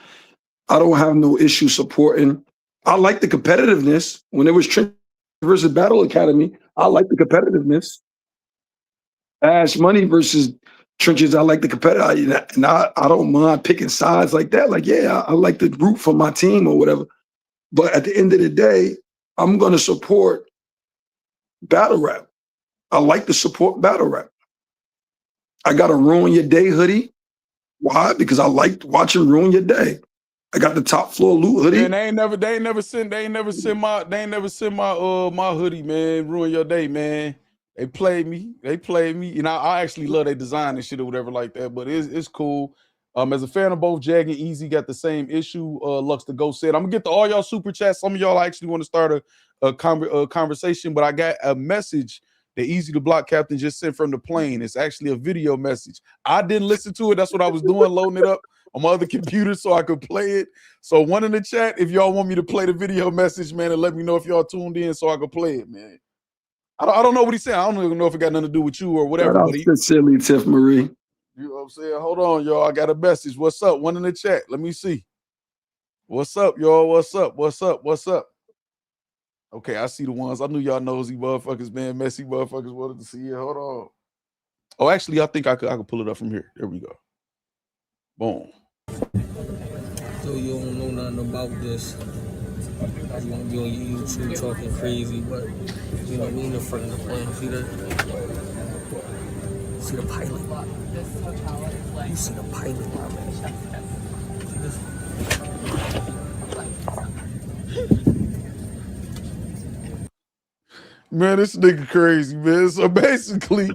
I don't have no issue supporting. I like the competitiveness. When it was Trench versus Battle Academy, I like the competitiveness. Ash Money versus Trenches, I like the competitive. And I don't mind picking sides like that. Like, yeah, I like to root for my team or whatever. But at the end of the day, I'm going to support battle rap. I like to support battle rap. I got a Ruin Your Day hoodie. Why? Because I liked watching Ruin Your Day. I got the Top Floor Loot hoodie. And they ain't never send my my hoodie, man. Ruin Your Day, man. They played me. And I actually love their design and shit or whatever like that. But it's cool. As a fan of both Jag and Eazy, got the same issue. Lux the Ghost said, I'm gonna get to all y'all super chats. Some of y'all actually want to start a conversation, but I got a message that Eazy The Block Captain just sent from the plane. It's actually a video message. I didn't listen to it. That's what I was doing, loading it up on my other computer so I could play it. So one in the chat, if y'all want me to play the video message, man, and let me know if y'all tuned in so I could play it, man. I don't know what he said. I don't even know if it got nothing to do with you or whatever. But silly Tiff Marie. You know what I'm saying? Hold on, y'all. I got a message. What's up? One in the chat. Let me see. What's up, y'all? What's up? Okay, I see the ones. I knew y'all nosy motherfuckers, man. Messy motherfuckers wanted to see it. Hold on. Oh, actually, I think I could pull it up from here. There we go. Boom. So you don't know nothing about this. You on YouTube talking crazy, but you know we in the front of the plane. See the pilot. You see the pilot, my man. See this? Man, this nigga crazy, man. So basically,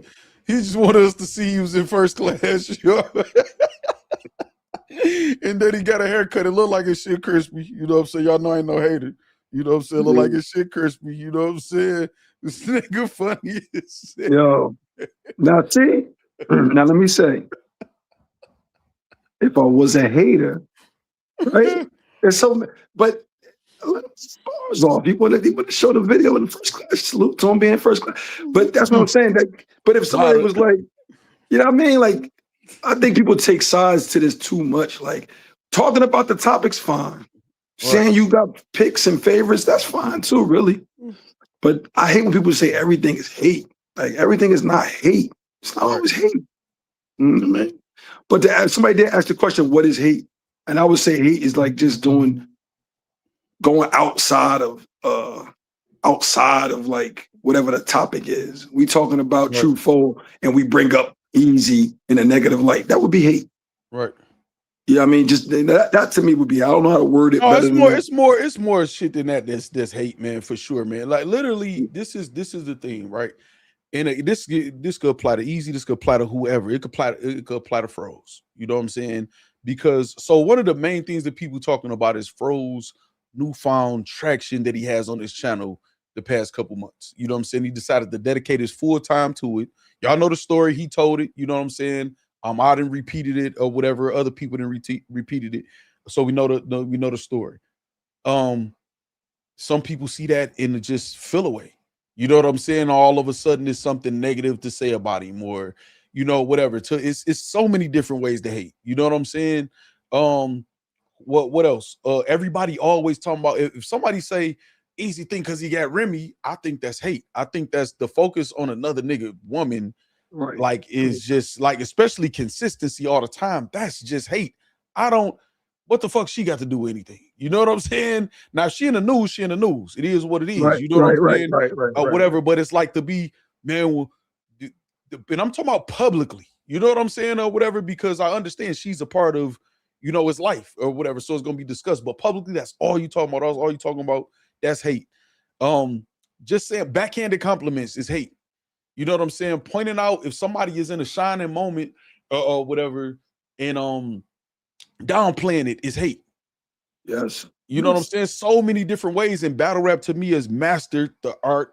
he just wanted us to see he was in first class. And then he got a haircut. It looked like his shit crispy. You know what I'm saying? Y'all know I ain't no hater. You know what I'm saying? Look like his shit crispy. You know what I'm saying? This nigga funny as shit. Yo, now see, now let me say, if I was a hater, right? There's so, but let bars off. He wanted to show the video in the first class. Salute to him being first class. But that's what I'm saying. But if somebody was like, you know what I mean? Like, I think people take sides to this too much. Like, talking about the topic's fine. Saying you got picks and favorites, that's fine too, really. But I hate when people say everything is hate. Like, everything is not hate. It's not always hate. But somebody did ask the question, what is hate? And I would say hate is like just going outside of like whatever the topic is. We talking about true foe and we bring up Eazy in a negative light. That would be hate. Right. Yeah, I mean, just that to me would be. I don't know how to word it. No, better it's more shit than that. That's hate, man, for sure, man. Like literally, this is the thing, right? And this could apply to Eazy. This could apply to whoever. It could apply to Froze. You know what I'm saying? Because one of the main things that people talking about is Froze newfound traction that he has on his channel the past couple months. You know what I'm saying? He decided to dedicate his full time to it. Y'all know the story. He told it. You know what I'm saying? I didn't repeated it or whatever. Other people didn't repeated it. So we know the story. Some people see that and just feel away. You know what I'm saying? All of a sudden, there's something negative to say about him, or whatever. It's so many different ways to hate. You know what I'm saying? What else? Everybody always talking about if somebody say Eazy thing because he got Remy, I think that's hate. I think that's the focus on another nigga woman. Right. Like is just like, especially consistency all the time. That's just hate. What the fuck she got to do with anything? You know what I'm saying? Now she in the news, she in the news. It is what it is. Right, you know what I'm saying? Right. Whatever. But it's like to be, man, and I'm talking about publicly. You know what I'm saying? Or whatever, because I understand she's a part of, his life or whatever. So it's gonna be discussed. But publicly, that's all you talking about. That's all you talking about. That's hate. Just saying backhanded compliments is hate. You know what I'm saying? Pointing out if somebody is in a shining moment or whatever, and downplaying it is hate. Yes. You know what I'm saying? So many different ways, and battle rap to me has mastered the art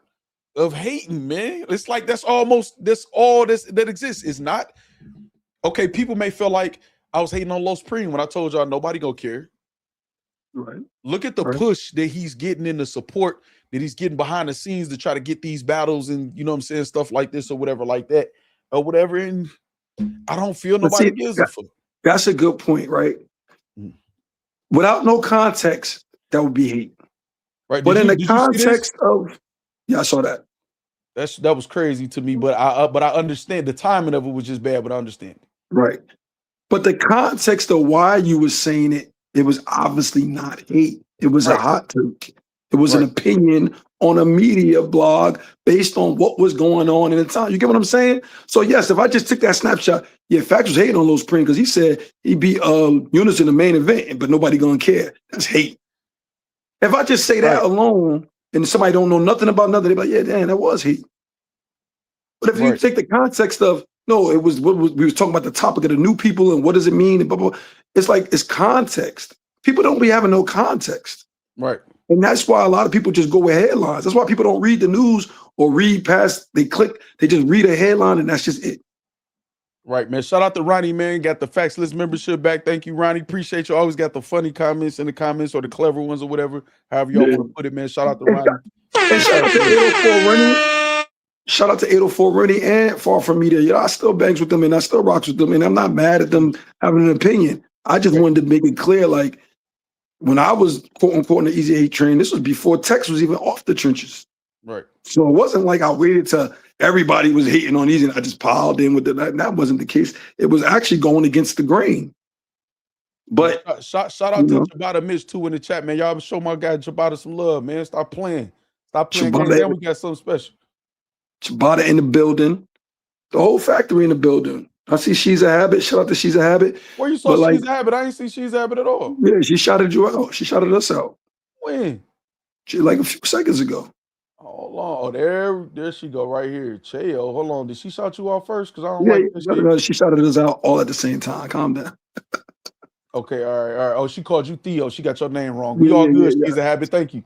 of hating, man. It's like that's all that exists. It's not okay. People may feel like I was hating on Los Supreme when I told y'all nobody gonna care. Right. Look at the push that he's getting in the support that he's getting behind the scenes to try to get these battles and you know what I'm saying, stuff like this or whatever like that or whatever. And I don't feel nobody gives a fuck. That's a good point, right? Without no context, that would be hate. Right. But in the context of, I saw that. That was crazy to me, but I understand the timing of it was just bad, but I understand it. Right. But the context of why you were saying it, it was obviously not hate. It was a hot take. It was an opinion on a media blog based on what was going on in the time. You get what I'm saying? So yes, if I just took that snapshot, Factz was hating on Lil Spring because he said he beat Eunice in the main event, but nobody gonna care. That's hate. If I just say that alone and somebody don't know nothing about nothing, they're like, yeah, damn, that was hate. But if you take the context of, no, it was we was talking about the topic of the new people and what does it mean and blah, blah, blah. It's like, it's context. People don't be having no context. Right. And that's why a lot of people just go with headlines. That's why people don't read the news or read past, they just read a headline and that's just it. Right, man. Shout out to Ronnie, man. Got the Factz List membership back. Thank you, Ronnie. Appreciate you. Always got the funny comments in the comments or the clever ones or whatever. However y'all want to put it, man. Shout out to Ronnie. And shout out to 804 Rennie. Shout out to 804 Rennie and Far From Media. I still bangs with them and I still rocks with them. And I'm not mad at them having an opinion. I just wanted to make it clear, like, when I was quote unquote on the Eazy hate train, this was before Text was even off the trenches. Right. So it wasn't like I waited till everybody was hating on Eazy and I just piled in with it. That wasn't the case. It was actually going against the grain. But shout out to Jabata Mitch too in the chat, man. Y'all show my guy Jabata some love, man. Stop playing. Stop playing games. Then we got something special. Jabata in the building. The whole factory in the building. I see She's a Habit. Shout out to She's a Habit. Where you saw She's a Habit? I ain't see She's a Habit at all. Yeah, she shouted you out. She shouted us out. When? Like a few seconds ago. Hold on. There she go right here. Cheo. Hold on. Did she shout you out first? Because I don't like this. She shouted us out all at the same time. Calm down. Okay, all right. Oh, she called you Theo. She got your name wrong. We all good. She's a Habit. Thank you.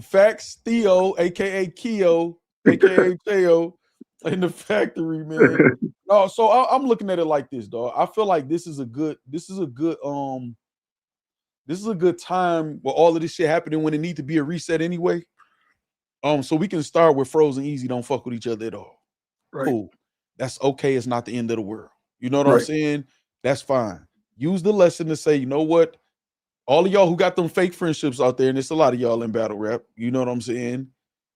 Factz Theo, aka Keo, aka Cheo. In the factory, man. No, so I'm looking at it like this, dog. I feel like this is a good this is a good time where all of this shit happening when it need to be a reset anyway. So we can start with Frozen Easy. Don't fuck with each other at all. Right. Cool. That's okay. It's not the end of the world. You know what I'm Right. saying? That's fine. Use the lesson to say, you know what? All of y'all who got them fake friendships out there, and there's a lot of y'all in battle rap, you know what I'm saying?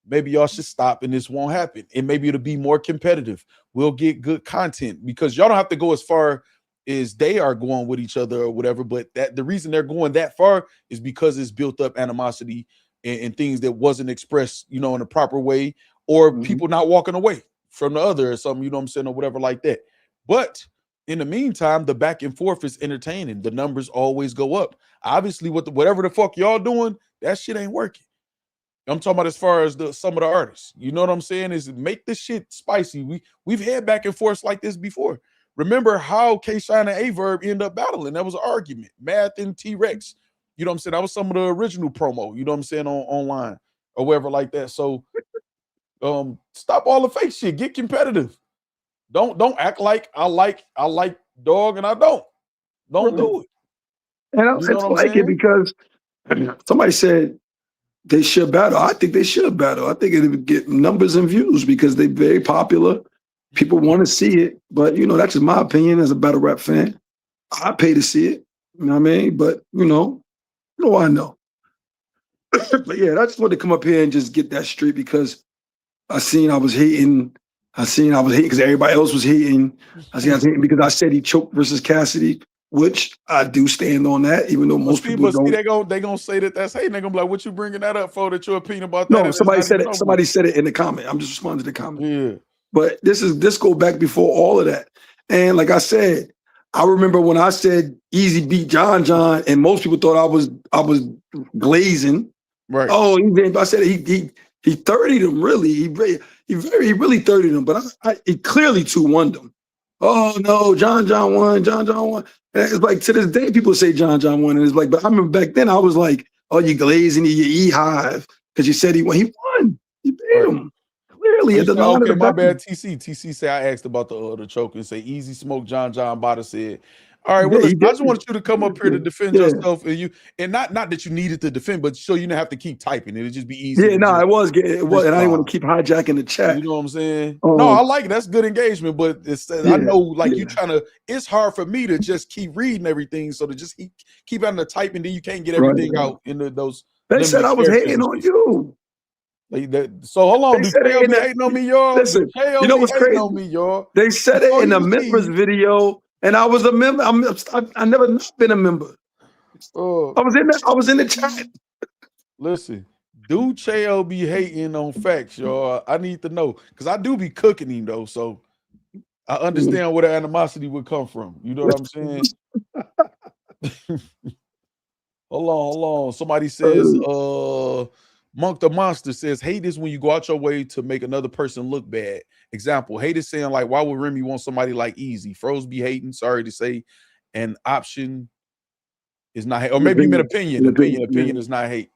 Maybe y'all should stop and this won't happen. And maybe it'll be more competitive. We'll get good content because y'all don't have to go as far as they are going with each other or whatever. But that the reason they're going that far is because it's built up animosity and things that wasn't expressed, you know, in a proper way, or people not walking away from the other or something, you know what I'm saying, or whatever like that. But in the meantime, the back and forth is entertaining. The numbers always go up. Obviously, whatever the fuck y'all doing, that shit ain't working. I'm talking about as far as some of the artists. You know what I'm saying? Is make this shit spicy. We've had back and forth like this before. Remember how K-Shine and Averb end up battling? That was an argument. Math and T-Rex. You know what I'm saying? That was some of the original promo, you know what I'm saying, online or wherever like that. So stop all the fake shit. Get competitive. Don't act like I like dog and I don't. Don't do it. And I You know what I'm like it saying? because somebody said they should battle. I think they should battle. I think it would get numbers and views because they're very popular. People want to see it. But, you know, that's just my opinion as a battle rap fan. I pay to see it. You know what I mean? But, you know I know. But yeah, I just wanted to come up here and just get that straight because I was hating because everybody else was hating. I was hating because I said he choked versus Cassidy, which I do stand on that, even though most people don't. They gonna say that's hating. They're gonna be like, "What you bringing that up for? That your opinion about that?" No, And somebody it's not said even it. over Somebody with. said it in the comment. I'm just responding to the comment. Yeah. But this go back before all of that. And like I said, I remember when I said Eazy beat John, and most people thought I was glazing. Right. Oh, I said he 30'd him really. He really 30'd him, but he clearly 2-1'd him. Oh no, John won. John won. And it's like to this day, people say John won, and it's like, but I remember back then I was like, oh, you glazing, you E-hive, because you said he won. He won. He beat him. Clearly at the line of the my battle. bad. TC say I asked about the choke and say Easy Smoke. John Bada said, all right, well, Yeah, listen, I just wanted you to come up here to defend Yeah. yourself, and not that you needed to defend, but so you didn't have to keep typing. It'd just be easy. Yeah, no, it was, and I didn't want to keep hijacking the chat. You know what I'm saying? No, I like it. That's good engagement, but I know like you trying to. It's hard for me to just keep reading everything, so to just keep having to type, and then you can't get everything out into those. They said I was hating on you. Like that. So hold on, do Chael be hating on me, y'all? Listen, you know what's crazy? On me, y'all. They said it in the members video, and I was a member. I never not been a member. I was in the chat. Listen, do Chael be hating on Factz, y'all? I need to know because I do be cooking him though, so I understand where the animosity would come from. You know what I'm saying? Hold on. Somebody says, Monk the Monster says, hate is when you go out your way to make another person look bad. Example, hate is saying like, why would Remy want somebody like Eazy? Froze be hating, sorry to say. An option is not hate. Or maybe you meant opinion. Opinion is not hate.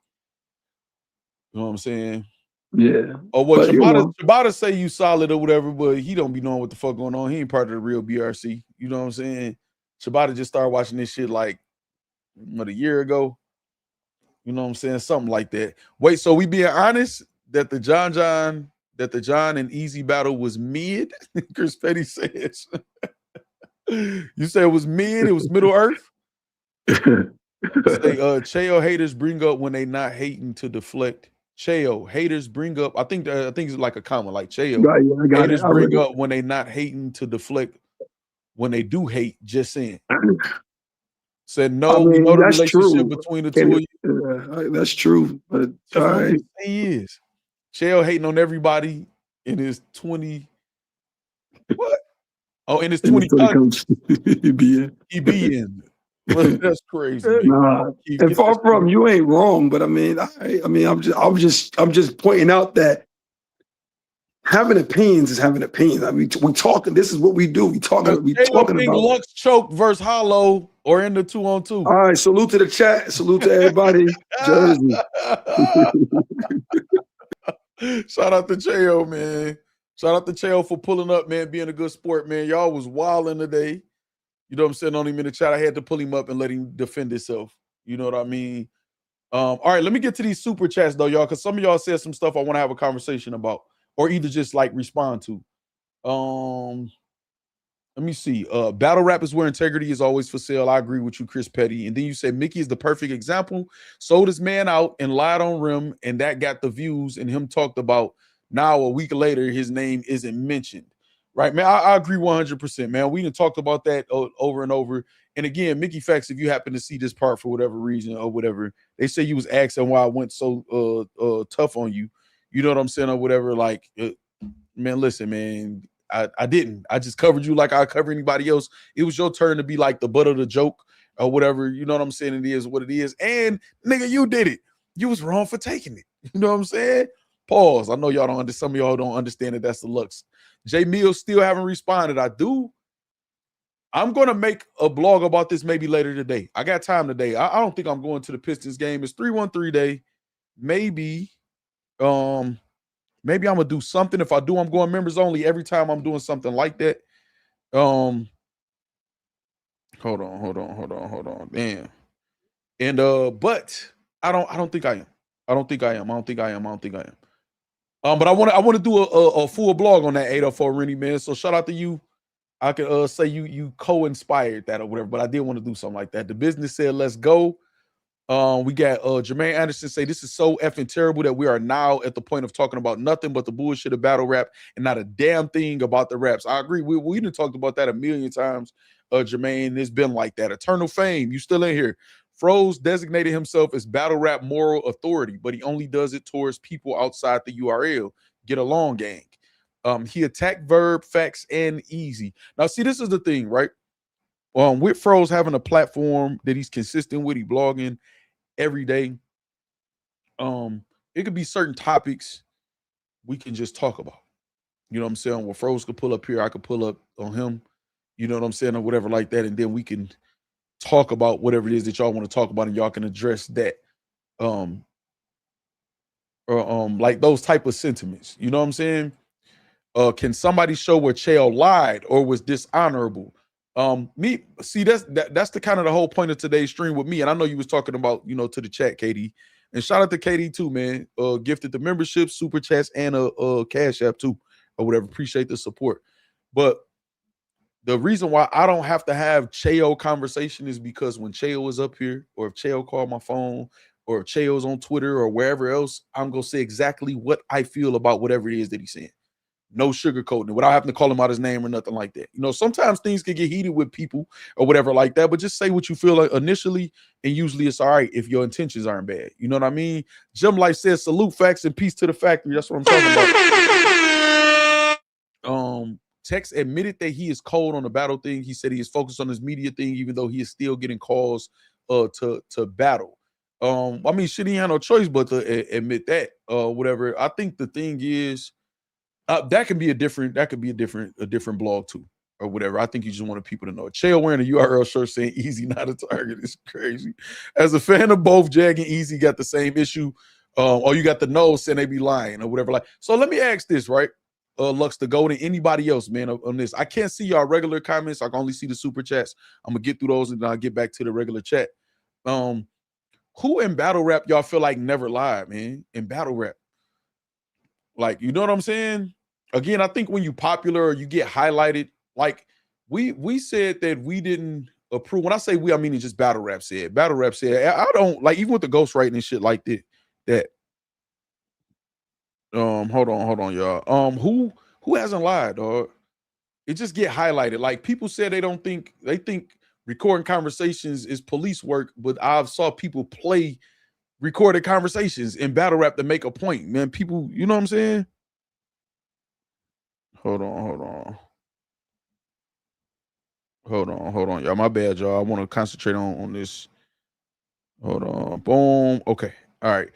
You know what I'm saying? Yeah. Or what Ciabatta say you solid or whatever, but he don't be knowing what the fuck going on. He ain't part of the real BRC. You know what I'm saying? Ciabatta just started watching this shit like a year ago. You know what I'm saying? Something like that. Wait, so we being honest that the John and Eazy battle was mid? Chris Petty says. You say it was mid? It was Middle Earth? Say Chael haters bring up when they not hating to deflect. Chael haters bring up. I think it's like a comment like Chael. Haters bring up when they not hating to deflect. When they do hate, just saying. Said no, we know the relationship between the two of you. That's true. But all right. He is. Chael hating on everybody in his 20. What? Oh, in his 20 countries. He be in. That's crazy. Nah, and far from you ain't wrong, but I mean, I'm just pointing out that having opinions is having opinions. I mean, we talking. This is what we do. We talking about Lux choke versus Hollow or in the 2-on-2. All right, salute to the chat. Salute to everybody. Jersey. Shout out to Chael, man. Shout out to Chael for pulling up, man, being a good sport, man. Y'all was wilding today. You know what I'm saying? On him in the chat, I had to pull him up and let him defend himself. You know what I mean? All right, let me get to these super chats though, y'all, because some of y'all said some stuff I want to have a conversation about, or either just like respond to. Let me see. Battle rap is where integrity is always for sale. I agree with you, Chris Petty. And then you say Mickey is the perfect example. Sold his man out and lied on Rim, and that got the views. And him talked about now a week later, his name isn't mentioned. Right, man. I agree 100%, man. We done talked about that over and over. And again, Mickey Factz, if you happen to see this part for whatever reason or whatever, they say you was asking why I went so tough on you. You know what I'm saying or whatever. Like, man, listen, man. I didn't. I just covered you like I cover anybody else. It was your turn to be like the butt of the joke or whatever. You know what I'm saying? It is what it is. And nigga, you did it. You was wrong for taking it. You know what I'm saying? Pause. I know y'all don't understand. Some of y'all don't understand that that's the lux. J Mills still haven't responded. I do. I'm gonna make a blog about this maybe later today. I got time today. I don't think I'm going to the Pistons game. It's 3-1-3 day. Maybe. Maybe I'm gonna do something. If I do, I'm going members only every time I'm doing something like that. Hold on. Damn. And but I don't think I am. I don't think I am. But I want to do a full blog on that 804 Rennie, man. So shout out to you. I could say you co-inspired that or whatever, but I did want to do something like that. The business said, let's go. We got Jermaine Anderson say this is so effing terrible that we are now at the point of talking about nothing but the bullshit of battle rap and not a damn thing about the raps. I agree. We done talked about that a million times, Jermaine. It's been like that. Eternal Fame, you still in here. Froze designated himself as battle rap moral authority, but he only does it towards people outside the URL. Get along, gang. He attacked Verb, Factz, and Eazy. Now, see, this is the thing, right? With Froze having a platform that he's consistent with, he blogging every day. It could be certain topics we can just talk about. You know what I'm saying? Well, Froze could pull up here, I could pull up on him. You know what I'm saying, or whatever like that, and then we can talk about whatever it is that y'all want to talk about, and y'all can address that. Like those type of sentiments. You know what I'm saying? Can somebody show where Chael lied or was dishonorable? Me see that's the kind of the whole point of today's stream with me. And I know you was talking about, you know, to the chat, KD, and shout out to KD too, man. Gifted the membership, super chats, and a cash app too, or whatever. Appreciate the support. But the reason why I don't have to have Chael conversation is because when Chael is up here, or if Chael called my phone, or if Chael's on Twitter or wherever else, I'm gonna say exactly what I feel about whatever it is that he's saying. No sugarcoating it without having to call him out his name or nothing like that. You know, sometimes things can get heated with people or whatever like that, but just say what you feel like initially, and usually it's all right if your intentions aren't bad. You know what I mean? Jim Life says, salute, Factz, and peace to the factory. That's what I'm talking about. Tex admitted that he is cold on the battle thing. He said he is focused on his media thing, even though he is still getting calls to battle. I mean, shit, he had no choice but to admit that. Whatever. I think the thing is, that could be a different blog too, or whatever. I think you just wanted people to know. Chael wearing a URL shirt saying Eazy not a target is crazy. As a fan of both, Jag and Eazy got the same issue. Or you got the nose saying they be lying or whatever. Like, so let me ask this, right? Lux to go to anybody else, man, on this. I can't see y'all regular comments. I can only see the super chats. I'm gonna get through those and then I'll get back to the regular chat. Who in battle rap y'all feel like never lied, man? In battle rap. Like, you know what I'm saying? Again, I think when you popular or you get highlighted, like we said that we didn't approve. When I say we, I mean it's just battle rap said. Battle rap said, I don't like, even with the ghostwriting and shit like that. Hold on, y'all. Who hasn't lied, dog? It just get highlighted. Like people said they think recording conversations is police work, but I've saw people play recorded conversations in battle rap to make a point, man. People, you know what I'm saying? Hold on, y'all. My bad, y'all. I want to concentrate on this. Hold on. Boom. Okay. All right.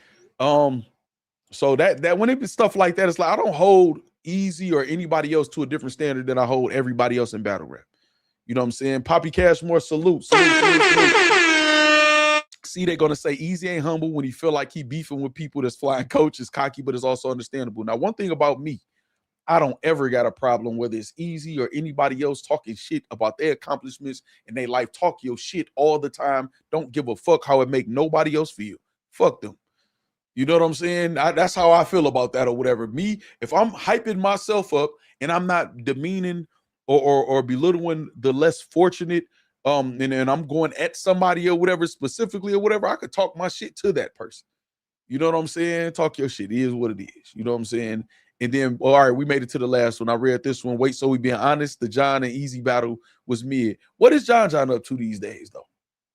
So that when it be stuff like that, it's like I don't hold Eazy or anybody else to a different standard than I hold everybody else in battle rap. You know what I'm saying? Poppy Cashmore, salute. See, they're gonna say Eazy ain't humble when he feel like he beefing with people that's flying coaches, cocky, but it's also understandable. Now, one thing about me, I don't ever got a problem whether it's Eazy or anybody else talking shit about their accomplishments in their life. Talk your shit all the time. Don't give a fuck how it make nobody else feel. Fuck them. You know what I'm saying? That's how I feel about that or whatever. Me, if I'm hyping myself up and I'm not demeaning or belittling the less fortunate, and I'm going at somebody or whatever specifically or whatever, I could talk my shit to that person. You know what I'm saying? Talk your shit. It is what it is. You know what I'm saying? And then, all right, we made it to the last one. I read this one. Wait, so we being honest, the John and Eazy battle was mid. What is John up to these days, though?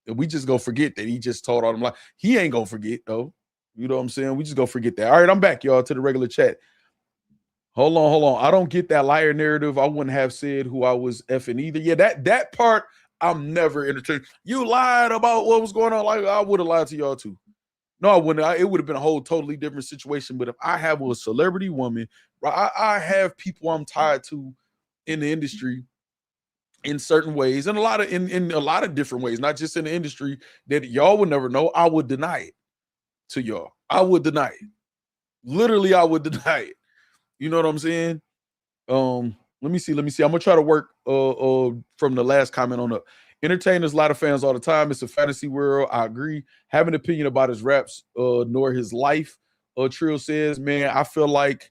And we just gonna forget that he just told all them like he ain't gonna forget though. You know what I'm saying? We just gonna forget that. All right, I'm back, y'all, to the regular chat. Hold on. I don't get that liar narrative. I wouldn't have said who I was effing either. Yeah, that part I'm never entertained. You lied about what was going on. Like I would have lied to y'all too. No, I wouldn't. It would have been a whole totally different situation. But if I have a celebrity woman, I have people I'm tied to in the industry in certain ways, and in a lot of different ways, not just in the industry that y'all would never know. I would deny it to y'all. I would deny it. Literally, I would deny it. You know what I'm saying? Let me see. I'm gonna try to work from the last comment on up. Entertainers, a lot of fans all the time. It's a fantasy world. I agree. Have an opinion about his raps, nor his life. Trill says, man, I feel like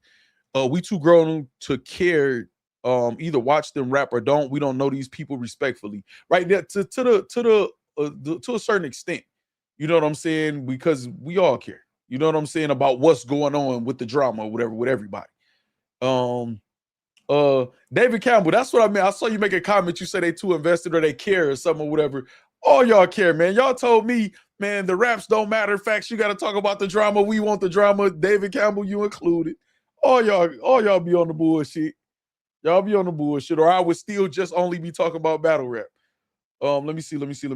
we too grown to care. Either watch them rap or don't. We don't know these people respectfully, right? There to a certain extent. You know what I'm saying? Because we all care. You know what I'm saying about what's going on with the drama or whatever with everybody. David Campbell, that's what I mean. I saw you make a comment. You say they too invested or they care or something or whatever. All y'all care, man. Y'all told me, man, the raps don't matter. Facts, you got to talk about the drama. We want the drama. David Campbell, you included. All y'all be on the bullshit. Y'all be on the bullshit, or I would still just only be talking about battle rap. Let me see. Let me see.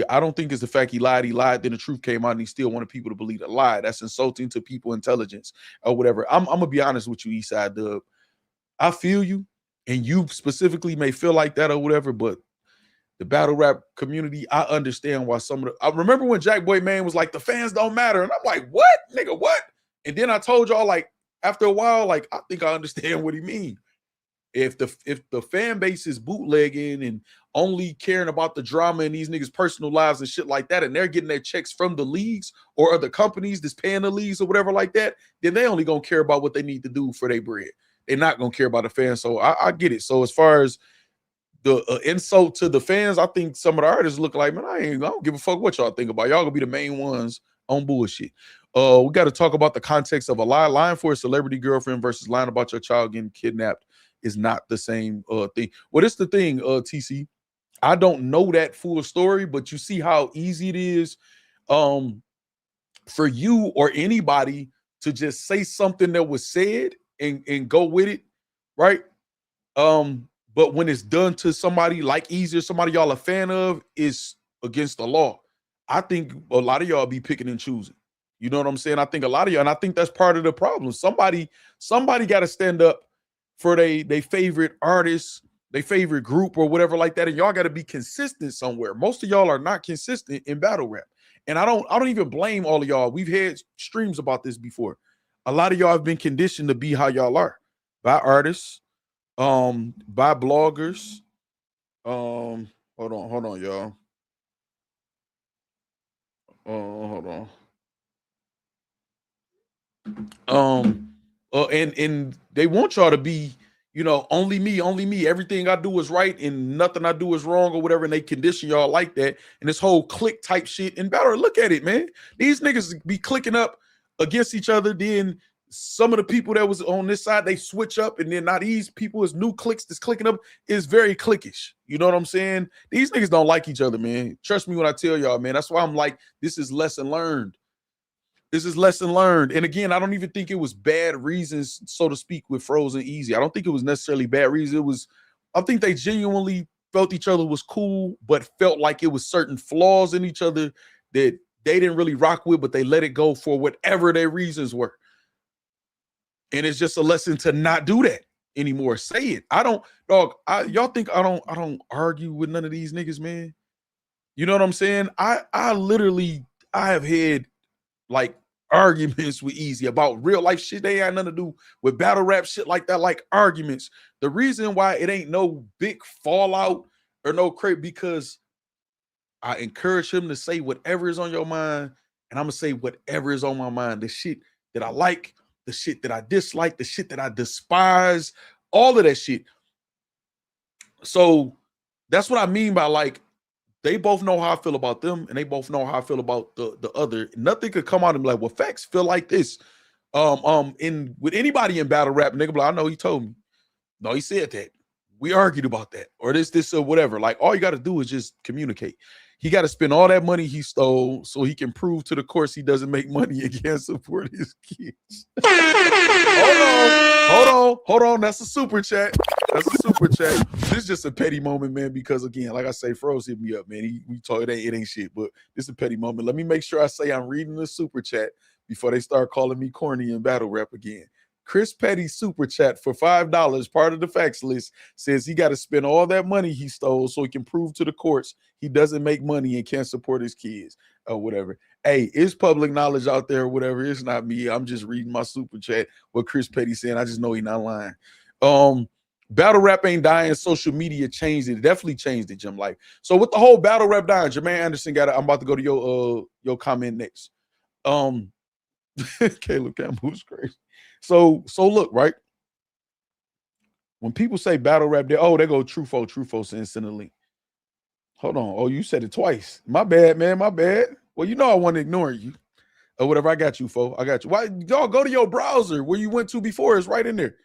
I don't think it's the fact he lied. He lied, then the truth came out, and he still wanted people to believe a lie. That's insulting to people's intelligence or whatever. I'm gonna be honest with you, Eastside Dub. I feel you, and you specifically may feel like that or whatever, but the battle rap community, I understand why some of the. I remember when Jack Boy Man was like, the fans don't matter, and I'm like, what, nigga, what? And then I told y'all, like, after a while, like, I think I understand what he means. If the fan base is bootlegging and only caring about the drama in these niggas' personal lives and shit like that, and they're getting their checks from the leagues or other companies that's paying the leagues or whatever like that, then they only gonna care about what they need to do for their bread. They're not gonna care about the fans. So I get it. So as far as the insult to the fans, I think some of the artists look like, man, I don't give a fuck what y'all think about. Y'all gonna be the main ones on bullshit. We got to talk about the context of a lie. Lying for a celebrity girlfriend versus lying about your child getting kidnapped is not the same thing. Well, it's the thing, TC. I don't know that full story, but you see how easy it is for you or anybody to just say something that was said and go with it, right? But when it's done to somebody like Eazy or somebody y'all a fan of, is against the law. I think a lot of y'all be picking and choosing. You know what I'm saying? I think a lot of y'all, and I think that's part of the problem. Somebody got to stand up for they favorite artists, they favorite group or whatever like that, and y'all got to be consistent somewhere. Most of y'all are not consistent in battle rap, and I don't even blame all of y'all. We've had streams about this before. A lot of y'all have been conditioned to be how y'all are by artists, by bloggers. Hold on, y'all. Hold on. And they want y'all to be, only me. Everything I do is right and nothing I do is wrong or whatever. And they condition y'all like that. And this whole click type shit and battle. Look at it, man. These niggas be clicking up against each other. Then some of the people that was on this side, they switch up, and then now these people is new clicks that's clicking up is very clickish. You know what I'm saying? These niggas don't like each other, man. Trust me when I tell y'all, man. That's why I'm like, this is lesson learned. This is lesson learned. And again, I don't even think it was bad reasons, so to speak, with Frozen Eazy. I don't think it was necessarily bad reasons. I think they genuinely felt each other was cool, but felt like it was certain flaws in each other that they didn't really rock with, but they let it go for whatever their reasons were. And it's just a lesson to not do that anymore. Say it. Y'all think I don't argue with none of these niggas, man. You know what I'm saying? I have had like arguments with Eazy about real life shit. They ain't nothing to do with battle rap shit like that, like arguments. The reason why it ain't no big fallout or no crap, because I encourage him to say whatever is on your mind, and I'm gonna say whatever is on my mind. The shit that I like, the shit that I dislike, the shit that I despise, all of that shit. So that's what I mean by, like, they both know how I feel about them, and they both know how I feel about the other. Nothing could come out and be like, well, Factz feel like this. In with anybody in battle rap, nigga, like, I know he told me. No, he said that. We argued about that, or this, or whatever. Like, all you got to do is just communicate. He got to spend all that money he stole so he can prove to the courts he doesn't make money and can't support his kids. Hold on. That's a super chat. That's a super chat. This is just a petty moment, man, because again, like I say, Froze hit me up, man. We talk, it ain't shit, but this is a petty moment. Let me make sure I say I'm reading the super chat before they start calling me corny in battle rap again. Chris Petty super chat for $5, part of the Factz list, says he got to spend all that money he stole so he can prove to the courts he doesn't make money and can't support his kids or whatever. Hey, it's public knowledge out there or whatever. It's not me. I'm just reading my super chat, what Chris Petty saying. I just know he's not lying. Battle rap ain't dying. Social media changed it. Definitely changed it, Jim Life. So with the whole battle rap dying, Jermaine Anderson got it. I'm about to go to your comment next. Caleb Campbell's crazy. So look, right? When people say battle rap, they go Trufo sends the link. Hold on. Oh, you said it twice. My bad, man. My bad. Well, you know I want to ignore you. Or whatever. I got you, fo. I got you. Why y'all go to your browser where you went to before? It's right in there.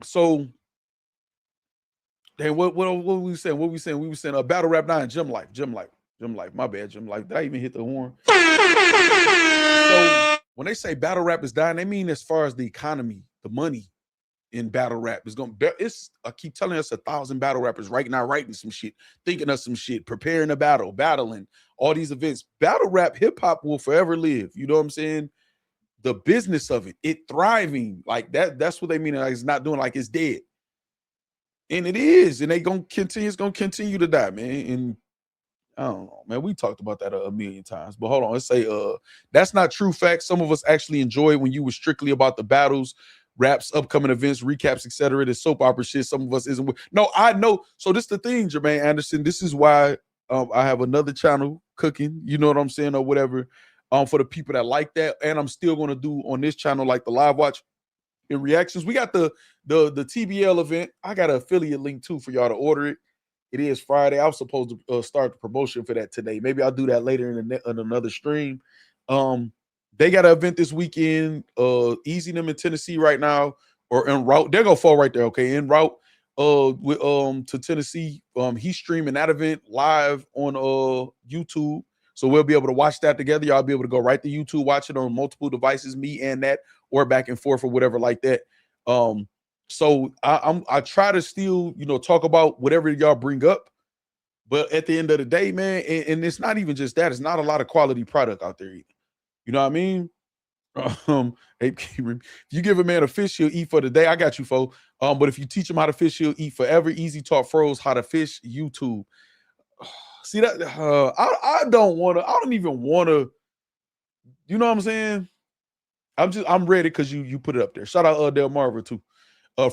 So then what we saying? What we saying? We were saying a battle rap 9, Jim Life. My bad, Jim Life. Did I even hit the horn? So when they say battle rap is dying, they mean as far as the economy, the money in battle rap is going to, I keep telling us 1,000 battle rappers right now writing some shit, thinking of some shit, preparing a battle, battling, all these events. Battle rap, hip hop will forever live. You know what I'm saying? The business of it thriving like that. That's what they mean. Like, it's not doing like it's dead. And it is. And it's going to continue to die, man. And I don't know, man. We talked about that a million times. But hold on. Let's say that's not true fact. Some of us actually enjoy when you were strictly about the battles, raps, upcoming events, recaps, etc. The soap opera shit. Some of us isn't. No, I know. So this is the thing, Jermaine Anderson. This is why I have another channel cooking. You know what I'm saying, or whatever. For the people that like that, and I'm still going to do on this channel like the live watch and reactions. We got the TBL event. I got an affiliate link too for y'all to order it. It is Friday. I was supposed to start the promotion for that today. Maybe I'll do that later in another stream. They got an event this weekend. Eazy them in Tennessee right now, or en route. They're gonna fall right there. Okay, en route to Tennessee. He's streaming that event live on YouTube, so we'll be able to watch that together. Y'all be able to go right to YouTube, watch it on multiple devices, me and that, or back and forth or whatever like that. So I try to still, talk about whatever y'all bring up, but at the end of the day, man, and it's not even just that. It's not a lot of quality product out there either. You know what I mean? If you give a man a fish, he'll eat for the day. I got you, fo. But if you teach him how to fish, he'll eat forever. Eazy taught Froze how to fish. YouTube. See that? I don't even want to. You know what I'm saying? I'm ready because you put it up there. Shout out Del Marver too.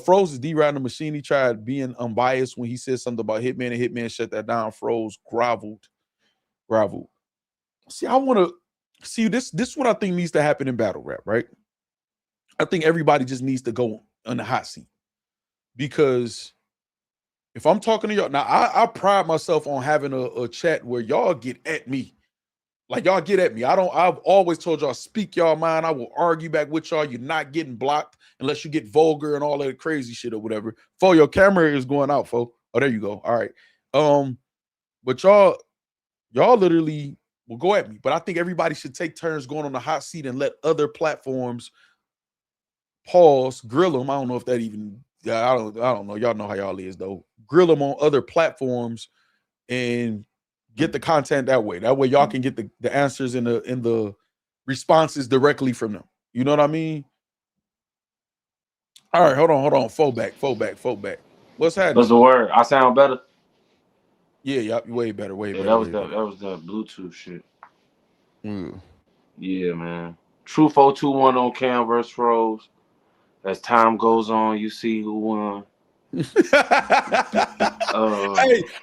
Froze is D-Riding the Machine. He tried being unbiased when he said something about Hitman, and Hitman shut that down. Froze groveled. See, I want to see this. This is what I think needs to happen in battle rap, right? I think everybody just needs to go on the hot seat, because if I'm talking to y'all now, I pride myself on having a chat where y'all get at me. Like, y'all get at me. I've always told y'all, speak y'all mind. I will argue back with y'all. You're not getting blocked unless you get vulgar and all that crazy shit or whatever. Fo, your camera is going out, fo. Oh, there you go. All right. But y'all literally will go at me. But I think everybody should take turns going on the hot seat and let other platforms grill them. I don't know if that even, I don't know. Y'all know how y'all is though. Grill them on other platforms and get the content that way. That way y'all can get the answers in the responses directly from them. You know what I mean? All right, hold on. Fo back. What's happening? What's the word? I sound better? Yeah, way better. That was the Bluetooth shit. Yeah, man. True 421 on Cam versus Rose. As time goes on, you see who won. Hey,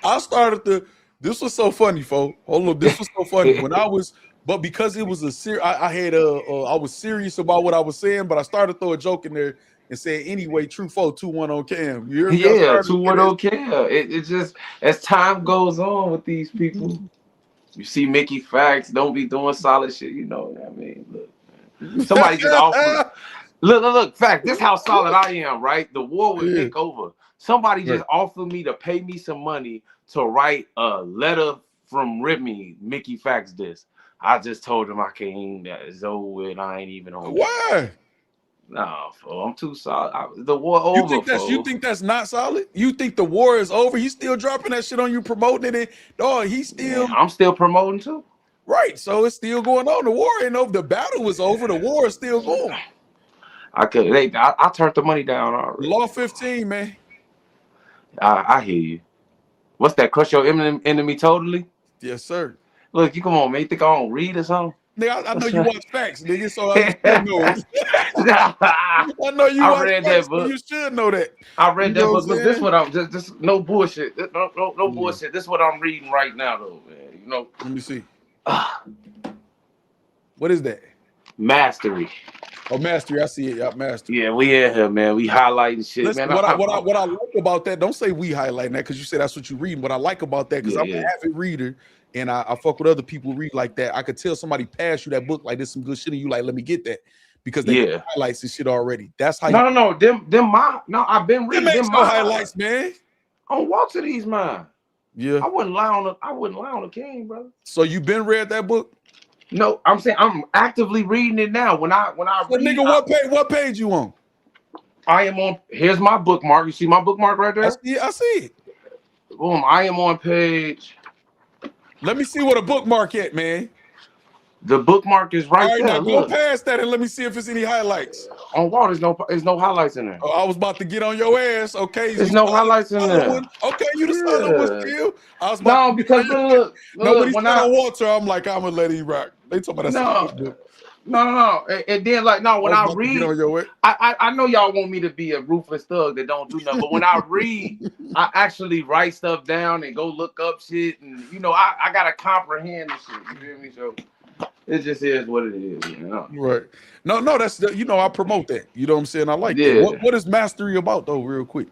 I started to. This was so funny, folks. Hold on, this was so funny when I was, but because it was I had I was serious about what I was saying, but I started to throw a joke in there and said, anyway, True 421 on Cam. You hear me? I Yeah, started to 2-1 on Cam. It just as time goes on with these people, you see Mickey Factz don't be doing solid shit. You know what I mean? Look, somebody just offered. Look, fact, this how solid I am, right? The war with Yeah. Nick over. Somebody Right. just offered me to pay me some money to write a letter from Remy, Mickey Factz this. I just told him I can't, that it's over with. I ain't even on that. Why? Nah, fool, I'm too solid. The war You over, think that's not solid? You think the war is over? He's still dropping that shit on you, promoting it. Dog, he's still I'm still promoting too. right. So it's still going on. The war ain't over. The battle was over. The war is still going. I turned the money down already. Law 15, man. I hear you. What's that? Crush your enemy totally? Yes, sir. Look, you come on, man. You think I don't read or something? Nigga, I know you watch Facts, nigga, so I should know it. I know you watch read Facts, that book. so you should know that. I read that book. Look, this saying? what I'm just no bullshit. No bullshit. This is what I'm reading right now, though, man. You know. Let me see. What is that? Mastery. Oh, Mastery. I see it. Yeah, Mastery. Yeah, we in here, man. We highlighting shit, Listen, man. what I like about that, don't say we highlighting that because you said that's what you reading. What I like about that, because I'm an avid reader and I fuck with other people who read like that. I could tell somebody pass you that book like there's some good shit and you like, let me get that. Because they highlights and shit already. That's how No, I've been reading them highlights, man. On Walter these mine. Yeah. I wouldn't lie on the king, brother. So you been read that book? No, I'm saying I'm actively reading it now. When I read, nigga, what page you on? I am on. Here's my bookmark. You see my bookmark right there? I see it. Boom. I am on page. Let me see what a bookmark at, man. The bookmark is right there. Now go past that and let me see if there's any highlights. On Wall, there's no highlights in there. Oh, I was about to get on your ass. Okay, there's no highlights in there. Okay, you the solid one still. I was about because look, when he said on Walter, I'm like, I'm gonna let him rock. They talking about that. No. And then when I read, on your way. I know y'all want me to be a ruthless thug that don't do nothing, but when I read, I actually write stuff down and go look up shit, and I gotta comprehend the shit. You hear me? So it just is what it is, you know. Right. No, that's I promote that. You know what I'm saying? I like that. What is mastery about though, real quick?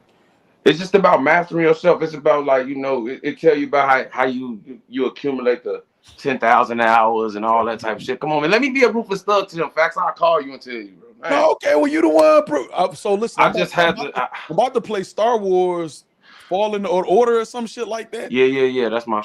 It's just about mastering yourself. It's about it tell you about how you accumulate the 10,000 hours and all that type of shit. Come on, man. Let me be a ruthless thug to them facts. I'll call you and tell you, bro. Man. Okay, well, you the one. So listen, I'm about to play Star Wars Fallen Order or some shit like that. Yeah. That's my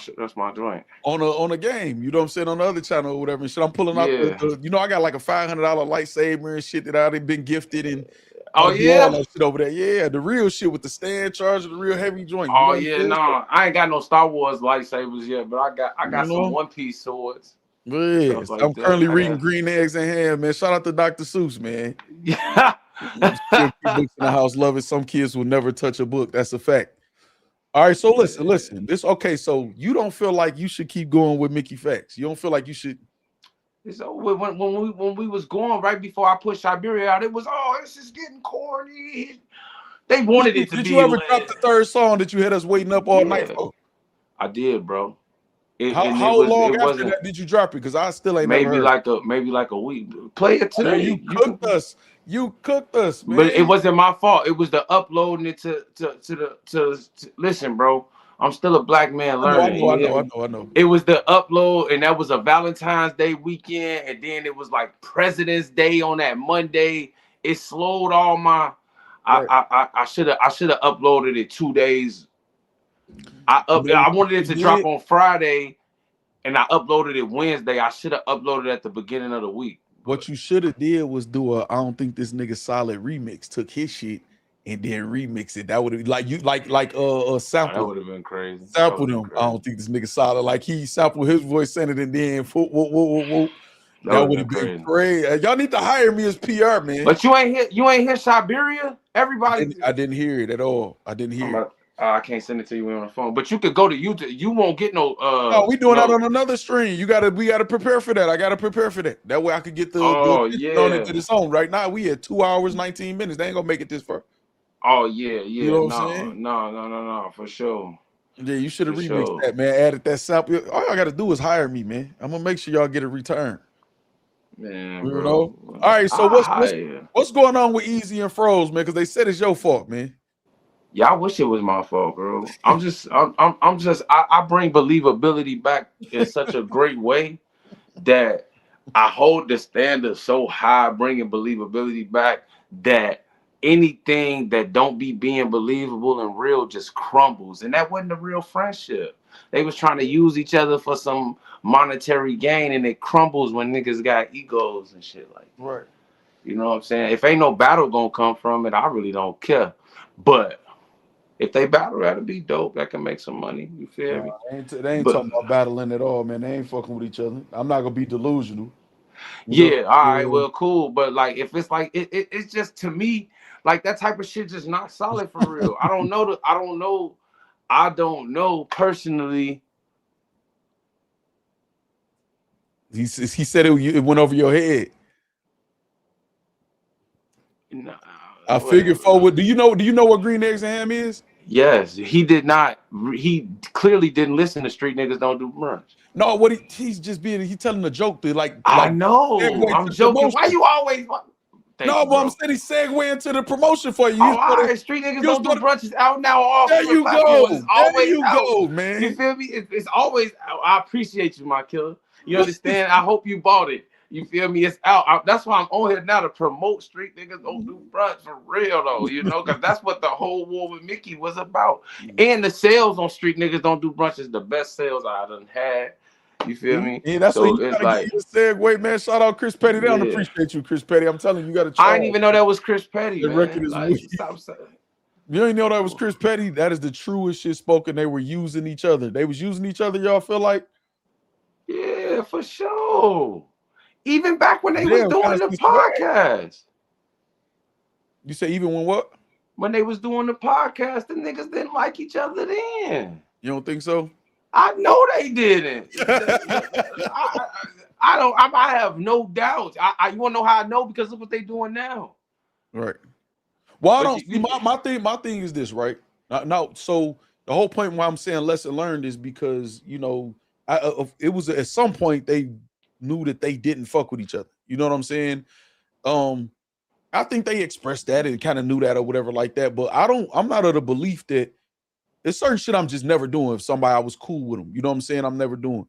joint. On a game, you know what I'm saying, on the other channel or whatever and shit. I'm pulling out I got like a $500 lightsaber and shit that I've been gifted and all that shit over there. Yeah, the real shit with the stand charger, the real heavy joint. Oh yeah, no, I ain't got no Star Wars lightsabers yet, but I got some One Piece swords. Yeah, I'm currently reading Green Eggs and Ham, man. Shout out to Dr. Seuss, man. Yeah. Books in the house, love it. Some kids will never touch a book. That's a fact. All right, so listen. So you don't feel like you should keep going with Mickey Factz. You don't feel like you should. So when we was going right before I pushed Siberia out, it was this is getting corny. They wanted it to be. Did you ever drop the third song that you had us waiting up all night for? I did, bro. How long after that did you drop it? Because I still ain't maybe never heard. maybe like a week. Play it today. You cooked us. You cooked us, man. But it wasn't my fault. It was the uploading it to listen, bro. I'm still a black man learning. I know. It was the upload, and that was a Valentine's Day weekend, and then it was like President's Day on that Monday. It slowed all my. I should have uploaded it 2 days. I wanted it to drop on Friday, and I uploaded it Wednesday. I should have uploaded at the beginning of the week. What you should have did was do I don't think this nigga solid remix. Took his shit and then remix it. That would have like sample. That would have been crazy. Sample them. Crazy. I don't think this nigga solid. Like he sampled his voice, sent it, and then whoa. That would have been crazy. Y'all need to hire me as PR, man. But you ain't hear Siberia? Everybody. I didn't hear it at all. I didn't hear it. I can't send it to you on the phone, but you could go to YouTube. You won't get no. No, we doing that on another stream. We gotta prepare for that. I gotta prepare for that. That way I could get the attention on it to its own. Right now we at 2 hours 19 minutes. They ain't gonna make it this far. Oh yeah. You know what I'm saying? No, for sure. Yeah, you should have remixed that, man. Added that sample. All y'all gotta do is hire me, man. I'm gonna make sure y'all get a return. Man, you bro. know. All right, so what's going on with Eazy and Froze, man? Because they said it's your fault, man. Yeah, I wish it was my fault, bro. I bring believability back in such a great way that I hold the standard so high, bringing believability back, that anything that don't be being believable and real just crumbles. And that wasn't a real friendship. They was trying to use each other for some monetary gain, and it crumbles when niggas got egos and shit like that. Right. You know what I'm saying? If ain't no battle gonna come from it, I really don't care. But if they battle, that'll be dope. That can make some money. You feel me? They ain't talking about battling at all, man. They ain't fucking with each other. I'm not gonna be delusional. Yeah, all right, well, cool. But like, if it's like it's just, to me, like, that type of shit just not solid for real. I don't know personally. He said it went over your head. Nah, I figured forward. Do you know what green eggs and ham is? Yes, he did not. He clearly didn't listen to Street Niggas Don't Do Brunch. No, he's just he's telling a joke to like. I know. I'm joking. Why you always? No, but I'm saying he segue into the promotion for you. All right, Street Niggas Don't Do Brunch is out now. All there you go. There you go, man. You feel me? It's always. I appreciate you, my killer. You understand? I hope you bought it. You feel me? It's out. That's why I'm on here now to promote Street Niggas Don't Do Brunch for real, though. You know, because that's what the whole war with Mickey was about. And the sales on Street Niggas Don't Do Brunch is the best sales I done had. You feel me? Yeah, that's what you gotta get you to segue, man. Shout out Chris Petty. They don't appreciate you, Chris Petty. I'm telling you, you gotta try. I didn't even know that was Chris Petty. The record is weak. You ain't know that was Chris Petty? That is the truest shit spoken. They were using each other. They was using each other, y'all feel like? Yeah, for sure. Even back when they was doing the podcast. You say even when what? When they was doing the podcast, the niggas didn't like each other then. You don't think so? I know they didn't. I have no doubts. You want to know how I know? Because look what they doing now. Right. Well, I don't see my thing is this, right? Now, so the whole point why I'm saying lesson learned is because, you know, it was at some point they knew that they didn't fuck with each other. You know what I'm saying? I think they expressed that and kind of knew that or whatever like that. But I'm not of the belief that there's certain shit I'm just never doing. If somebody I was cool with them, you know what I'm saying? I'm never doing.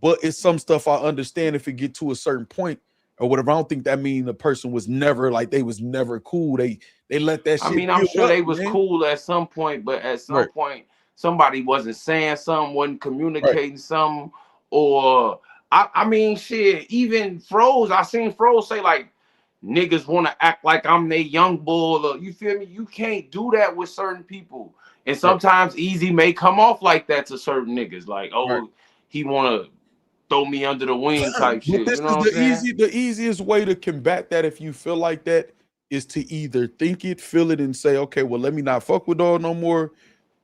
But it's some stuff I understand if it get to a certain point or whatever. I don't think that mean the person was never like they was never cool. They let that shit. I mean, I'm sure they was cool at some point, but at some point somebody wasn't saying something, wasn't communicating something, or I mean, shit. Even Froze, I seen Froze say like, niggas want to act like I'm their young bull. Or, you feel me? You can't do that with certain people. And sometimes Eazy may come off like that to certain niggas. Like, oh, he want to throw me under the wing type shit. This you know is the easiest way to combat that if you feel like that is to either think it, feel it, and say, okay, well, let me not fuck with dog no more.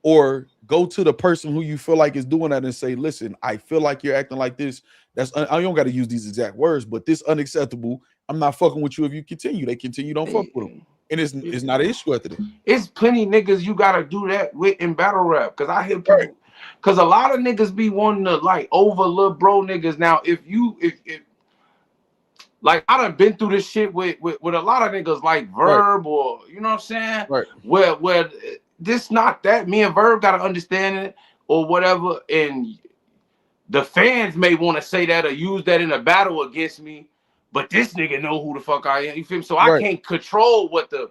Or go to the person who you feel like is doing that and say, listen, I feel like you're acting like this. I don't got to use these exact words, but this unacceptable. I'm not fucking with you if you continue. They continue, don't fuck with them. And it's not an issue after that. It's plenty niggas you gotta do that with in battle rap. Cause I hear people, cause a lot of niggas be wanting to like over little bro niggas. Now, if like I done been through this shit with a lot of niggas like Verb or you know what I'm saying? Right. Where this not that. Me and Verb gotta understand it or whatever. And the fans may want to say that or use that in a battle against me. But this nigga know who the fuck I am. You feel me? So I can't control what the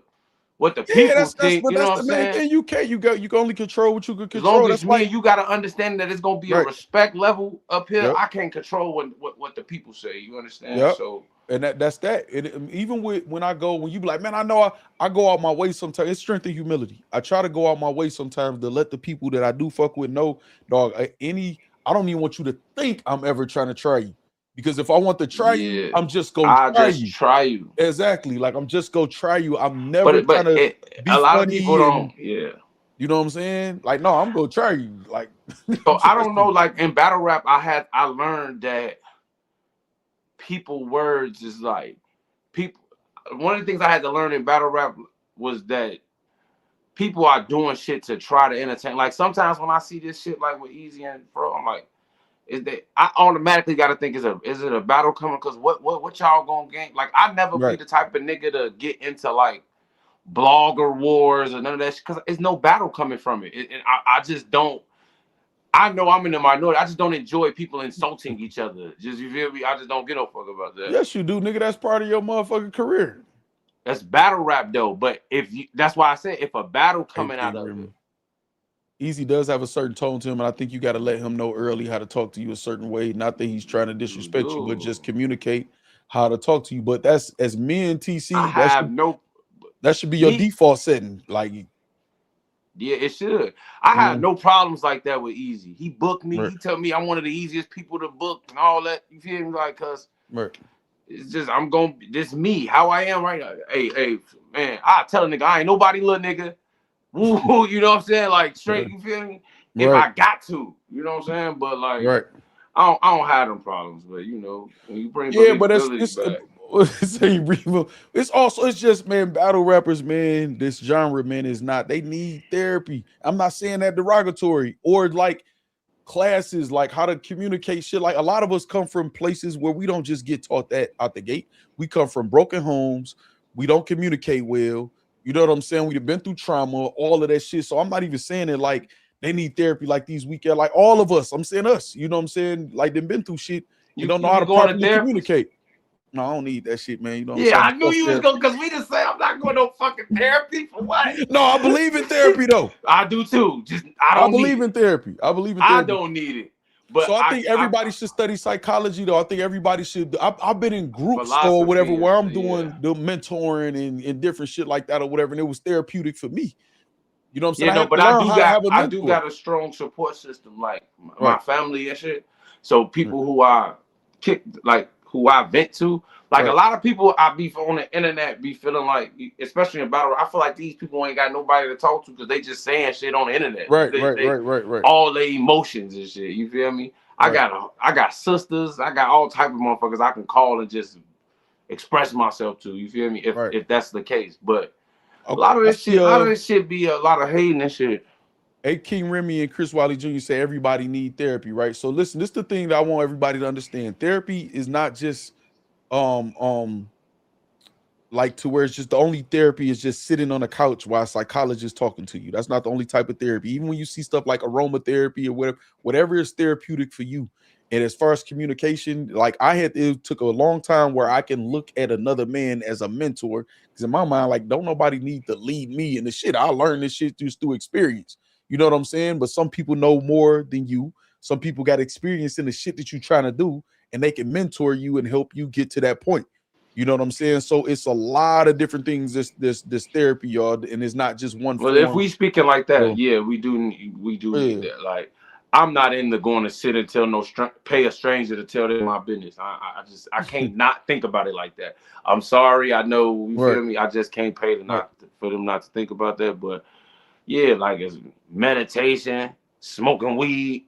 people think. You know what I'm saying? You can only control what you can control. As long as me, you gotta understand that it's gonna be a respect level up here. I can't control what the people say. You understand? So and that's that. And even when you be like, man, I know I go out my way sometimes. It's strength and humility. I try to go out my way sometimes to let the people that I do fuck with know, dog. I don't even want you to think I'm ever trying to try you. Because if I want to try you, I'm just gonna try you. Exactly. Like I'm just gonna try you. I'm never trying to be a lot funny of people don't. Yeah. You know what I'm saying? Like, no, I'm gonna try you. Like, So I don't know. Like in battle rap, I learned that people words is like people. One of the things I had to learn in battle rap was that people are doing shit to try to entertain. Like sometimes when I see this shit like with Eazy and Bro, I'm like, is that I automatically got to think is it a battle coming? Because what y'all gonna gain? Like I never be right. the type of nigga to get into like blogger wars or none of that shit because there's no battle coming from it. And I just don't. I know I'm in the minority. I just don't enjoy people insulting each other. Just you feel me? I just don't give no fuck about that. Yes, you do, nigga. That's part of your motherfucking career. That's battle rap though. But if you, that's why I said if a battle coming Hey, out of it. Eazy does have a certain tone to him, and I think you got to let him know early how to talk to you a certain way. Not that he's trying to disrespect you, but just communicate how to talk to you. But that's as me and TC, I have no. that should be your default setting. Like, yeah, it should. I have no problems like that with Eazy. He booked me. Right. He told me I'm one of the easiest people to book and all that. You feel me? Like, cause it's just I'm going. This me, how I am right now. Hey, man, I tell a nigga I ain't nobody little nigga. Woo, you know what I'm saying? Like straight. You feel me? If I got to, you know what I'm saying? But like, I don't have them problems. But you know, when you bring but it's back. It's also, it's just, man, battle rappers, man, this genre, man, is not, they need therapy. I'm not saying that derogatory, or like classes, like how to communicate shit. Like a lot of us come from places where we don't just get taught that out the gate. We come from broken homes. We don't communicate well. You know what I'm saying? We've been through trauma, all of that shit. So I'm not even saying it like they need therapy like these weekend, like all of us. I'm saying us, you know what I'm saying? Like they've been through shit. You don't know how to properly communicate. No, I don't need that shit, man. You know what I'm saying? I knew you was going because we just say I'm not going no fucking therapy for what? No, I believe in therapy though. I do too. Just I believe in therapy. I believe in therapy. I don't need it. But so I think everybody should study psychology though. I think everybody should. I've been in groups or whatever where I'm doing the mentoring and different shit like that or whatever, and it was therapeutic for me. You know what I'm saying? Yeah, no, but I do got a strong support system, like my family and shit. So people who I who I vent to, like a lot of people I be on the internet be feeling like, especially in battle, I feel like these people ain't got nobody to talk to because they just saying shit on the internet. Right. All their emotions and shit. You feel me? I got sisters. I got all type of motherfuckers I can call and just express myself to. You feel me? If that's the case, but. A lot of this shit be a lot of hating and shit. A King Remy and Chris Wiley Jr. say everybody need therapy, right? So listen, this is the thing that I want everybody to understand. Therapy is not just like to where it's just the only therapy is just sitting on a couch while a psychologist talking to you. That's not the only type of therapy. Even when you see stuff like aromatherapy or whatever is therapeutic for you. And as far as communication, like it took a long time where I can look at another man as a mentor. Because in my mind, like, don't nobody need to lead me in the shit. I learned this shit just through experience. You know what I'm saying? But some people know more than you. Some people got experience in the shit that you're trying to do, and they can mentor you and help you get to that point. You know what I'm saying? So it's a lot of different things. This therapy, y'all, and it's not just one. Well, if we speaking like that, we do need that. Like, I'm not into going to sit and tell pay a stranger to tell them my business. I can't not think about it like that. I'm sorry. I know you feel me. I just can't pay for them not to think about that. But yeah, like it's meditation, smoking weed,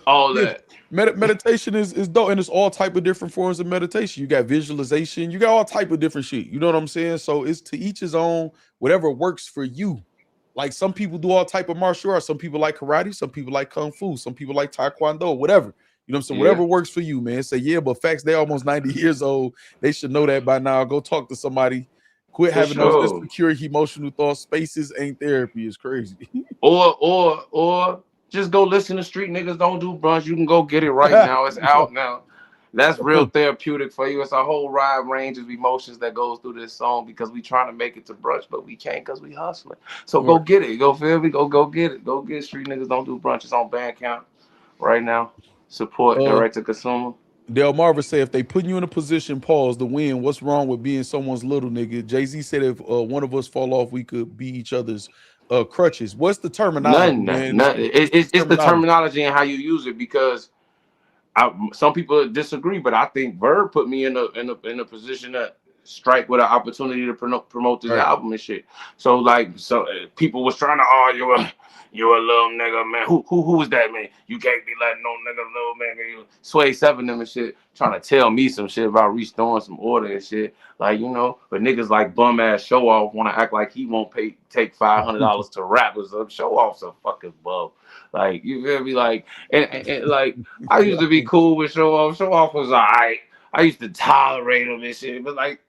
all that. Meditation is dope, and it's all type of different forms of meditation. You got visualization, you got all type of different shit. You know what I'm saying? So it's to each his own. Whatever works for you. Like some people do all type of martial arts. Some people like karate. Some people like kung fu. Some people like taekwondo. Whatever. You know what I'm saying? Whatever works for you, man. Say but Factz, they almost 90 years old. They should know that by now. Go talk to somebody. Quit having those insecure emotional thoughts. Spaces ain't therapy. It's crazy. or just go listen to Street Niggas Don't Do Brunch. You can go get it right now. It's out now. That's real therapeutic for you. It's a whole wide range of emotions that goes through this song because we trying to make it to brunch, but we can't because we hustling. So go get it. Go feel me? Go get it. Go get Street Niggas Don't Do Brunch. It's on Bandcamp right now. Support direct to consumer. Del Marva said, if they put you in a position, pause, to win, what's wrong with being someone's little nigga? Jay-Z said if one of us fall off, we could be each other's crutches. What's the terminology, man? Nothing. It's the terminology and how you use it because some people disagree, but I think Verb put me in a position that strike with an opportunity to promote this album and shit. So people was trying to argue. You a little nigga, man. Who was that, man? You can't be letting no nigga, little man. Sway 7 them and shit, trying to tell me some shit about restoring some order and shit. Like, you know, but niggas like bum ass Show Off want to act like he won't take $500 to rap or something. Show Off's a fucking bub. Like, you feel me? Like, and like, I used to be cool with Show Off. Show Off was alright. I used to tolerate him and shit, but like,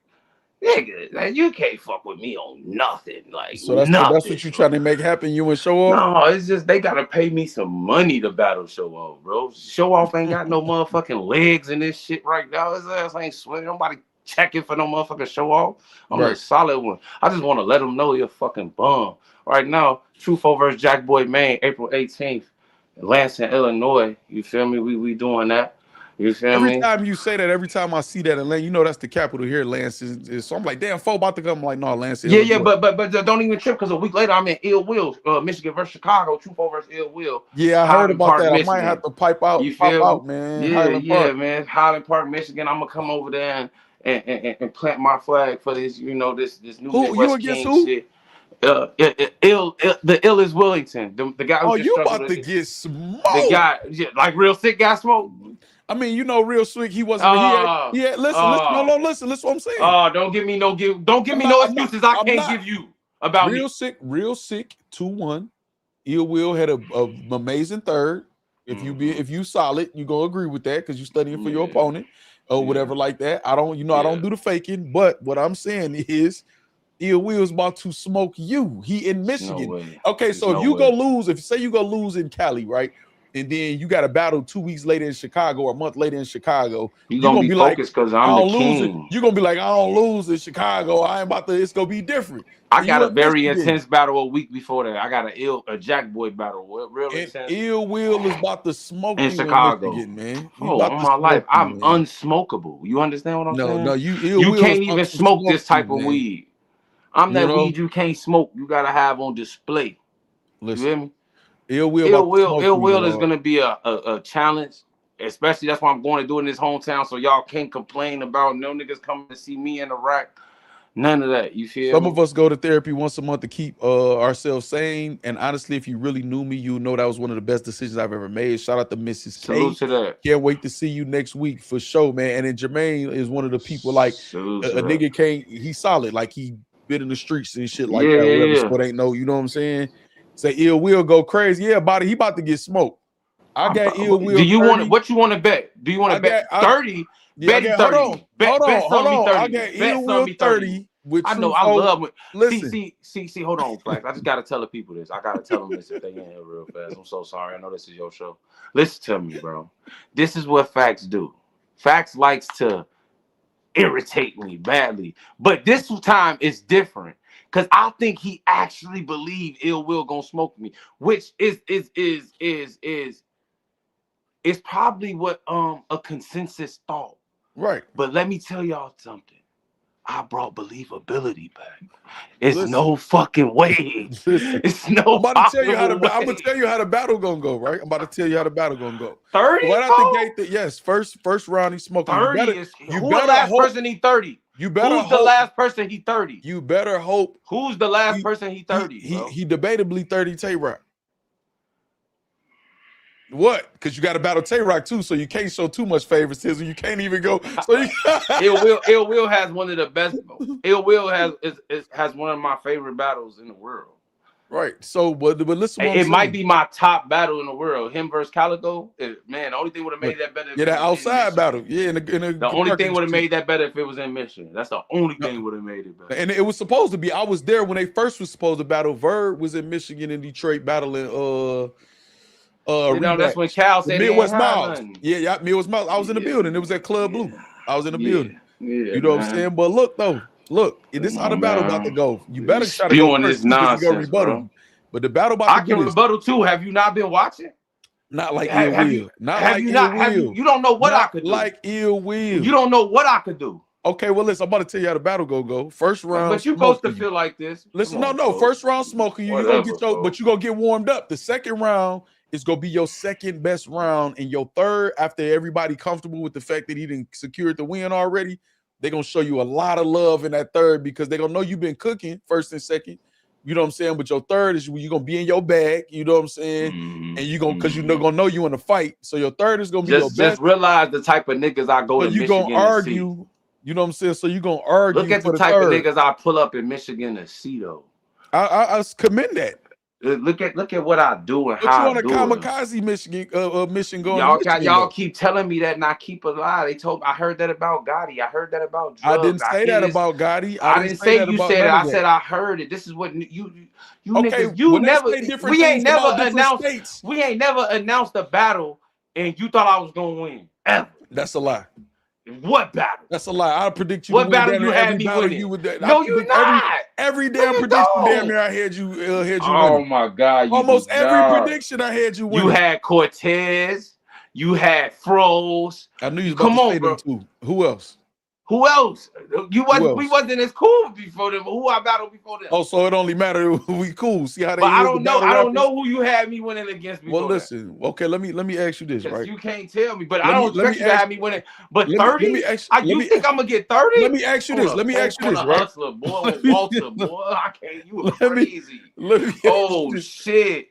nigga, like, you can't fuck with me on nothing. Like, so that's what you trying to make happen. You and Show Off? No, it's just they gotta pay me some money to battle Show Off, bro. Show Off ain't got no motherfucking legs in this shit right now. His ass ain't sweating. Nobody checking for no motherfucking Show Off. I'm a solid one. I just want to let them know you're a fucking bum. Right now, Truth versus Jack Boy Maine, April 18th, Lansing, Illinois. You feel me? We doing that. You feel me? Every time you say that, every time I see that in Lance, you know that's the capital here, Lance. So I'm like, damn, about to come. I'm like, no, Lance. Yeah, but don't even trip, because a week later I'm in Ill Will, Michigan versus Chicago, Truth versus Ill Will. Yeah, I heard about Park, that. Michigan. I might have to pipe out, man. Yeah, man. Highland Park, Michigan. I'm gonna come over there and plant my flag for this, you know, this new Midwest King shit. The illest Willington, the guy who you about to get smoked. The guy, like Real Sick got smoked. I mean, you know, Real Sick, he wasn't. Listen, listen what I'm saying. Don't give me no excuses I can't give you about Real Sick 2-1. Ill Will had a amazing third. If you solid, you gonna agree with that because you studying for your opponent or whatever like that. I don't do the faking, but what I'm saying is Ill Will's about to smoke you. He in Michigan. No okay, so if you go lose, if say you go lose in Cali, right? And then you got a battle 2 weeks later in Chicago or a month later in Chicago. You're gonna be focused because I'm the king. You're gonna be like, I don't lose in Chicago. It's gonna be different. I got a very intense battle a week before that. I got a Jack Boy battle. Real intense. Ill Will is about to smoke in Chicago, man. On my life, I'm unsmokable. You understand what I'm saying? No, you can't even smoke this type of weed. I'm that weed you can't smoke. You gotta have on display. Listen. You hear me? Ill Will is gonna be a challenge, especially that's why I'm going to do it in this hometown, so y'all can't complain about no niggas coming to see me in the rack. None of that. You feel? Some of us go to therapy once a month to keep ourselves sane. And honestly, if you really knew me, you know that was one of the best decisions I've ever made. Shout out to Mrs. K. Salute to that. Can't wait to see you next week for sure, man. And then Jermaine is one of the people like a nigga can't. He's solid, like he been in the streets and shit like that. But ain't no, you know what I'm saying? Say Ill Will go crazy. Yeah, body, he about to get smoked. I got Ill Will. Do you want what you want to bet? Do you want to bet 30? Bet 30. Hold on. I got Ill Will 30. I know. I love it. Listen. See. Hold on, Flax. I just gotta tell the people this. I gotta tell them this if they in here real fast. I'm so sorry. I know this is your show. Listen to me, bro. This is what Factz do. Factz likes to irritate me badly, but this time is different. Cause I think he actually believed Ill Will gonna smoke me, which is probably what a consensus thought. Right. But let me tell y'all something. I brought believability back. It's no fucking way. It's no. I'm about to tell you how the battle gonna go. Right. I'm about to tell you how the battle gonna go. 30. Right out the gate. Yes. First round he smoking. 30 who the last person he 30? You better Who's the last person he 30? You better hope. Who's the last person he 30? He debatably 30 Tay-Rock. What? Because you got to battle Tay-Rock too, so you can't show too much favoritism. You can't even go. So Ill Will has one of the best. Ill Will has one of my favorite battles in the world. Right. So, but listen. It might be my top battle in the world. Him versus Calico. Man, the only thing would have made that better. Yeah, that outside battle. Yeah, the only thing would have made that better if it was in Michigan. That's the only thing would have made it better. And it was supposed to be. I was there when they first was supposed to battle. Verb was in Michigan and Detroit battling. That's when Cal said Midwest Miles. Yeah, Midwest Miles. I was in the building. It was at Club Blue. I was in the building. Yeah, you know what I'm saying? But look, this is how the battle about to go. You better try to go first this nonsense, bro. But the battle about to I can rebuttal too. Have you not been watching? Not like Ill Will. Not like Ill Will. You don't know what I could do. Like Ill Will. You don't know what I could do. Okay, well, listen, I'm about to tell you how the battle go. First round. But you supposed to feel like this. Listen, no. First round smoking you. You're gonna get but you're gonna get warmed up. The second round is gonna be your second best round, and your third, after everybody comfortable with the fact that he didn't secure the win already, they're gonna show you a lot of love in that third because they're gonna know you've been cooking first and second. You know what I'm saying? But your third is you're gonna be in your bag, you know what I'm saying? And you gonna because you're not gonna know you in a fight. So your third is gonna be your best. Just realize the type of niggas I go to Michigan gonna argue, to see. You know what I'm saying? So you're gonna argue. Look at the type of niggas I pull up in Michigan to see though. I commend that. Look at what I do and how I do it. You on a kamikaze mission going. Y'all keep telling me that, and I keep a lie. I heard that about Gotti. I heard that about drugs. I didn't say that about Gotti. I didn't say you said it. I said I heard it. This is what you niggas. You never. We ain't never announced. We ain't never announced a battle, and you thought I was gonna win. Ever. That's a lie. What battle? That's a lie. I predict you. What battle you had me winning? No, you not. Every damn prediction, damn near I had you. Oh my God! Almost every prediction I had you winning. You had Cortez. You had Froze. I knew you was about to say them too. Who else? Who else? We wasn't as cool before them. Who I battled before them? Oh, so it only mattered we cool. See how they. But I don't know. I don't know who you had me winning against. Well, listen. Okay, let me ask you this, right? You can't tell me, but I don't expect you to have me winning. But 30. You think I'm gonna get 30? Let me ask you this. Let me ask you this, right? Hustler, boy, Walter, boy. I can't. You crazy. Oh shit.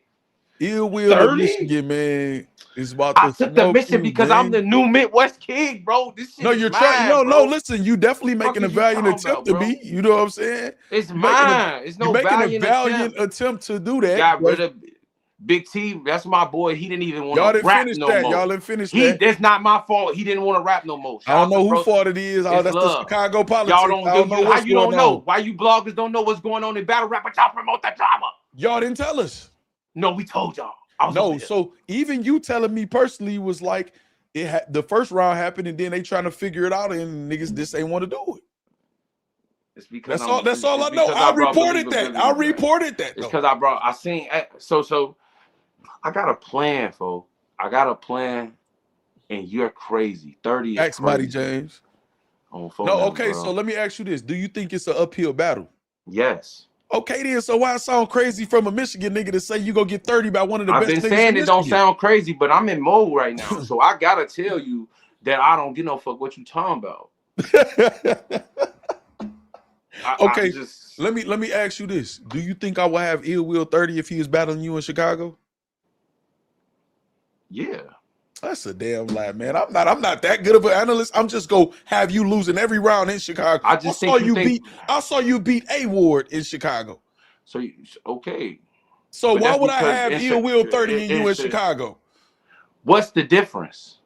Ill Will of Michigan, man. It's about I took the mission because I'm the new Midwest King, bro. This shit. No, you're trying. No, listen. You definitely making a valiant attempt to be. You know what I'm saying? It's mine. It's no valiant attempt to do that. Got rid of Big T. That's my boy. He didn't even want to rap no more. Y'all didn't finish that. That's not my fault. He didn't want to rap no more. I don't know whose fault it is. That's the Chicago politics. Y'all don't know. How you don't know? Why you bloggers don't know what's going on in battle rap? But y'all promote the drama. Y'all didn't tell us. No, we told y'all. No, so even you telling me personally was like the first round happened and then they trying to figure it out and niggas just ain't want to do it. It's because that's all I know. I reported that. It's because I seen so I got a plan, folks. I got a plan, and you're crazy. 30 is Ask Mighty James. No, okay, so let me ask you this. Do you think it's an uphill battle? Yes. Okay, then. So why it sound crazy from a Michigan nigga to say you gonna get 30 by one of the best? I've been saying it don't sound crazy, but I'm in mode right now, so I gotta tell you that I don't give no fuck what you talking about. Okay, let me ask you this: do you think I will have Ill Will 30 if he was battling you in Chicago? Yeah. That's a damn lie, man. I'm not that good of an analyst. I'm just gonna have you losing every round in Chicago. I saw you beat A Ward in Chicago. So okay. So why would I have Ill Will 30 and you in Chicago? What's the difference?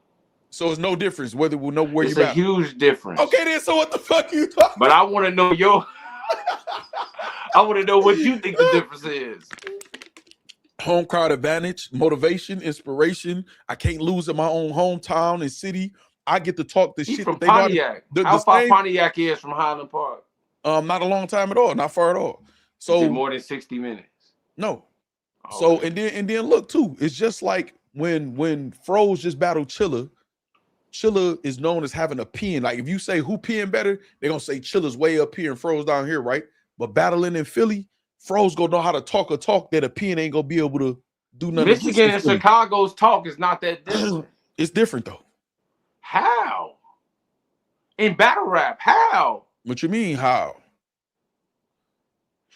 So it's no difference whether we'll know where you're at. It's a huge difference. Okay, then. So what the fuck you talking? But I want to know I want to know what you think the difference is. Home crowd advantage, motivation, inspiration. I can't lose in my own hometown and city. I get to talk the shit from that they Pontiac. How far Pontiac is from Highland Park? Not a long time at all. Not far at all. So more than 60 minutes. No. Okay. So and then look too. It's just like when Froze just battled Chilla. Chilla is known as having a pen. Like if you say who pen better, they're gonna say Chilla's way up here and Froze down here, right? But battling in Philly, Froze gonna know how to talk a talk that a pen ain't gonna be able to do nothing. Michigan and Chicago's talk is not that different. It's different though. How? In battle rap, how? What you mean how?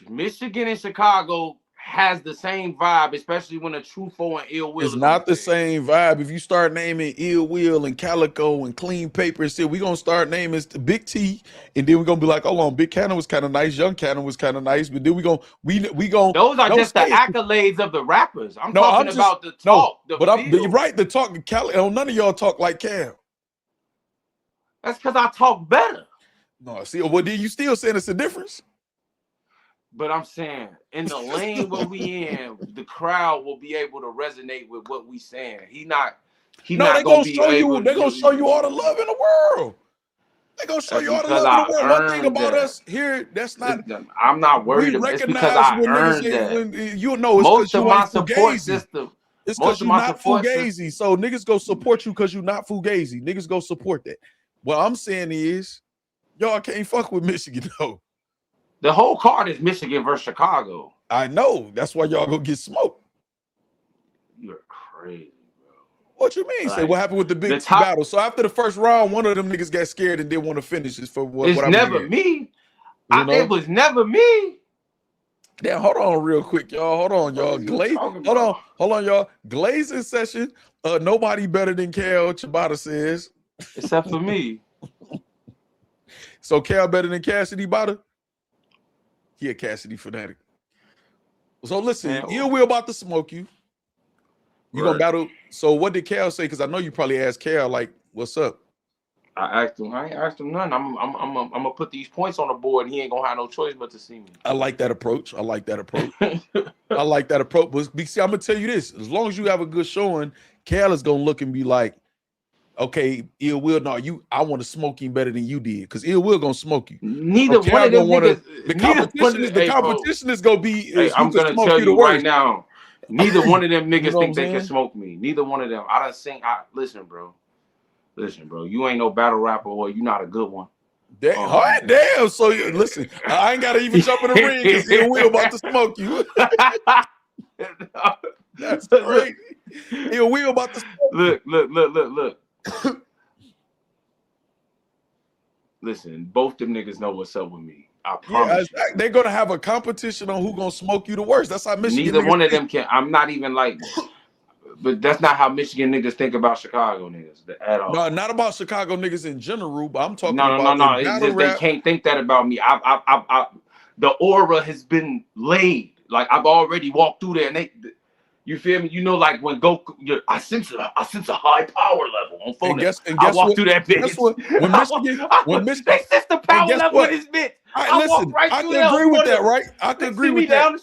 Michigan and Chicago has the same vibe, especially when a Truffaut and Ill Will. It's not the same vibe. If you start naming Ill Will and Calico and Clean Paper and shit, we're gonna start naming Big T, and then we're gonna be like, hold on, Big Cannon was kind of nice, Young Cannon was kind of nice, but then we gonna those are just the accolades of the rappers. I'm talking about the talk. You're right, the talk. Cali, none of y'all talk like Cam. That's because I talk better. No, see, well, then you still saying it's a difference. But I'm saying in the lane where we in, the crowd will be able to resonate with what we saying. They're gonna show you all the love in the world. They're gonna show you all the love in the world. One thing about us here, I'm not worried about it. It's because I earned that. You know, most of my support system. It's because you're not fugazi. So niggas go support you because you're not fugazi. Niggas go support that. What I'm saying is, y'all can't fuck with Michigan though. The whole card is Michigan versus Chicago. I know. That's why y'all go get smoked. You're crazy, bro. What you mean? Say Like, what happened with the Big the T top- battle? So after the first round, one of them niggas got scared and didn't want to finish. Is for what? It's what I'm never hearing. me. You know? It was never me. Damn, hold on real quick, y'all. Hold on, y'all. What are you Glaze. talking Hold on, about? hold on, y'all. Glaze in session. Nobody better than Cal, Chibata says. Except for me. So Cal better than Cassidy Bada? He a Cassidy fanatic. So listen, Man, Ill Will about to smoke you. You gonna Right. battle. So what did Cal say? Because I know you probably asked Cal, like, what's up? I asked him. I ain't asked him nothing. I'm gonna put these points on the board, and he ain't gonna have no choice but to see me. I like that approach. I like that approach. I like that approach. But see, I'm gonna tell you this: as long as you have a good showing, Cal is gonna look and be like, "Okay, Ill Will, no, I want to smoke him better than you did, because Ill Will gonna smoke you." Neither So one of them wanna, niggas. the neither one of competition, them, is gonna be Hey, is I'm who can gonna smoke tell you the you right worst. now. Neither one of them niggas You know think what I'm they can saying? smoke me. Neither one of them. I done seen. Listen, bro. Listen, bro. You ain't no battle rapper, or you not a good one. Damn, all right, damn. So listen, I ain't gotta even jump in the ring because Ill Will about to smoke you. That's crazy. Ill Will about to smoke Look. Listen, both them niggas know what's up with me. I promise you. They're gonna have a competition on who gonna smoke you the worst. That's how Michigan. Neither one of them can. I'm not even like. But that's not how Michigan niggas think about Chicago niggas at all. No, not about Chicago niggas in general, but I'm talking No. about It's battle just they rap. can't think that about me. The aura has been laid. Like I've already walked through there, and you feel me? You know, like when Goku, I sense a high power level on phone. I walk through that bitch. Guess what? When Michigan, they sense the power level in this bitch. I walk right I through can there. agree with that, right? I can agree with that.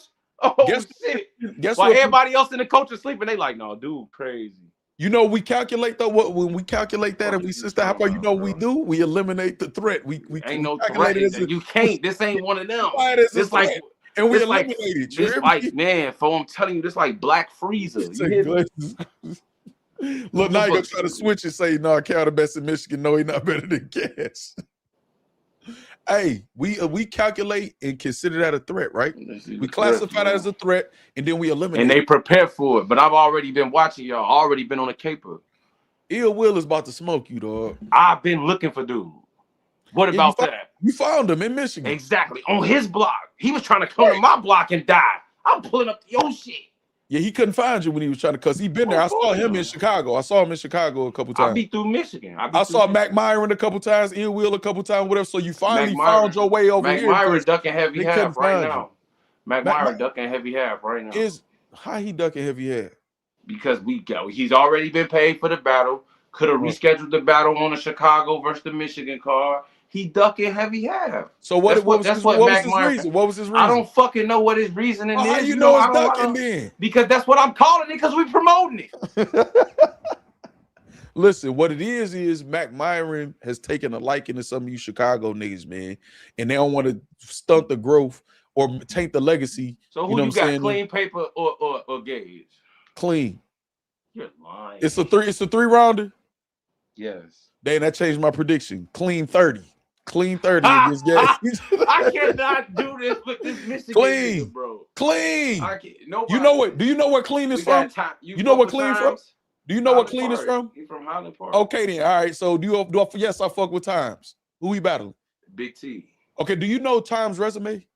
Shit. Guess While what? everybody else in the coach is sleeping, they like, no, dude, crazy. You know, we calculate though. When we calculate that, and we sister, how about you know what we do? We eliminate the threat. We ain't no calculate threat. it as You can't. This ain't one of them. This like, and we eliminate it. This like, man, for I'm telling you, this like Black Freezer. You hear me? Look, now you gonna try to switch and say, no, Cal the best in Michigan. No, he not better than Cass. Hey, we calculate and consider that a threat, right? We classify that as a threat, and then we eliminate. And they prepare for it. But I've already been watching y'all. Already been on a caper. Ill Will is about to smoke you, dog. I've been looking for dude. What about that? You found him in Michigan. Exactly. On his block. He was trying to come to my block and die. I'm pulling up your shit. Yeah, he couldn't find you when he was trying to, because he been there. I saw him in Chicago. I saw him in Chicago a couple times. I be through Michigan. I saw Mac Myron a couple times, Ill Will a couple times, whatever. So you finally found your way over here. Mac Myron ducking heavy half right now. Mac Myron ducking heavy half right now. How he ducking heavy half? Because he's already been paid for the battle. Could have rescheduled the battle on the Chicago versus the Michigan card. He ducking heavy half. So what was his reason? What was his reason? I don't fucking know what his reasoning is. How you know it's ducking then? Because that's what I'm calling it, because we promoting it. Listen, what it is Mac Myron has taken a liking to some of you Chicago niggas, man, and they don't want to stunt the growth or taint the legacy. So who you got, clean paper or Gage? Clean. You're lying. It's a 3-rounder. Yes. Damn, that changed my prediction. Clean 30. Clean 30 against Gage. I cannot do this with this Michigan nigga, bro. Clean. Nobody. You know what? Do you know where Clean is from? You know what Clean from? Do you know what Clean is from? He's from Highland Park. Okay, then. All right. So yes, I fuck with Times. Who we battling? Big T. Okay. Do you know Times' resume?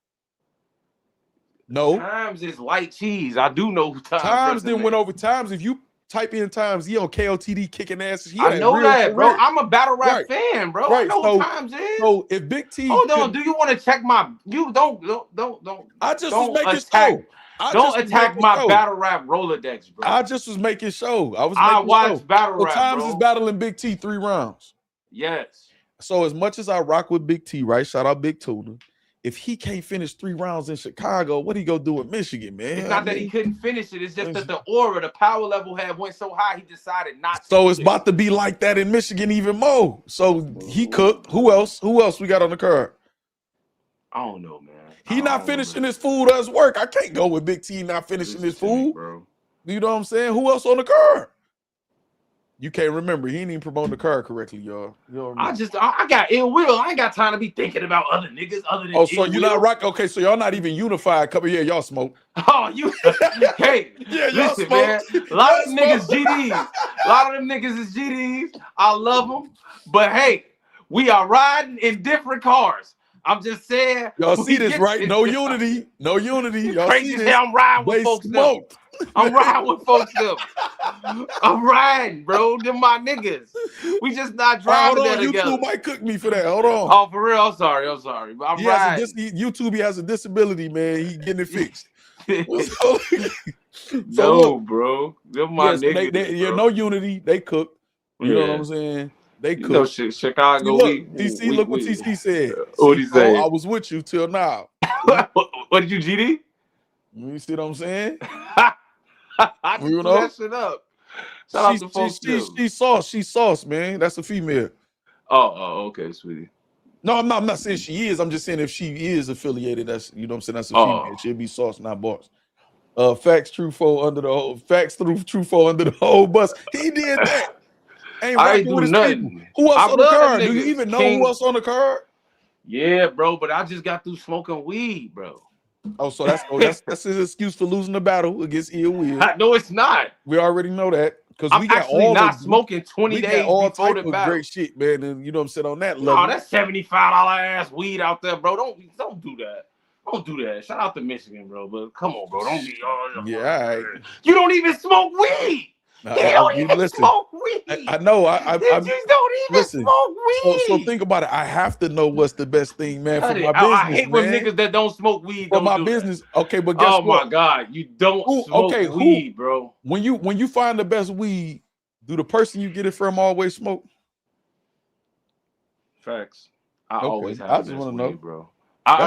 No. Times is light cheese. I do know who Times then went over Times. If you type in Times, he on KOTD kicking asses. I know that, bro. I'm a battle rap fan, bro. Right. I know who Times is. So if Big T, hold on, do you want to check my? You don't. I just don't was making attack. show. Don't attack my battle rap Rolodex, bro. I just was making show. I watched battle rap. Times bro. is battling Big T 3 rounds. Yes. So as much as I rock with Big T, right? Shout out Big Tuna. If he can't finish 3 rounds in Chicago, what he go do in Michigan, man? It's not that he couldn't finish it. It's just that the aura, the power level went so high, he decided not to. So it's about to be like that in Michigan even more. So he cooked. Who else? Who else we got on the card? I don't know, man. He not finishing his food or his work. I can't go with Big T not finishing his food. Bro. You know what I'm saying? Who else on the card? You can't remember. He ain't even promoting the card correctly, y'all. I got ill will. I ain't got time to be thinking about other niggas other than Oh, so Ill you're Will. not rock. Okay, so y'all not even unified. Couple y'all smoke. Oh, you hey, Yeah, y'all listen, smoke. man. A lot of Y'all them niggas smoke. GDs. A lot of them niggas is GDs. I love them. But hey, we are riding in different cars. I'm just saying. Y'all see this, right? No unity. No unity. Y'all Crazy see as this. hell. I'm riding with They folks. smoked. I'm riding with folks. I'm riding, bro. Them my niggas. We just not driving Hold there on. together. YouTube might cook me for that. Hold on. Oh, for real? I'm sorry. But I'm riding. YouTube, he has a disability, man. He getting it fixed. No, look, bro. Them my niggas. They bro. no unity. They cook. You know what I'm saying? They You cook. know, Chicago. See, look, DC. Look what TC said. What he say? I was with you till now. What did you GD? You see what I'm saying? I just threw that shit up. Shout out to folks. She's sauce, man. That's a female. Oh, okay, sweetie. No, I'm not saying she is. I'm just saying if she is affiliated, that's you know what I'm saying. That's a female. She'll be sauce, not boss. Factz Truffaut under the whole Factz through Truffaut under the whole bus. He did that. Ain't rocking with his people. Who else on the card? Do you even know who else on the card? Yeah, bro, but I just got through smoking weed, bro. Oh, so that's his excuse for losing the battle against Ill Will. No, it's not. We already know that because we got actually all not smoking 20 days all before type the of battle. great shit, man. And you know what I'm saying on that level. No, that's $75 ass weed out there, bro. Don't do that. Don't do that. Shout out to Michigan, bro. But come on, bro. Don't be all right. You don't even smoke weed. You don't even smoke weed. I know. You don't even smoke weed. So think about it. I have to know what's the best thing, man, for my business. I hate when niggas that don't smoke weed for my business. Okay, but guess what? Oh my God, you don't smoke weed, bro. When you find the best weed, do the person you get it from always smoke? Facts. I always have. I just want to know, bro.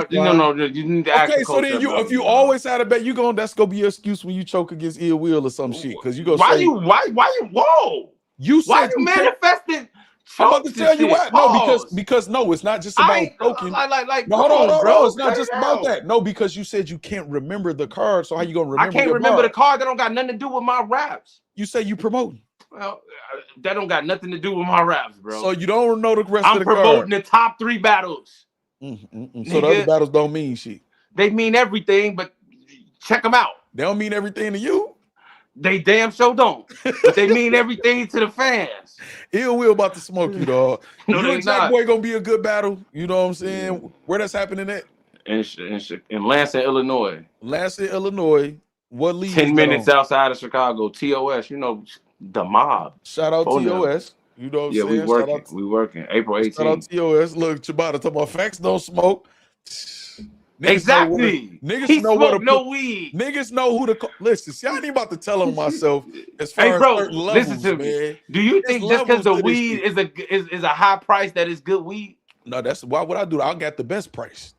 You need to ask. Okay, so then if you always had a bet, that's gonna be your excuse when you choke against Ill Will or some shit. Because you go why you whoa? You said why you manifesting? I'm about to tell you why. No, because no, it's not just about choking. No, hold on, bro. It's not just about that. No, because you said you can't remember the card. So how you gonna remember? I can't remember the card. That don't got nothing to do with my raps. You say you promoting. Well, that don't got nothing to do with my raps, bro. So you don't know the rest of the card. I'm promoting the top 3 battles. So the other battles don't mean shit. They mean everything, but check them out. They don't mean everything to you. They damn sure don't. But they mean everything to the fans. Ill Will about to smoke you, dog. No, you and Jack Boy gonna be a good battle. You know what I'm saying? Where that's happening at? In Lansing, Illinois. Lansing, Illinois. What league? 10 minutes outside of Chicago. TOS. You know, the mob. Shout out TOS. You know what I'm saying? We working. We working. April 18th. Shout out TOS. Look, Chibata talking about Factz don't smoke. Niggas exactly. Niggas know what no weed. Niggas know who to listen. See, I ain't about to tell on myself as far as certain levels, listen to man. Me. Do you think just because the weed is a high price that is good weed? No, that's why what I do. I got the best price.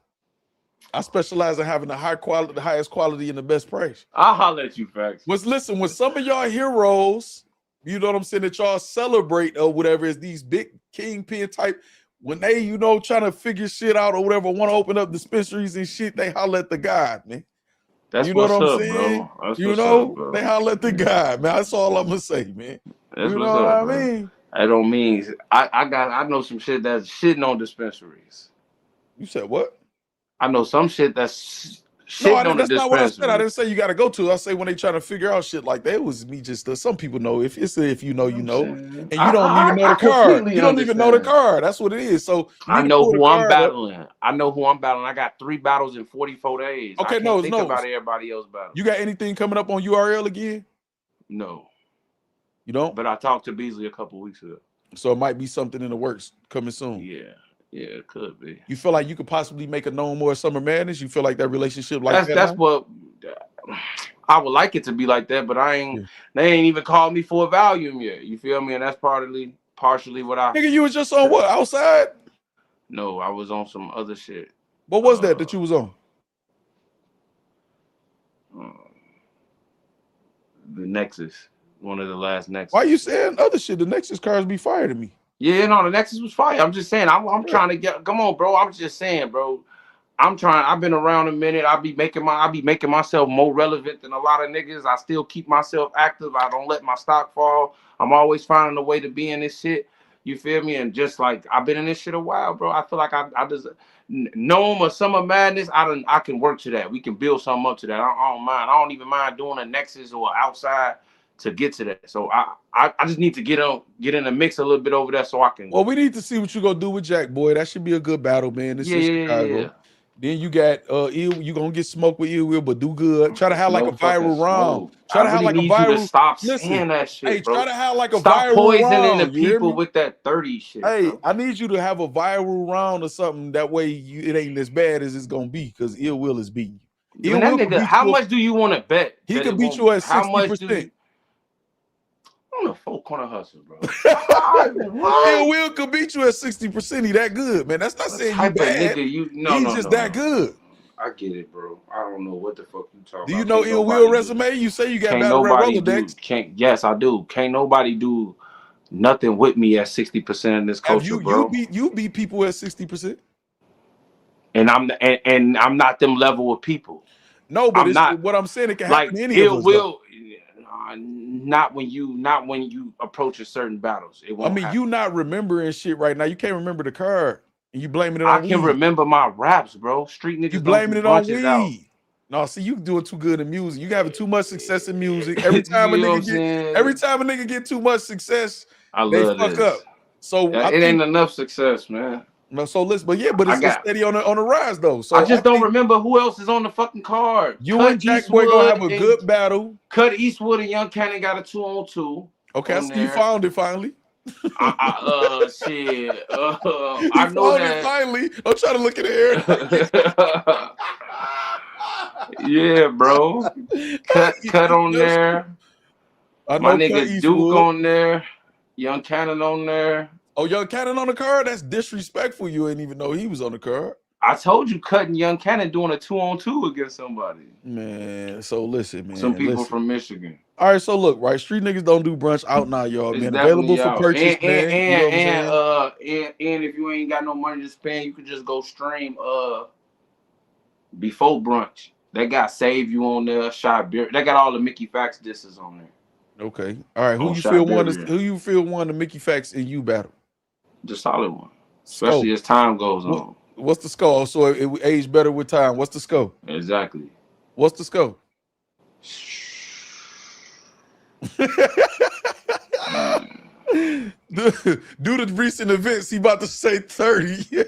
I specialize in having the highest quality and the best price. I'll holler at you, Factz. Listen, with some of y'all heroes, you know what I'm saying, that y'all celebrate or whatever, is these big kingpin type. When they, trying to figure shit out or whatever, want to open up dispensaries and shit, they holler at the God, man. That's you know what I'm saying? Bro. They holler at the God, man. That's all I'm gonna say, man. That's you know what I mean? That don't mean I know some shit that's shitting on dispensaries. You said what? I know some shit that's shitting on the dispensaries. That's not what I said. I didn't say you got to go to. I say when they try to figure out shit like that, it was me just. Some people know. If you know, you know, and you don't even know the card. You don't even know the card. That's what it is. So I know who I'm battling. I know who I'm battling. I got 3 battles in 44 days. Okay, I can't think about everybody else battling. You got anything coming up on URL again? No. You don't? But I talked to Beasley a couple weeks ago. So it might be something in the works coming soon. Yeah, it could be. You feel like you could possibly make a No More Summer Madness? You feel like that relationship that's what I would like it to be like that, but they ain't even called me for a volume yet. You feel me? And that's partially what I Nigga, you was just on what? Outside? No, I was on some other shit. What was that you was on? The Nexus. One of the last Nexus. Why you saying other shit? The Nexus cars be fire to me. Yeah, no, the Nexus was fire. I'm just saying, I'm trying to get. Come on, bro. I'm just saying, bro. I'm trying. I've been around a minute. I be making myself more relevant than a lot of niggas. I still keep myself active. I don't let my stock fall. I'm always finding a way to be in this shit. You feel me? And just like I've been in this shit a while, bro. I feel like I just Gnome or Summer Madness. I can work to that. We can build something up to that. I don't mind. I don't even mind doing a Nexus or outside to get to that. So I just need to get in the mix a little bit over there so I can. Well, we need to see what you gonna do with Jack Boy. That should be a good battle, man. This is Chicago. Yeah. Then you got you gonna get smoked with Ill Will, but do good. Try to have like a viral round. Try to have like a viral. You to stop saying that shit, hey, bro. Try to have like a stop viral poisoning round. the people with that 30 shit. Hey, bro. I need you to have a viral round or something. That way it ain't as bad as it's gonna be because Ill Will is beating you. That nigga, how much do you want to bet? He can beat you at 60%. On a 4-corner hustle, bro. Ill Will could beat you at 60%. He that good, man. That's not saying you bad. He's just that good. I get it, bro. I don't know what the fuck you talking about. Do you know Ill Will resume? You say you got battle rap Rolodex. Yes, I do. Can't nobody do nothing with me at 60% in this culture, bro. You beat people at 60%. And I'm not them level of people. No, but what I'm saying, it can happen to any of us. Will. Not when you approach a certain battles. It won't. I mean, happen. You not remembering shit right now. You can't remember the card, and you blaming it on. I can remember my raps, bro. Street niggas. You blaming it on weed. Out. No, see, you doing too good in music. You having too much success in music. Every time a nigga get too much success, they fuck up. So it ain't enough success, man. No, so listen, but it's steady on the rise though. So I just don't remember who else is on the fucking card. You and Jack Boy gonna have a good battle. Cut Eastwood and Young Cannon got a 2-on-2. Okay, I see you found it finally. Shit. I know that finally. I'm trying to look at the air. Yeah, bro. Cut on there. My nigga Duke on there. Young Cannon on there. Oh, Young Cannon on the card? That's disrespectful. You ain't even know he was on the card. I told you, Cutting Young Cannon doing a 2-on-2 against somebody. Man, so listen, man. Some people from Michigan. All right, so look, right? Street niggas don't do brunch out now, y'all. Man, available for purchase, man. And if you ain't got no money to spend, you can just go stream before brunch. They got Save You on there, Shot Beer. They got all the Mickey Factz disses on there. Okay. All right. Who you feel won the Mickey Factz in you battle? The solid one, especially as time goes on. What's the score? So it aged better with time. What's the score? Exactly. What's the score? Due to recent events, he about to say 30.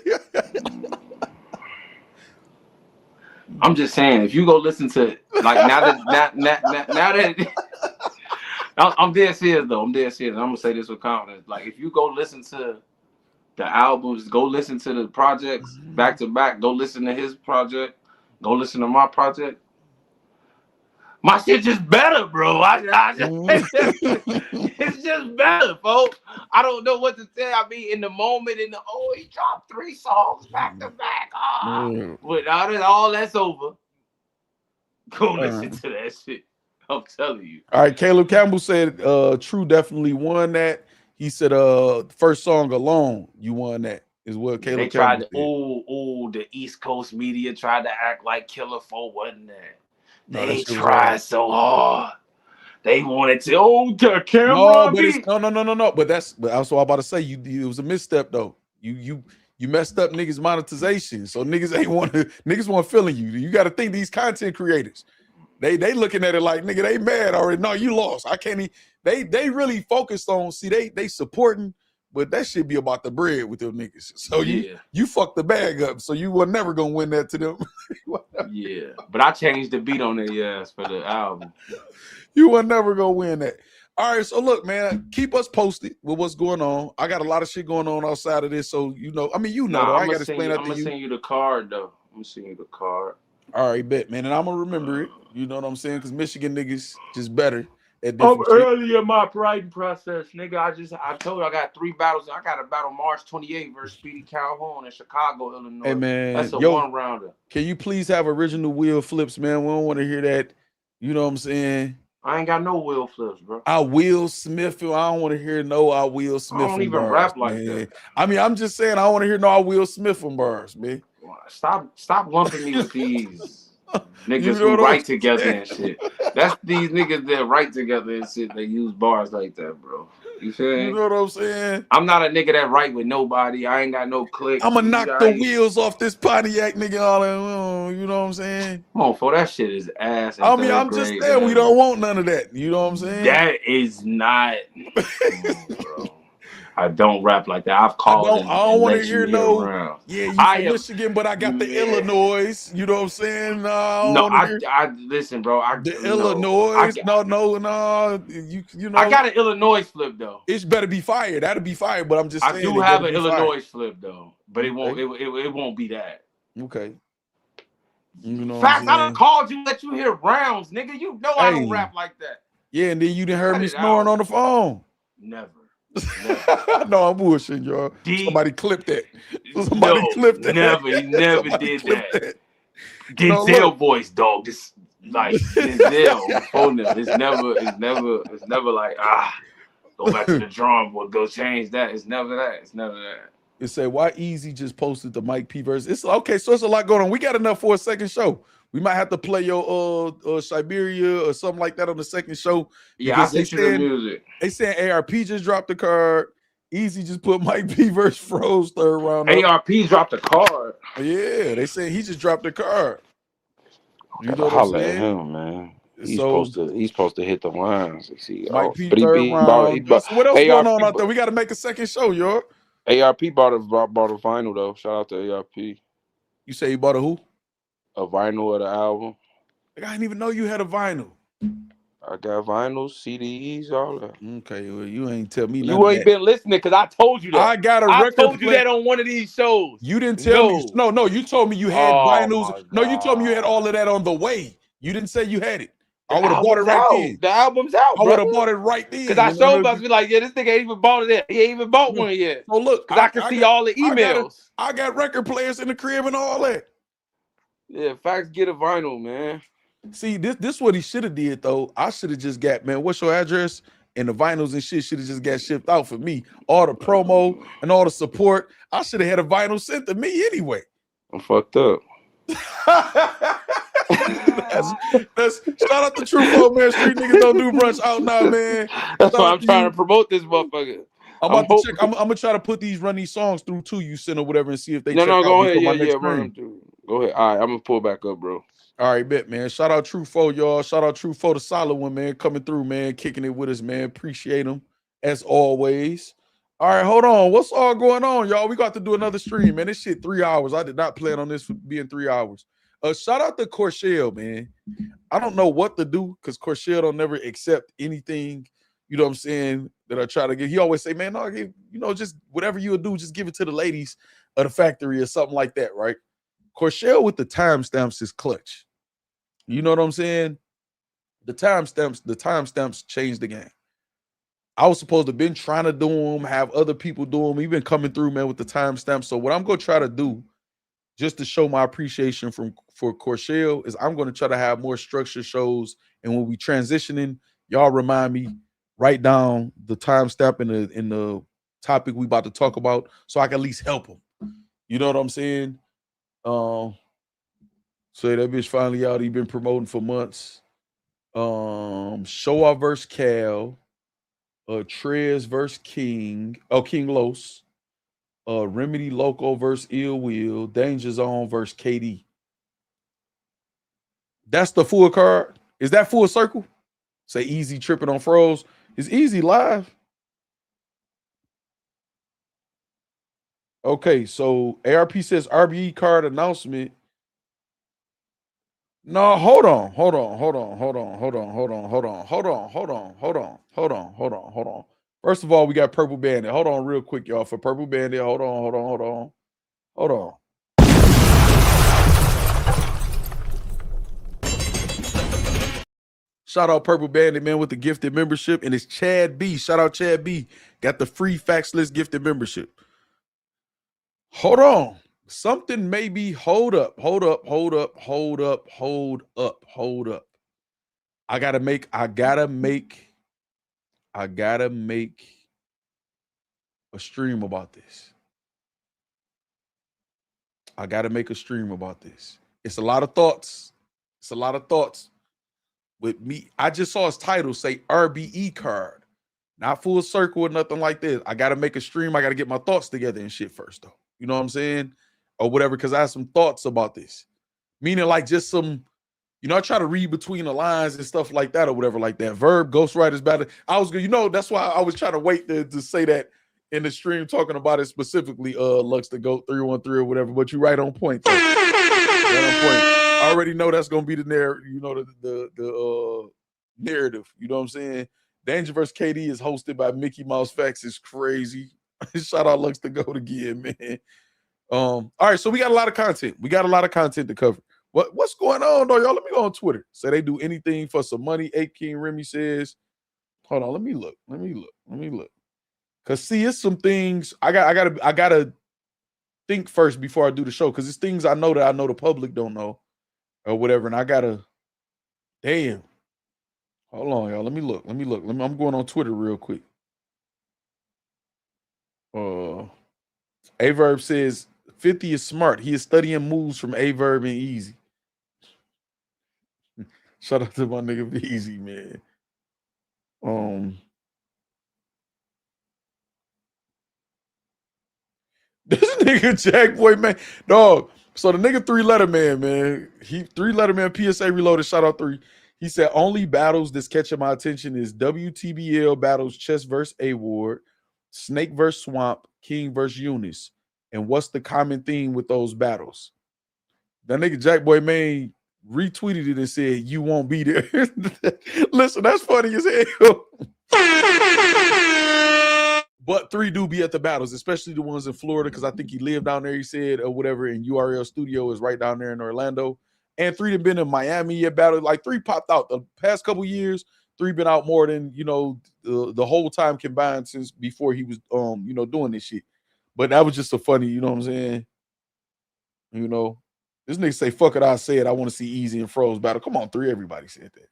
I'm just saying, if you go listen to now that I'm dead serious though. I'm dead serious. I'm gonna say this with confidence. Like if you go listen to the albums, go listen to the projects back to back, go listen to his project, go listen to my project. My shit just better, bro. It's just better, folks. I don't know what to say. I mean, in the moment, he dropped 3 songs back to back. But all that's over. Go listen to that shit. I'm telling you. All right, Caleb Campbell said True definitely won that. He said first song alone, you won that. Is what Caleb Campbell said. The East Coast media tried to act like Killer 4 wasn't there. They tried so hard. They wanted to No. But that's what I was about to say. It was a misstep though. You messed up niggas' monetization. So niggas weren't feeling you. You got to think these content creators. They looking at it like, nigga, they mad already. No, you lost. I can't they really focused on, they supporting, but that should be about the bread with them niggas. So you fucked the bag up. So you were never gonna win that to them. Yeah. But I changed the beat on their ass for the album. You were never gonna win that. All right, so look, man, keep us posted with what's going on. I got a lot of shit going on outside of this, so though. I gotta explain that to you. I'm gonna send you the card though. I'm gonna send you the card. All right, bet, man, and I'm gonna remember it. You know what I'm saying? Because Michigan niggas just better at I'm early in my writing process, nigga. I told you I got 3 battles. I got a battle March 28th versus Speedy Calhoun in Chicago, Illinois. Hey man, that's a 1-rounder. Can you please have original wheel flips, man? We don't want to hear that. You know what I'm saying? I ain't got no wheel flips, bro. I Will Smith. I don't want to hear no I Will Smith. I don't even rap like that. I mean, I'm just saying I don't want to hear no I Will Smith from bars, man. Stop lumping me with these niggas You know who what I'm write together saying? and shit. That's these niggas that write together and shit. They use bars like that, bro. You feel You me? know what I'm saying? I'm not a nigga that write with nobody. I ain't got no clique. I'ma knock the wheels off this Pontiac nigga. All that, you know what I'm saying? Come on, for that shit is ass in I mean, third I'm just grade, saying we man. don't want none of that. You know what I'm saying? That is not, come on, bro. I don't rap like that. I've called I don't and want to let you hear hear no. rounds. Yeah, you I from am, Michigan, but I got the man. Illinois. You know what I'm saying? No, I don't No, want to hear I listen, bro. the No, Illinois. No. You I know, got an Illinois flip though. it better be fire. That'll be fire. But I'm just I saying do it have better an be fire. Illinois flip though, but it won't. Okay. It won't be that. Okay. You know what I'm Facts. I done saying? called you, let you hear rounds, nigga. You know I don't Hey, rap like that. yeah, and then you didn't hear Cut me it snoring out. on the phone. Never. No, I'm bullshitting, y'all. D. Somebody clipped that. Somebody No, clipped that. never. He never Somebody did clipped that. that. No, Denzel look. voice, dog. This like Denzel on the phone. It's never like go back to the drawing board, go change that. It's never that. It's never that. It said, why Eazy just posted the Mike P verse. It's okay, so it's a lot going on. We got enough for a second show. We might have to play your Siberia or something like that on the second show. Yeah, I Because sent you the music. they saying ARP just dropped the card. Eazy just put Mike P verse froze third round up. ARP dropped a card. Yeah, they saying he just dropped the card. You know what I'm Holla at saying? him, man. He's So supposed to hit the lines. See, Mike P but third he bought round. So what else going ARP on out there? We got to make a second show, yo. ARP bought a vinyl though. Shout out to ARP. You say you bought a who? A vinyl of the album. Like, I didn't even know you had a vinyl. I got vinyls, CDs, all that. Okay, well, you ain't tell me You nothing. ain't been listening because I told you that. I got a I record told you player. that on one of these shows. You didn't tell me. No, you told me you had vinyls. My No, you told me you had God. all of that on the way. You didn't say you had it. The I would have bought it album's right out. then. The album's out, I would brother. have bought it right then. Because I showed about to be like, yeah, this nigga ain't even bought it yet. He ain't even bought one yet. So look, Because I can see all the emails. I got record players in the crib and all that. Yeah, Factz, get a vinyl, man. See, this what he should have did though. I should have just got, man, what's your address? And the vinyls and shit should have just got shipped out for me. All the promo and all the support. I should have had a vinyl sent to me anyway. I'm fucked up. that's shout out to Trufo, man. Street niggas don't do brunch out now, man. That's why I'm trying to promote this motherfucker. I'm gonna try to run these songs through to you, send or whatever, and see if they check out. Go ahead. Yeah, run them through. Go ahead. All right, I'm gonna pull back up, bro. All right, bet, man. Shout out Trufo, y'all. Shout out Trufo, the solid one, man, coming through, man, kicking it with us, man. Appreciate him as always. All right, hold on. What's all going on, y'all? We got to do another stream, man. This shit 3 hours. I did not plan on this being 3 hours. Shout out to Corshell, man. I don't know what to do because Corshell don't never accept anything, you know what I'm saying, that I try to get. He always say, man, no, just whatever you do, just give it to the ladies of the factory or something like that, right? Corshell with the timestamps is clutch. You know what I'm saying? The timestamps changed the game. I was supposed to been trying to do them, have other people do them. We've been coming through, man, with the timestamps. So what I'm going to try to do, just to show my appreciation for Corshell, is I'm going to try to have more structured shows. And when we transitioning, y'all remind me, write down the timestamp in the topic we about to talk about, so I can at least help them. You know what I'm saying? So that bitch finally out. He been promoting for months. Show Off versus Cal. Trez versus King. King Los. Remedy Loco versus Ill Will. Danger Zone versus KD. That's the full card. Is that full circle? Say Eazy tripping on froze. Is Eazy live? Okay, so ARP says RBE card announcement. No, hold on. First of all, we got Purple Bandit. Hold on real quick, y'all. For Purple Bandit, hold on. Shout out Purple Bandit, man, with the gifted membership. And it's Chad B. Shout out Chad B. Got the free Factz List gifted membership. Hold on. Something maybe hold up. I gotta make a stream about this. I got to make a stream about this. It's a lot of thoughts. It's a lot of thoughts with me. I just saw his title say RBE card, not full circle or nothing like this. I got to make a stream. I got to get my thoughts together and shit first, though. You know what I'm saying? Or whatever, because I have some thoughts about this. Meaning, like, just some, I try to read between the lines and stuff like that or whatever, like that. Verb, ghostwriters battle. I was good. That's why I was trying to wait to say that in the stream, talking about it specifically, Lux the GOAT 313 or whatever. But you right on point, though. Right on point. I already know that's gonna be the narrative, the narrative. You know what I'm saying? Danger vs. KD is hosted by Mickey Mouse. Factz is crazy. Shout out Lux the GOAT again, man. All right, so we got a lot of content. We got a lot of content to cover. What's going on, though, y'all? Let me go on Twitter. Say they do anything for some money. 8 King Remy says, hold on, let me look. Cause see, it's some things I gotta think first before I do the show, because it's things I know the public don't know or whatever, and I gotta. Damn. Hold on, y'all. Let me look. I'm going on Twitter real quick. Averb says 50 is smart. He is studying moves from Averb and Eazy. Shout out to my nigga Eazy, man. This nigga Jack Boy, man. Dog. So the nigga 3-letter man. He 3-letter man PSA Reloaded. Shout out 3. He said only battles that's catching my attention is WTBL battles Chess versus A Ward, Snake versus Swamp, King versus Eunice. And what's the common theme with those battles? That nigga Jack Boy man retweeted it and said, you won't be there. Listen, that's funny as hell. But 3 do be at the battles, especially the ones in Florida, because I think he lived down there, he said, or whatever, and URL Studio is right down there in Orlando. And 3 have been in Miami at battle. Like 3 popped out the past couple years. 3 been out more than, the whole time combined since before he was, doing this shit. But that was just a funny, you know what I'm saying? This nigga say, fuck it, I said, I want to see Eazy and Froze battle. Come on, 3, everybody said that.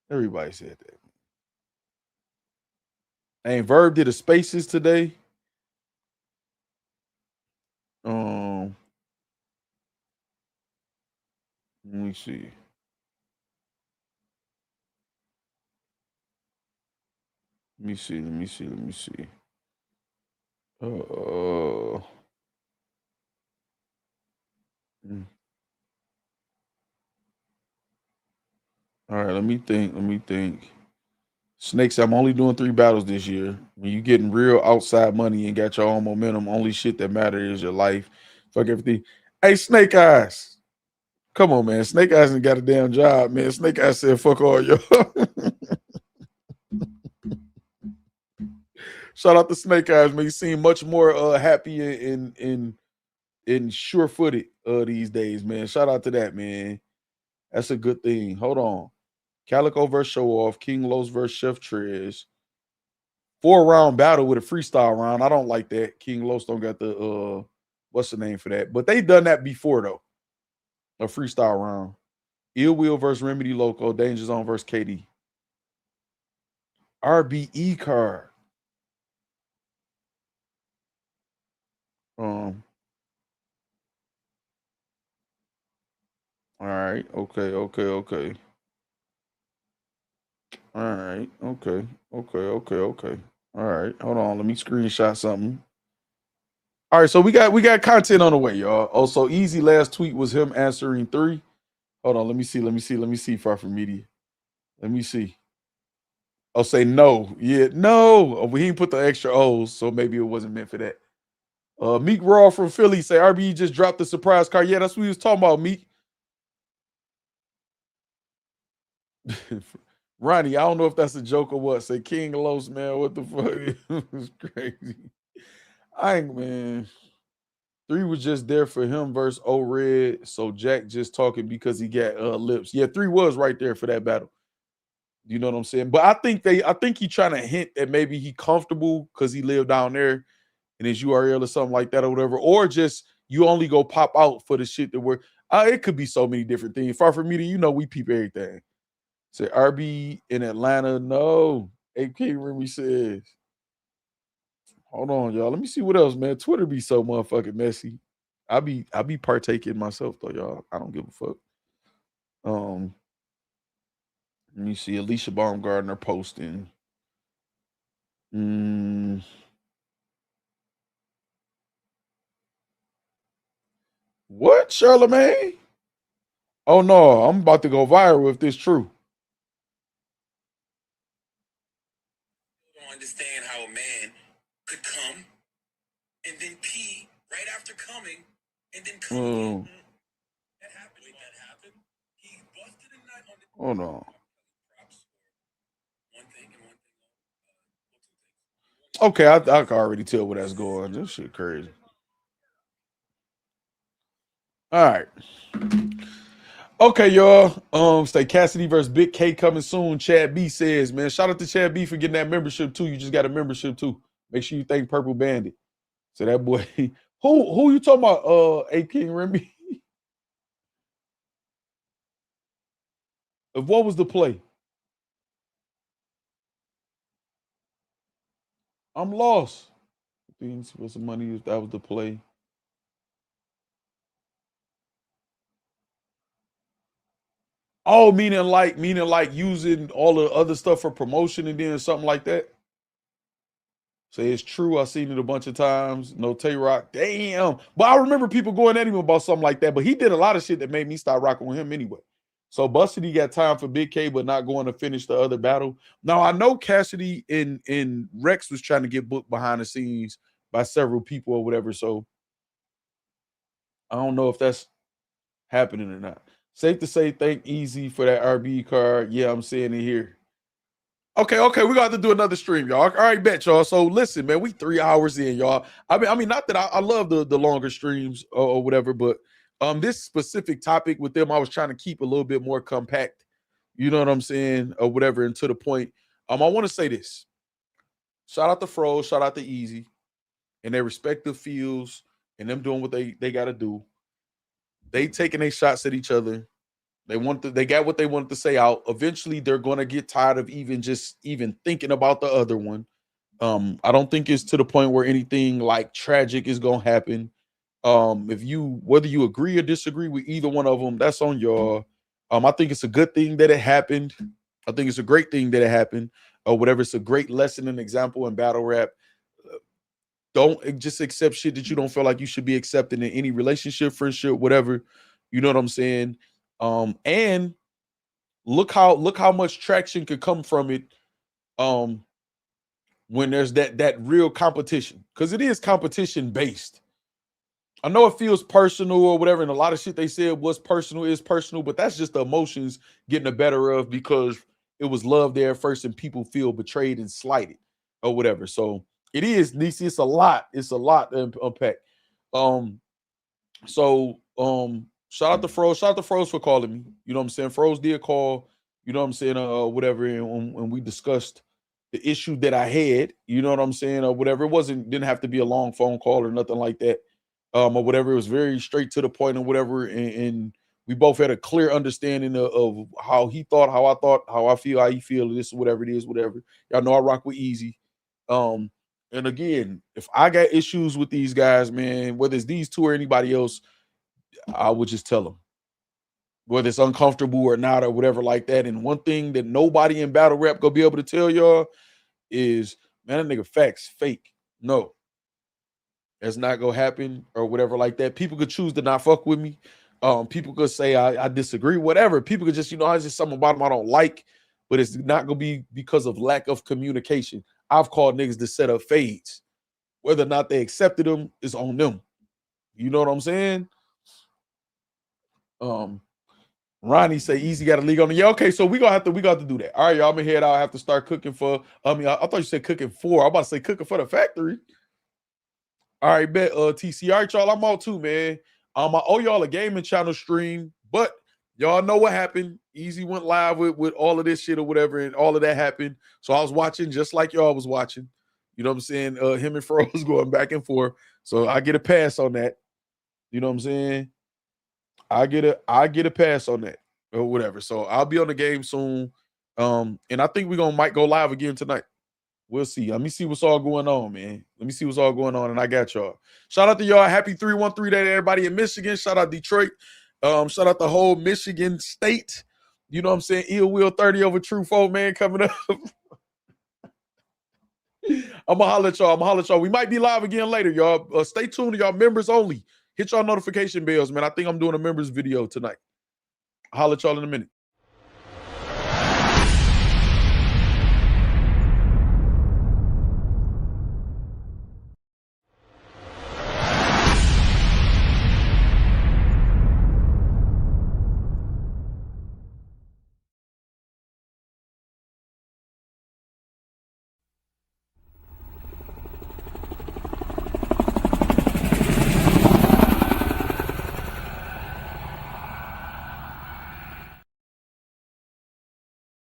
Everybody said that. And Verb did a Spaces today. Let me see. Let me see. All right, let me think. Snakes, I'm only doing 3 battles this year. When you getting real outside money and got your own momentum, only shit that matters is your life. Fuck everything. Hey, Snake Eyes. Come on, man. Snake Eyes ain't got a damn job, man. Snake Eyes said, fuck all y'all. Shout out to Snake Eyes, man. You seem much more happy and sure-footed these days, man. Shout out to that, man. That's a good thing. Hold on. Calico versus Show Off, King Los versus Chef Trez. 4-round battle with a freestyle round. I don't like that. King Los don't got the what's the name for that? But they done that before though. A freestyle round. Ill Will versus Remedy Loco, Danger Zone versus KD. RBE card. All right. Okay. All right. Okay. All right. Hold on. Let me screenshot something. All right. So we got content on the way, y'all. Oh, so Eazy last tweet was him answering 3. Hold on. Let me see. Far from media. Let me see. I'll say no. Yeah, no. Oh, he didn't put the extra O's, so maybe it wasn't meant for that. Meek Raw from Philly say RBE just dropped the surprise card. Yeah, that's what he was talking about, Meek. Ronnie, I don't know if that's a joke or what. Say King Los, man. What the fuck? It's crazy. I ain't, man. 3 was just there for him versus O-Red. So Jack just talking because he got lips. Yeah, 3 was right there for that battle. You know what I'm saying? But I think he trying to hint that maybe he comfortable because he lived down there in his URL or something like that or whatever. Or just you only go pop out for the shit that we're it could be so many different things. Far from me, we peep everything. Say RB in Atlanta. No. AK Remy says. Hold on, y'all. Let me see what else, man. Twitter be so motherfucking messy. I be partaking myself though, y'all. I don't give a fuck. Let me see. Alicia Baumgartner posting. What, Charlamagne? Oh no, I'm about to go viral if this true. I don't understand how a man could come and then pee right after coming and then come again. That happened. Wait, that happened? He busted a nut on the Hold on. one thing and one thing. Okay, I can already tell where that's going. This shit crazy. All right. Okay, y'all. Stay Cassidy versus Big K coming soon. Chad B says, man, shout out to Chad B for getting that membership too. You just got a membership too. Make sure you thank Purple Bandit. So that boy, who you talking about? A King Remy. What was the play? I'm lost. What's the money if that was the play? Oh, meaning like using all the other stuff for promotion and then something like that. Say it's true. I've seen it a bunch of times. No Tay-Rock. Damn. But I remember people going at him about something like that. But he did a lot of shit that made me start rocking with him anyway. So Busted, he got time for Big K, but not going to finish the other battle. Now I know Cassidy and Rex was trying to get booked behind the scenes by several people or whatever. So I don't know if that's happening or not. Safe to say, thank Eazy for that RB card. Yeah, I'm saying it here. Okay, we got to do another stream, y'all. All right, bet, y'all. So listen, man, we 3 hours in, y'all. I mean, not that I love the longer streams or whatever, but this specific topic with them, I was trying to keep a little bit more compact. You know what I'm saying, or whatever, and to the point. I want to say this. Shout out to Fro, shout out to Eazy, and their respective fields, and them doing what they got to do. They taking their shots at each other. They got what they wanted to say out. Eventually, they're gonna get tired of even thinking about the other one. I don't think it's to the point where anything like tragic is gonna happen. Whether you agree or disagree with either one of them, that's on y'all. I think it's a good thing that it happened. I think it's a great thing that it happened, or whatever. It's a great lesson and example in battle rap. Don't just accept shit that you don't feel like you should be accepting in any relationship, friendship, whatever. You know what I'm saying? And look how much traction could come from it when there's that real competition, because it is competition based. I know it feels personal or whatever, and a lot of shit they said was personal, is personal, but that's just the emotions getting the better of because it was love there first and people feel betrayed and slighted or whatever. So it is, Nisi, it's a lot to unpack. Shout out to Froze for calling me. You know what I'm saying? Froze did call, you know what I'm saying, whatever, and when we discussed the issue that I had, you know what I'm saying, or whatever. It didn't have to be a long phone call or nothing like that. Or whatever. It was very straight to the point or whatever. And we both had a clear understanding of how he thought, how I thought, how I feel, how he feel, this, whatever it is, whatever. Y'all know I rock with Eazy. And again, if I got issues with these guys, man, whether it's these two or anybody else, I would just tell them, whether it's uncomfortable or not or whatever like that. And one thing that nobody in battle rap gonna be able to tell y'all is, man, that nigga Factz fake. No, that's not gonna happen or whatever like that. People could choose to not fuck with me. People could say I disagree, whatever. People could just, it's just something about them I don't like, but it's not gonna be because of lack of communication. I've called niggas to set up fades. Whether or not they accepted them is on them. You know what I'm saying? Ronnie say Eazy got a league on the. Yeah, okay, so we got to do that. All right, y'all, I'm gonna head out. I have to start cooking for. I thought you said cooking for. I'm about to say cooking for the factory. All right, bet TC. All right, y'all, I'm out too, man. I owe y'all a gaming channel stream, but y'all know what happened. Eazy went live with all of this shit or whatever, and all of that happened. So I was watching just like y'all was watching. You know what I'm saying? Him and Fro was going back and forth. So I get a pass on that. You know what I'm saying? I get a pass on that or whatever. So I'll be on the game soon. And I think might go live again tonight. We'll see. Let me see what's all going on, man. Let me see what's all going on, and I got y'all. Shout out to y'all. Happy 313 Day to everybody in Michigan. Shout out Detroit. Shout out the whole Michigan state. You know what I'm saying? Ill Will 30 over True 4, man, coming up. I'm gonna holler at y'all. We might be live again later, y'all. Stay tuned to y'all members only. Hit y'all notification bells, man. I think I'm doing a members video tonight. I'll holler at y'all in a minute.